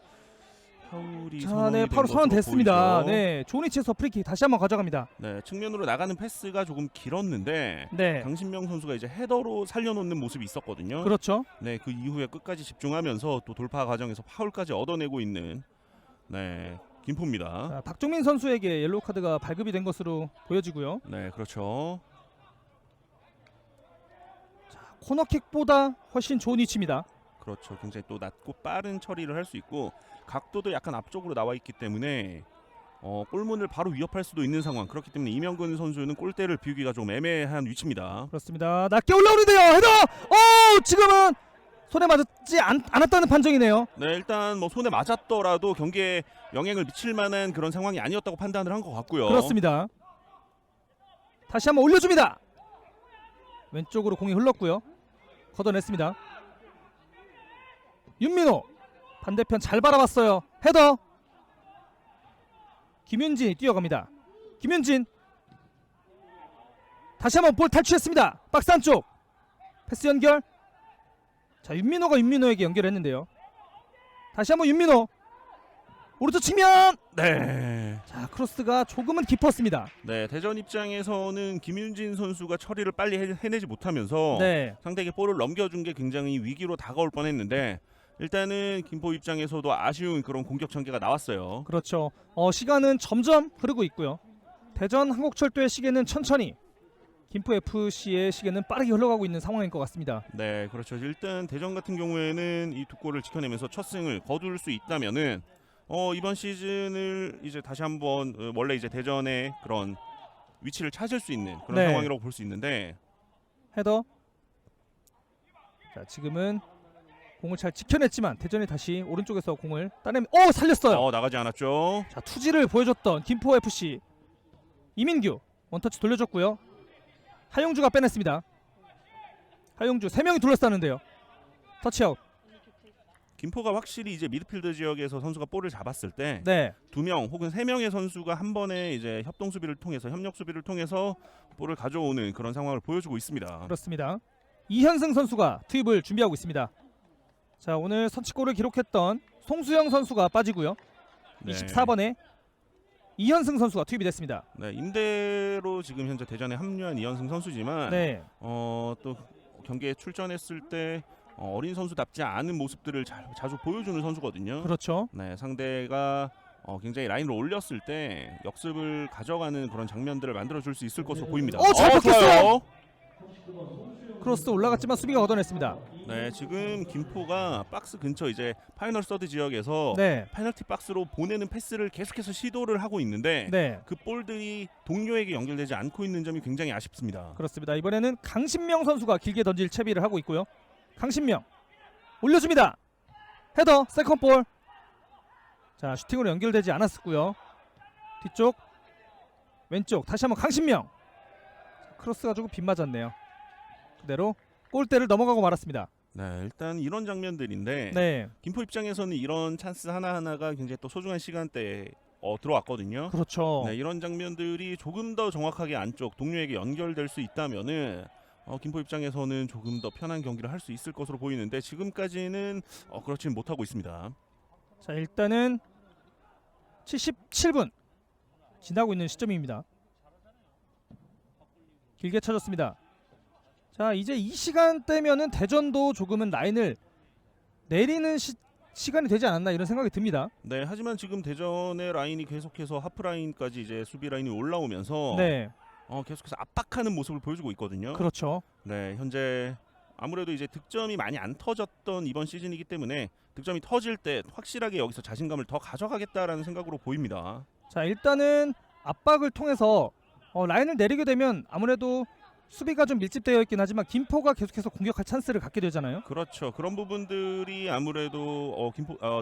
파울이 자, 네, 선언이 바로 된 선언됐습니다. 것으로 보이죠. 네, 조니치에서 프리킥 다시 한번 가져갑니다. 네, 측면으로 나가는 패스가 조금 길었는데 네, 강신명 선수가 이제 헤더로 살려놓는 모습이 있었거든요. 그렇죠. 네, 그 이후에 끝까지 집중하면서 또 돌파 과정에서 파울까지 얻어내고 있는 김포입니다. 자, 박종민 선수에게 옐로우 카드가 발급이 된 것으로 보여지고요. 네, 그렇죠. 자, 코너킥보다 훨씬 좋은 위치입니다. 그렇죠. 굉장히 또 낮고 빠른 처리를 할 수 있고 각도도 약간 앞쪽으로 나와 있기 때문에 골문을 바로 위협할 수도 있는 상황. 그렇기 때문에 이명근 선수는 골대를 비우기가 좀 애매한 위치입니다. 그렇습니다. 낮게 올라오는데요. 헤더. 지금은 손에 맞지 않았다는 판정이네요. 네, 일단 뭐 손에 맞았더라도 경기에 영향을 미칠 만한 그런 상황이 아니었다고 판단을 한 것 같고요. 그렇습니다. 다시 한번 올려줍니다. 왼쪽으로 공이 흘렀고요. 걷어냈습니다. 윤민호 반대편 잘 바라봤어요. 헤더. 김윤진이 뛰어갑니다. 김윤진 다시 한번 볼 탈취했습니다. 박스 안쪽 패스 연결. 자, 윤민호가 윤민호에게 연결했는데요. 다시 한번 윤민호 오른쪽 측면. 네. 자, 크로스가 조금은 깊었습니다. 네, 대전 입장에서는 김윤진 선수가 처리를 빨리 해내지 못하면서 네, 상대에게 볼을 넘겨준 게 굉장히 위기로 다가올 뻔했는데 일단은 김포 입장에서도 아쉬운 그런 공격 전개가 나왔어요. 그렇죠. 시간은 점점 흐르고 있고요. 대전 한국철도의 시계는 천천히, 김포 FC의 시계는 빠르게 흘러가고 있는 상황인 것 같습니다. 네, 그렇죠. 일단 대전 같은 경우에는 이 두 골을 지켜내면서 첫 승을 거둘 수 있다면은 이번 시즌을 이제 다시 한번 원래 이제 대전의 그런 위치를 찾을 수 있는 그런 네. 상황이라고 볼 수 있는데 헤더. 자, 지금은 공을 잘 지켜냈지만 대전이 다시 오른쪽에서 공을 따내면 살렸어요. 나가지 않았죠. 자, 투지를 보여줬던 김포 FC 이민규 원터치 돌려줬고요. 하용주가 빼냈습니다. 하용주 3명이 둘러싸는데요. 터치아웃. 김포가 확실히 이제 미드필드 지역에서 선수가 볼을 잡았을 때 네, 2명 혹은 3명의 선수가 한 번에 이제 협동 수비를 통해서 협력 수비를 통해서 볼을 가져오는 그런 상황을 보여주고 있습니다. 그렇습니다. 이현승 선수가 투입을 준비하고 있습니다. 자, 오늘 선취골을 기록했던 송수영 선수가 빠지고요. 네. 24번에 이현승 선수가 투입이 됐습니다. 네, 임대로 지금 현재 대전에 합류한 이현승 선수지만 네, 또 경기에 출전했을 때 어린 선수답지 않은 모습들을 자주 보여주는 선수거든요. 그렇죠. 네, 상대가 굉장히 라인을 올렸을 때 역습을 가져가는 그런 장면들을 만들어줄 수 있을 것으로 보입니다. 잘 좋아요. 바뀌었어요. 크로스 올라갔지만 수비가 걷어냈습니다. 네, 지금 김포가 박스 근처 이제 파이널 서드 지역에서 네, 페널티 박스로 보내는 패스를 계속해서 시도를 하고 있는데 네, 그 볼들이 동료에게 연결되지 않고 있는 점이 굉장히 아쉽습니다. 그렇습니다. 이번에는 강신명 선수가 길게 던질 채비를 하고 있고요. 강신명 올려줍니다. 헤더 세컨볼. 자, 슈팅으로 연결되지 않았고요. 뒤쪽 왼쪽 다시 한번 강신명. 크로스가 조금 빗맞았네요. 그대로 골대를 넘어가고 말았습니다. 네, 일단 이런 장면들인데 네, 김포 입장에서는 이런 찬스 하나하나가 굉장히 또 소중한 시간대에 들어왔거든요. 그렇죠. 네, 이런 장면들이 조금 더 정확하게 안쪽 동료에게 연결될 수 있다면은 김포 입장에서는 조금 더 편한 경기를 할 수 있을 것으로 보이는데 지금까지는 그렇지는 못하고 있습니다. 자, 일단은 77분 지나고 있는 시점입니다. 길게 쳐졌습니다. 자, 이제 이 시간대면은 대전도 조금은 라인을 내리는 시간이 되지 않았나 이런 생각이 듭니다. 네, 하지만 지금 대전의 라인이 계속해서 하프 라인까지 이제 수비 라인이 올라오면서 네, 계속해서 압박하는 모습을 보여주고 있거든요. 그렇죠. 네, 현재 아무래도 이제 득점이 많이 안 터졌던 이번 시즌이기 때문에 득점이 터질 때 확실하게 여기서 자신감을 더 가져가겠다라는 생각으로 보입니다. 자, 일단은 압박을 통해서 라인을 내리게 되면 아무래도 수비가 좀 밀집되어 있긴 하지만 김포가 계속해서 공격할 찬스를 갖게 되잖아요. 그렇죠. 그런 부분들이 아무래도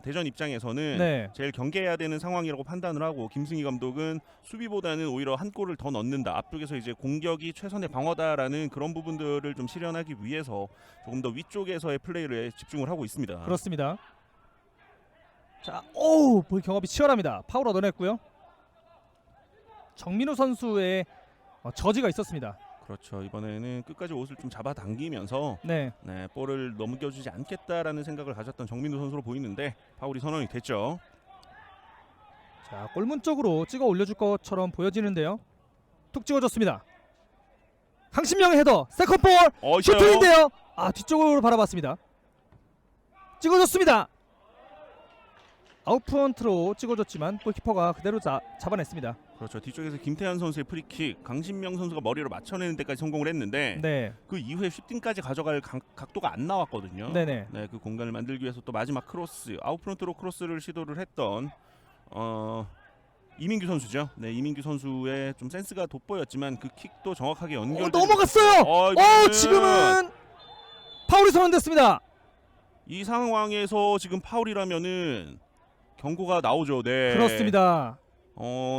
대전 입장에서는 네. 제일 경계해야 되는 상황이라고 판단을 하고 김승희 감독은 수비보다는 오히려 한 골을 더 넣는다. 앞쪽에서 이제 공격이 최선의 방어다라는 그런 부분들을 좀 실현하기 위해서 조금 더 위쪽에서의 플레이를 집중을 하고 있습니다. 그렇습니다. 자, 볼 경합이 치열합니다. 파울 얻어냈고요. 정민우 선수의 저지가 있었습니다. 그렇죠. 이번에는 끝까지 옷을 좀 잡아당기면서 네. 볼을 넘겨주지 않겠다라는 생각을 가졌던 정민우 선수로 보이는데 파울이 선언이 됐죠. 자, 골문 쪽으로 찍어 올려줄 것처럼 보여지는데요. 툭 찍어줬습니다. 강신명의 헤더, 세컨볼, 슈팅인데요. 뒤쪽으로 바라봤습니다. 찍어줬습니다. 아웃프런트로 찍어줬지만 골키퍼가 그대로 잡아냈습니다. 그렇죠. 뒤쪽에서 김태환 선수의 프리킥, 강신명 선수가 머리로 맞춰내는 데까지 성공을 했는데 네. 그 이후에 슈팅까지 가져갈 각도가 안 나왔거든요. 네네. 네, 그 공간을 만들기 위해서 또 마지막 크로스, 아웃프런트로 크로스를 시도를 했던 이민규 선수죠. 네, 이민규 선수의 좀 센스가 돋보였지만 그 킥도 정확하게 연결. 넘어갔어요. 이거는 지금은 파울이 선언됐습니다. 이 상황에서 지금 파울이라면은 경고가 나오죠. 네. 그렇습니다.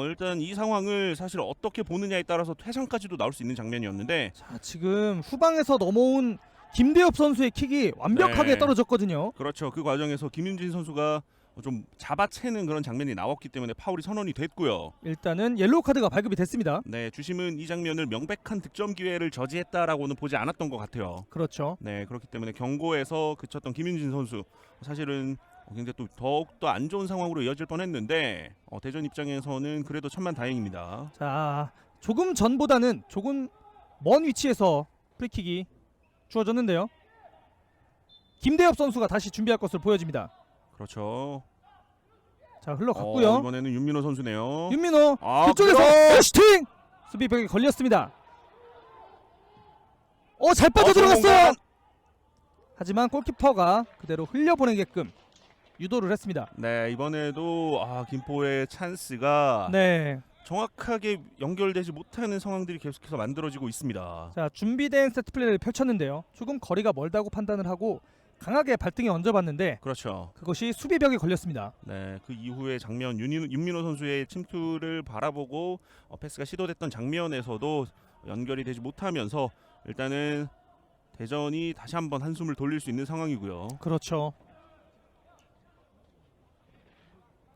일단 이 상황을 사실 어떻게 보느냐에 따라서 퇴장까지도 나올 수 있는 장면이었는데 자, 지금 후방에서 넘어온 김대엽 선수의 킥이 완벽하게 네. 떨어졌거든요. 그렇죠. 그 과정에서 김윤진 선수가 좀 잡아채는 그런 장면이 나왔기 때문에 파울이 선언이 됐고요. 일단은 옐로우 카드가 발급이 됐습니다. 네, 주심은 이 장면을 명백한 득점 기회를 저지했다라고는 보지 않았던 것 같아요. 그렇죠. 네, 그렇기 때문에 경고에서 그쳤던 김윤진 선수 사실은 굉장히 또 더욱더 안 좋은 상황으로 이어질 뻔했는데 대전 입장에서는 그래도 천만다행입니다. 자, 조금 전보다는 조금 먼 위치에서 프리킥이 주어졌는데요. 김대엽 선수가 다시 준비할 것으로 보여집니다. 그렇죠. 자, 흘러갔고요. 이번에는 윤민호 선수네요. 윤민호 아, 뒤쪽에서 그럼! 슈팅! 수비벽에 걸렸습니다. 잘 빠져 들어갔어요. 공간! 하지만 골키퍼가 그대로 흘려보내게끔 유도를 했습니다. 네, 이번에도 김포의 찬스가 네. 정확하게 연결되지 못하는 상황들이 계속해서 만들어지고 있습니다. 자, 준비된 세트 플레이를 펼쳤는데요. 조금 거리가 멀다고 판단을 하고 강하게 발등에 얹어봤는데 그렇죠. 그것이 수비벽에 걸렸습니다. 네, 그 이후의 장면 윤민호 선수의 침투를 바라보고 패스가 시도됐던 장면에서도 연결이 되지 못하면서 일단은 대전이 다시 한번 한숨을 돌릴 수 있는 상황이고요. 그렇죠.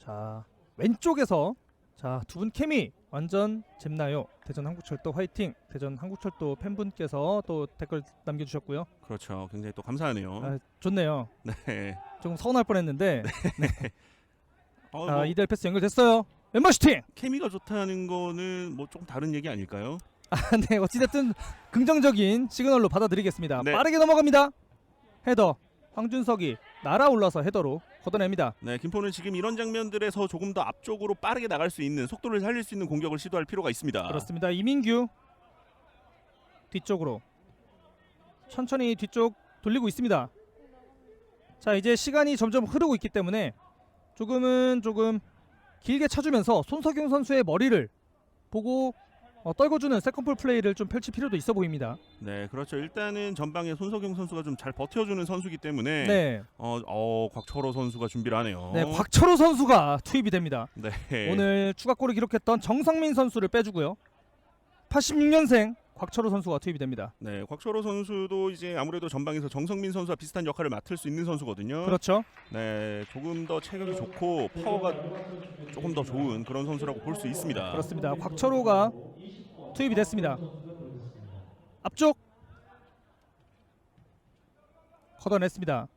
자, 왼쪽에서 두 분 케미 완전 잼나요. 대전 한국철도 화이팅. 대전 한국철도 팬분께서 또 댓글 남겨주셨고요. 그렇죠. 굉장히 또 감사하네요. 좋네요. 네. 조금 서운할 뻔했는데 뭐 이대일 패스 연결됐어요. 왼발 슈팅. 케미가 좋다는 거는 뭐 조금 다른 얘기 아닐까요? 네, 어찌됐든 긍정적인 시그널로 받아들이겠습니다. 네. 빠르게 넘어갑니다. 헤더. 황준석이 날아올라서 헤더로 걷어냅니다. 네, 김포는 지금 이런 장면들에서 조금 더 앞쪽으로 빠르게 나갈 수 있는 속도를 살릴 수 있는 공격을 시도할 필요가 있습니다. 그렇습니다. 이민규 뒤쪽으로 천천히 뒤쪽 돌리고 있습니다. 자, 이제 시간이 점점 흐르고 있기 때문에 조금 길게 차주면서 손석영 선수의 머리를 보고 떨궈주는 세컨볼 플레이를 좀 펼칠 필요도 있어 보입니다. 네, 그렇죠. 일단은 전방에 손석영 선수가 좀 잘 버텨주는 선수이기 때문에 네, 곽철호 선수가 준비를 하네요. 네, 곽철호 선수가 투입이 됩니다. 네. 오늘 추가골을 기록했던 정성민 선수를 빼주고요. 86년생 곽철호 선수가 투입이 됩니다. 네, 곽철호 선수도 이제 아무래도 전방에서 정성민 선수와 비슷한 역할을 맡을 수 있는 선수거든요. 그렇죠. 네, 조금 더 체격이 좋고 파워가 조금 더 좋은 그런 선수라고 볼 수 있습니다. 그렇습니다. 곽철호가 투입이 됐습니다. 앞쪽 걷어냈습니다.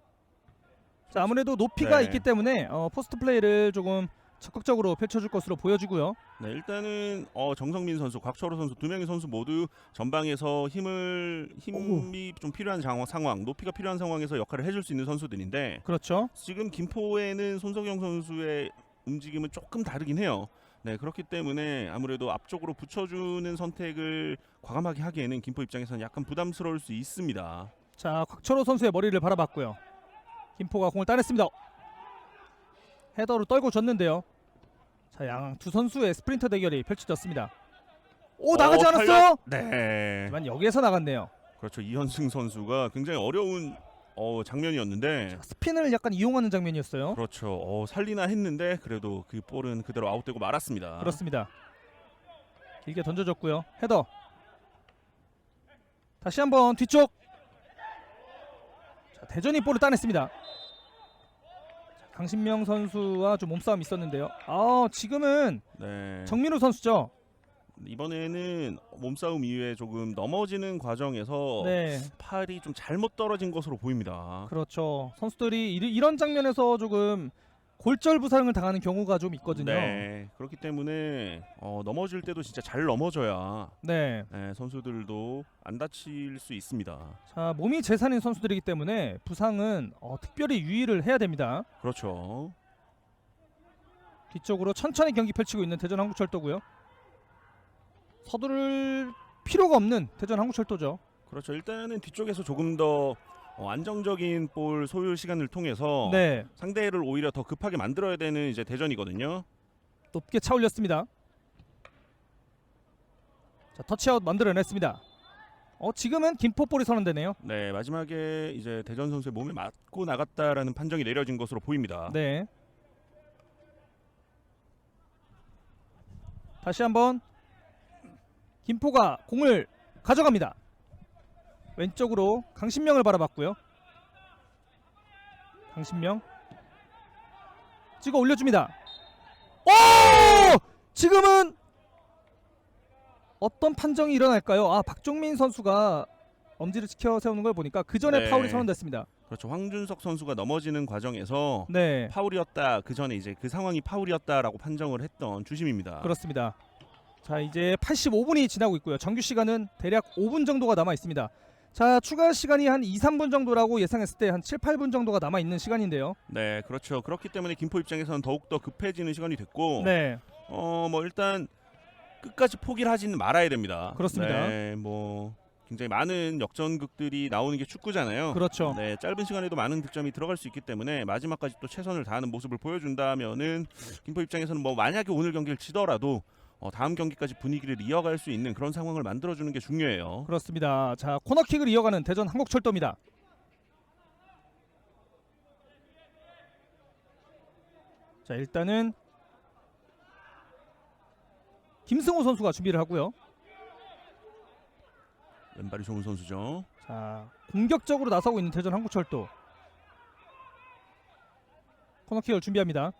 자, 아무래도 높이가 네. 있기 때문에 포스트 플레이를 조금 적극적으로 펼쳐줄 것으로 보여지고요. 네, 일단은 정성민 선수, 곽철호 선수 두 명의 선수 모두 전방에서 힘이 좀 필요한 상황, 높이가 필요한 상황에서 역할을 해줄 수 있는 선수들인데 그렇죠. 지금 김포에는 손석영 선수의 움직임은 조금 다르긴 해요. 네, 그렇기 때문에 아무래도 앞쪽으로 붙여주는 선택을 과감하게 하기에는 김포 입장에서는 약간 부담스러울 수 있습니다. 자, 곽철호 선수의 머리를 바라봤고요. 김포가 공을 따냈습니다. 헤더로 떨고 줬는데요. 자, 양 두 선수의 스프린터 대결이 펼쳐졌습니다. 오, 나가지 않았어요. 네. 하지만 여기에서 나갔네요. 그렇죠. 이현승 선수가 굉장히 어려운 장면이었는데 자, 스핀을 약간 이용하는 장면이었어요. 그렇죠. 살리나 했는데 그래도 그 볼은 그대로 아웃되고 말았습니다. 그렇습니다. 길게 던져줬고요. 헤더. 다시 한번 뒤쪽. 자, 대전이 볼을 따냈습니다. 자, 강신명 선수와 좀 몸싸움이 있었는데요. 지금은 네. 정민우 선수죠. 이번에는 몸싸움 이후에 조금 넘어지는 과정에서 네, 팔이 좀 잘못 떨어진 것으로 보입니다. 그렇죠. 선수들이 이런 장면에서 조금 골절 부상을 당하는 경우가 좀 있거든요. 네. 그렇기 때문에 넘어질 때도 진짜 잘 넘어져야 네. 선수들도 안 다칠 수 있습니다. 자, 몸이 재산인 선수들이기 때문에 부상은 특별히 유의를 해야 됩니다. 그렇죠. 뒤쪽으로 천천히 경기 펼치고 있는 대전 한국철도고요. 서두를 필요가 없는 대전 한국철도죠. 그렇죠. 일단은 뒤쪽에서 조금 더 안정적인 볼 소유 시간을 통해서 네, 상대를 오히려 더 급하게 만들어야 되는 이제 대전이거든요. 높게 차 올렸습니다. 자, 터치아웃 만들어냈습니다. 지금은 김포볼이 선언되네요. 네, 마지막에 이제 대전 선수의 몸에 맞고 나갔다라는 판정이 내려진 것으로 보입니다. 네. 다시 한번 김포가 공을 가져갑니다. 왼쪽으로 강신명을 바라봤고요. 강신명 찍어 올려줍니다. 오! 지금은 어떤 판정이 일어날까요? 박종민 선수가 엄지를 지켜 세우는 걸 보니까 그 전에 네. 파울이 선언됐습니다. 그렇죠. 황준석 선수가 넘어지는 과정에서 네, 파울이었다. 그 전에 이제 그 상황이 파울이었다라고 판정을 했던 주심입니다. 그렇습니다. 자, 이제 85분이 지나고 있고요. 정규 시간은 대략 5분 정도가 남아 있습니다. 자, 추가 시간이 한 2, 3분 정도라고 예상했을 때 한 7, 8분 정도가 남아 있는 시간인데요. 네, 그렇죠. 그렇기 때문에 김포 입장에서는 더욱 더 급해지는 시간이 됐고, 네, 뭐 일단 끝까지 포기를 하지는 말아야 됩니다. 그렇습니다. 네, 뭐 굉장히 많은 역전극들이 나오는 게 축구잖아요. 그렇죠. 네, 짧은 시간에도 많은 득점이 들어갈 수 있기 때문에 마지막까지 또 최선을 다하는 모습을 보여준다면은 김포 입장에서는 뭐 만약에 오늘 경기를 치더라도 다음 경기까지 분위기를 이어갈 수 있는 그런 상황을 만들어주는 게 중요해요. 그렇습니다. 자, 코너킥을 이어가는 대전 한국철도입니다. 자, 일단은 김승호 선수가 준비를 하고요. 왼발이 좋은 선수죠. 자, 공격적으로 나서고 있는 대전 한국철도. 코너킥을 준비합니다.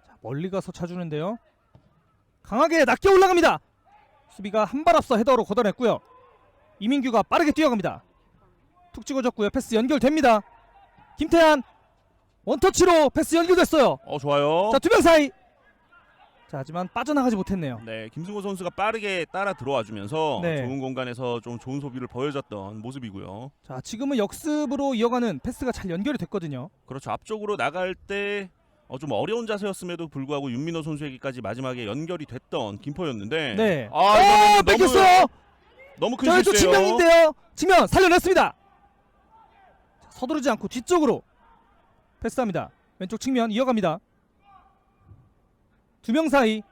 자, 멀리 가서 차주는데요. 강하게 낮게 올라갑니다. 수비가 한 발 앞서 헤더로 걷어냈고요. 이민규가 빠르게 뛰어갑니다. 툭 찍어줬고요. 패스 연결됩니다. 김태한 원터치로 패스 연결됐어요. 좋아요. 자, 두 명 사이. 자, 하지만 빠져나가지 못했네요. 네, 김승호 선수가 빠르게 따라 들어와주면서 네. 좋은 공간에서 좀 좋은 소비를 보여줬던 모습이고요. 자, 지금은 역습으로 이어가는 패스가 잘 연결이 됐거든요. 그렇죠. 앞쪽으로 나갈 때 좀 어려운 자세였음에도 불구하고 윤민호 선수에게까지 마지막에 연결이 됐던 김포였는데 네. 이거는 뺏겼어요. 너무 큰 저희 또 실수예요. 측면인데요. 측면 살려냈습니다. 자, 서두르지 않고 뒤쪽으로 패스합니다. 왼쪽 측면 이어갑니다. 두 명 사이.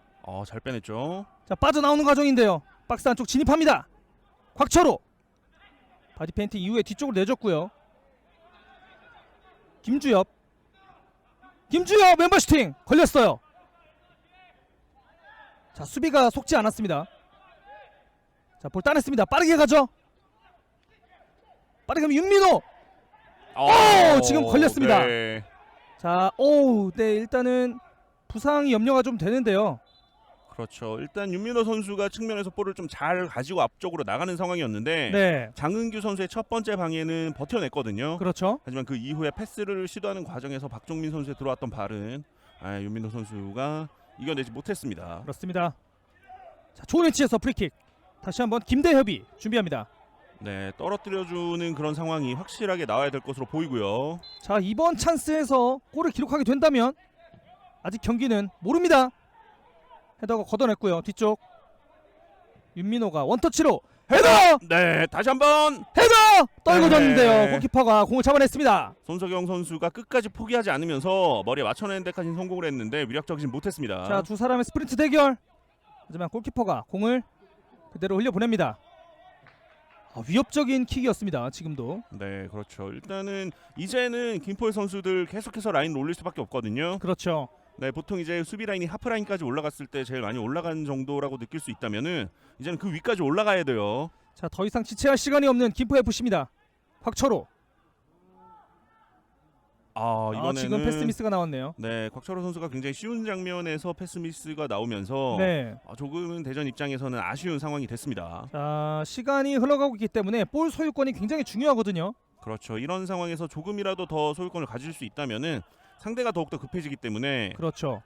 잘 빼냈죠. 자, 빠져나오는 과정인데요. 박스 안쪽 진입합니다. 곽철호. 바디 페인팅 이후에 뒤쪽으로 내줬고요. 김주엽 왼발 슈팅 걸렸어요. 자, 수비가 속지 않았습니다. 자, 볼 따냈습니다. 빠르게 가죠. 빠르게 가면 윤민호. 지금 걸렸습니다. 네. 자, 네, 일단은 부상이 염려가 좀 되는데요. 그렇죠. 일단 윤민호 선수가 측면에서 볼을 좀 잘 가지고 앞쪽으로 나가는 상황이었는데 네, 장은규 선수의 첫 번째 방해는 버텨냈거든요. 그렇죠. 하지만 그 이후에 패스를 시도하는 과정에서 박종민 선수에 들어왔던 발은 윤민호 선수가 이겨내지 못했습니다. 그렇습니다. 자, 좋은 위치에서 프리킥. 다시 한번 김대협이 준비합니다. 네, 떨어뜨려주는 그런 상황이 확실하게 나와야 될 것으로 보이고요. 자, 이번 찬스에서 골을 기록하게 된다면 아직 경기는 모릅니다. 헤더가 걷어냈고요. 뒤쪽 윤민호가 원터치로 헤더! 네, 다시 한번 헤더! 떨궈졌는데요. 네. 골키퍼가 공을 잡아냈습니다. 손석영 선수가 끝까지 포기하지 않으면서 머리에 맞춰내는 데까지 성공을 했는데 위력적이진 못했습니다. 자, 두 사람의 스프린트 대결. 하지만 골키퍼가 공을 그대로 흘려보냅니다. 위협적인 킥이었습니다. 지금도. 네, 그렇죠. 일단은 이제는 김포의 선수들 계속해서 라인을 올릴 수밖에 없거든요. 그렇죠. 네, 보통 이제 수비 라인이 하프 라인까지 올라갔을 때 제일 많이 올라간 정도라고 느낄 수 있다면은 이제는 그 위까지 올라가야 돼요. 자, 더 이상 지체할 시간이 없는 김포 FC입니다. 곽철호. 이번에는 지금 패스 미스가 나왔네요. 네, 곽철호 선수가 굉장히 쉬운 장면에서 패스 미스가 나오면서 네. 조금은 대전 입장에서는 아쉬운 상황이 됐습니다. 자, 시간이 흘러가고 있기 때문에 볼 소유권이 굉장히 중요하거든요. 그렇죠. 이런 상황에서 조금이라도 더 소유권을 가질 수 있다면은 상대가 더욱더 급해지기 때문에 그렇죠.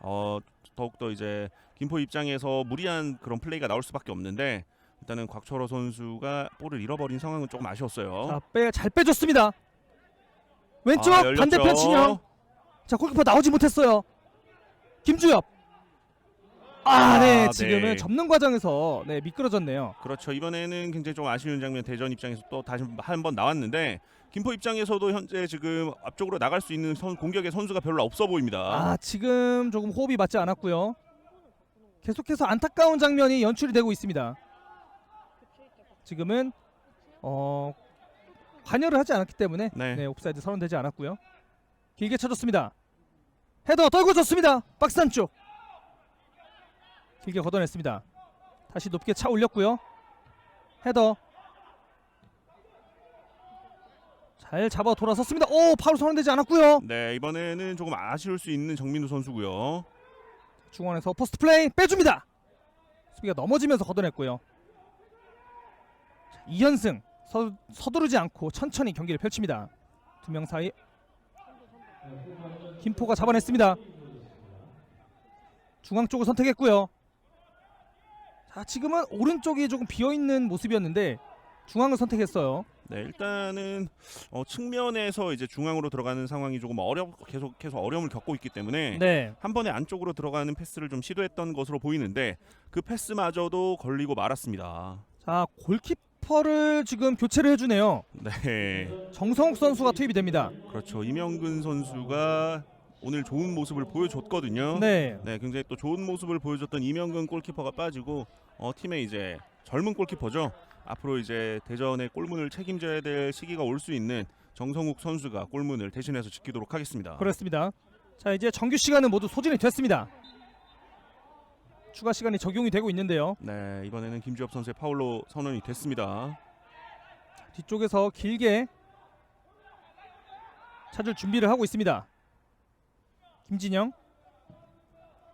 더욱더 이제 김포 입장에서 무리한 그런 플레이가 나올 수밖에 없는데 일단은 곽철호 선수가 볼을 잃어버린 상황은 조금 아쉬웠어요. 자, 잘 빼줬습니다. 왼쪽 열렸죠. 반대편 진영. 자, 골키퍼 나오지 못했어요. 김주엽. 네, 지금은 네. 접는 과정에서 미끄러졌네요. 그렇죠. 이번에는 굉장히 좀 아쉬운 장면 대전 입장에서 또 다시 한 번 나왔는데 김포 입장에서도 현재 지금 앞쪽으로 나갈 수 있는 공격의 선수가 별로 없어 보입니다. 지금 조금 호흡이 맞지 않았고요. 계속해서 안타까운 장면이 연출이 되고 있습니다. 지금은 관여를 하지 않았기 때문에 네. 옵사이드 선언되지 않았고요. 길게 쳐줬습니다. 헤더 떨궈줬습니다. 박스 안쪽. 길게 걷어냈습니다. 다시 높게 차 올렸고요. 헤더. 잘 잡아 돌아섰습니다. 파울 선언되지 않았고요. 네, 이번에는 조금 아쉬울 수 있는 정민우 선수고요. 중원에서 포스트 플레이 빼줍니다. 수비가 넘어지면서 걷어냈고요. 자, 이현승 서두르지 않고 천천히 경기를 펼칩니다. 두 명 사이 김포가 잡아냈습니다. 중앙 쪽을 선택했고요. 자, 지금은 오른쪽이 조금 비어있는 모습이었는데 중앙을 선택했어요. 네, 일단은 측면에서 이제 중앙으로 들어가는 상황이 조금 계속해서 어려움을 겪고 있기 때문에 네. 한 번에 안쪽으로 들어가는 패스를 좀 시도했던 것으로 보이는데 그 패스마저도 걸리고 말았습니다. 자, 골키퍼를 지금 교체를 해주네요. 네, 정성욱 선수가 투입이 됩니다. 그렇죠. 이명근 선수가 오늘 좋은 모습을 보여줬거든요. 네. 네, 굉장히 또 좋은 모습을 보여줬던 이명근 골키퍼가 빠지고 팀의 이제 젊은 골키퍼죠. 앞으로 이제 대전의 골문을 책임져야 될 시기가 올 수 있는 정성욱 선수가 골문을 대신해서 지키도록 하겠습니다. 그렇습니다. 자, 이제 정규 시간은 모두 소진이 됐습니다. 추가 시간이 적용이 되고 있는데요. 네, 이번에는 김주엽 선수의 파울로 선언이 됐습니다. 뒤쪽에서 길게 찾을 준비를 하고 있습니다. 김진영.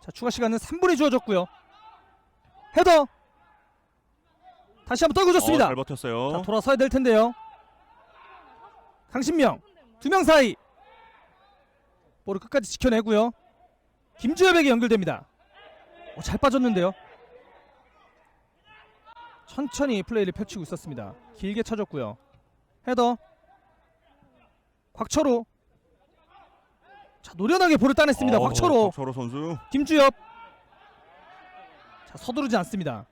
자, 추가 시간은 3분이 주어졌고요. 헤더. 다시 한번 떨궈줬습니다. 잘 버텼어요. 자, 돌아서야 될 텐데요. 강신명. 두 명 사이. 볼을 끝까지 지켜내고요. 김주엽에게 연결됩니다. 잘 빠졌는데요. 천천히 플레이를 펼치고 있었습니다. 길게 쳐줬고요. 헤더. 곽철호. 자, 노련하게 볼을 따냈습니다. 곽철호. 곽철호 선수. 김주엽. 자, 서두르지 않습니다.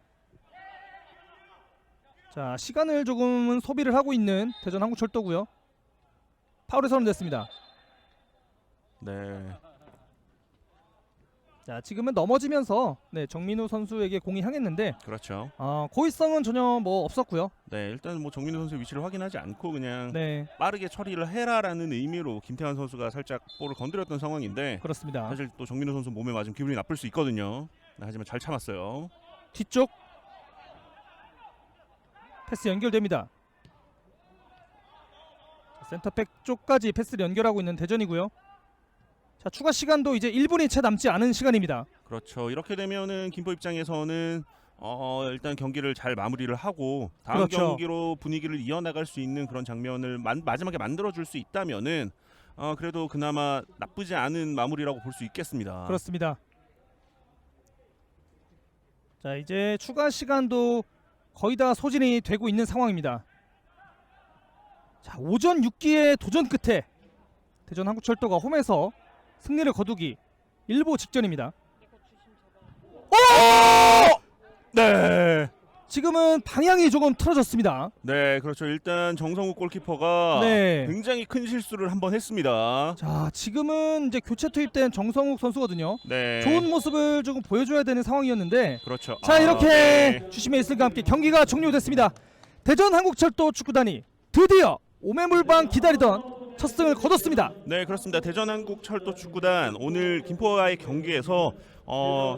자, 시간을 조금은 소비를 하고 있는 대전 한국철도고요. 파울이 선언됐습니다. 네. 자, 지금은 넘어지면서 정민우 선수에게 공이 향했는데 그렇죠. 고의성은 전혀 없었고요. 네, 일단 뭐 정민우 선수의 위치를 확인하지 않고 그냥 네, 빠르게 처리를 해라라는 의미로 김태환 선수가 살짝 볼을 건드렸던 상황인데 그렇습니다. 사실 또 정민우 선수 몸에 맞으면 기분이 나쁠 수 있거든요. 네, 하지만 잘 참았어요. 뒤쪽 패스 연결됩니다. 자, 센터백 쪽까지 패스를 연결하고 있는 대전이고요. 자, 추가 시간도 이제 1분이 채 남지 않은 시간입니다. 그렇죠. 이렇게 되면은 김포 입장에서는 일단 경기를 잘 마무리를 하고 다음 그렇죠. 경기로 분위기를 이어나갈 수 있는 그런 장면을 마지막에 만들어줄 수 있다면은 그래도 그나마 나쁘지 않은 마무리라고 볼 수 있겠습니다. 그렇습니다. 자, 이제 추가 시간도 거의 다 소진이 되고 있는 상황입니다. 자, 오전 6기의 도전 끝에 대전 한국철도가 홈에서 승리를 거두기 일보 직전입니다. 네. 지금은 방향이 조금 틀어졌습니다. 네, 그렇죠. 일단 정성욱 골키퍼가 네. 굉장히 큰 실수를 한번 했습니다. 자, 지금은 이제 교체 투입된 정성욱 선수거든요. 네. 좋은 모습을 조금 보여줘야 되는 상황이었는데 그렇죠. 자, 이렇게 네. 주심의 일승과 함께 경기가 종료됐습니다. 대전 한국철도 축구단이 드디어 오매물방 기다리던 첫 승을 거뒀습니다. 네, 그렇습니다. 대전한국철도 축구단 오늘 김포와의 경기에서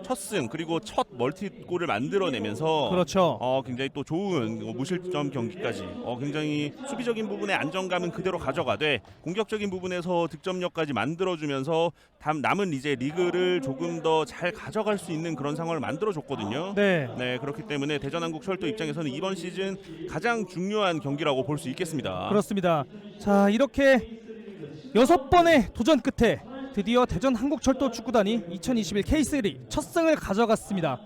첫 승 그리고 첫 멀티골을 만들어내면서 그렇죠. 굉장히 또 좋은 무실점 경기까지 굉장히 수비적인 부분의 안정감은 그대로 가져가되 공격적인 부분에서 득점력까지 만들어주면서 남은 이제 리그를 조금 더 잘 가져갈 수 있는 그런 상황을 만들어줬거든요. 네. 네, 그렇기 때문에 대전한국철도 입장에서는 이번 시즌 가장 중요한 경기라고 볼 수 있겠습니다. 그렇습니다. 자, 이렇게 6번의 도전 끝에 드디어 대전 한국철도 축구단이 2021 K3 첫 승을 가져갔습니다.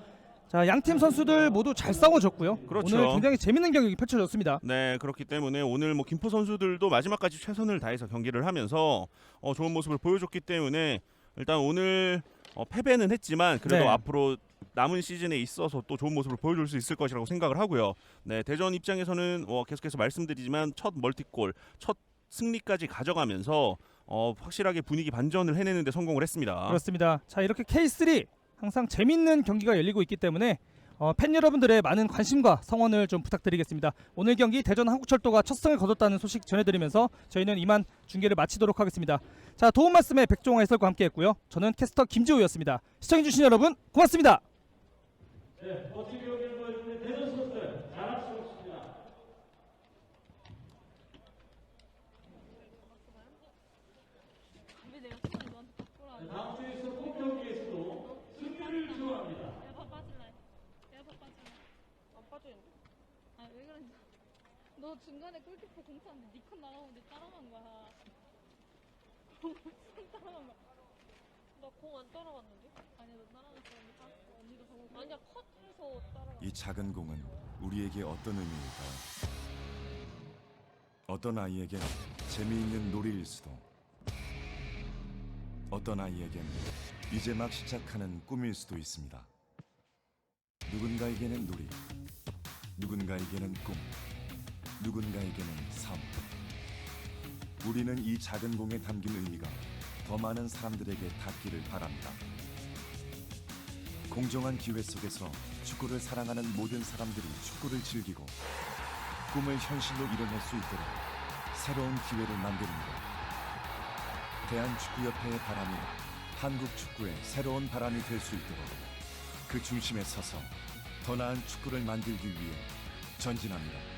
자, 양팀 선수들 모두 잘 싸워줬고요. 그렇죠. 오늘 굉장히 재밌는 경기 펼쳐졌습니다. 네, 그렇기 때문에 오늘 김포 선수들도 마지막까지 최선을 다해서 경기를 하면서 좋은 모습을 보여줬기 때문에 일단 오늘 패배는 했지만 그래도 네. 앞으로 남은 시즌에 있어서 또 좋은 모습을 보여줄 수 있을 것이라고 생각을 하고요. 네, 대전 입장에서는 계속해서 말씀드리지만 첫 멀티골, 첫 승리까지 가져가면서 확실하게 분위기 반전을 해내는 데 성공을 했습니다. 그렇습니다. 자, 이렇게 K3 항상 재밌는 경기가 열리고 있기 때문에 팬 여러분들의 많은 관심과 성원을 좀 부탁드리겠습니다. 오늘 경기 대전 한국철도가 첫 승을 거뒀다는 소식 전해드리면서 저희는 이만 중계를 마치도록 하겠습니다. 자, 도움 말씀에 백종화 해설과 함께했고요. 저는 캐스터 김지호였습니다. 시청해주신 여러분 고맙습니다. 너 중간에 골키퍼 공 찼는데 니컨 나가는데 따라간 거야. 따라간 거야. 나 공 안 따라갔는데? 아니 너 따라갔어. 언니도 공 아니야 컷해서 따라갔어. 이 작은 공은 우리에게 어떤 의미일까요? 어떤 아이에겐 재미있는 놀이일 수도, 어떤 아이에겐 이제 막 시작하는 꿈일 수도 있습니다. 누군가에게는 놀이, 누군가에게는 꿈, 누군가에게는 삶. 우리는 이 작은 공에 담긴 의미가 더 많은 사람들에게 닿기를 바랍니다. 공정한 기회 속에서 축구를 사랑하는 모든 사람들이 축구를 즐기고 꿈을 현실로 이뤄낼 수 있도록 새로운 기회를 만듭니다. 대한축구협회의 바람이 한국 축구의 새로운 바람이 될 수 있도록 그 중심에 서서 더 나은 축구를 만들기 위해 전진합니다.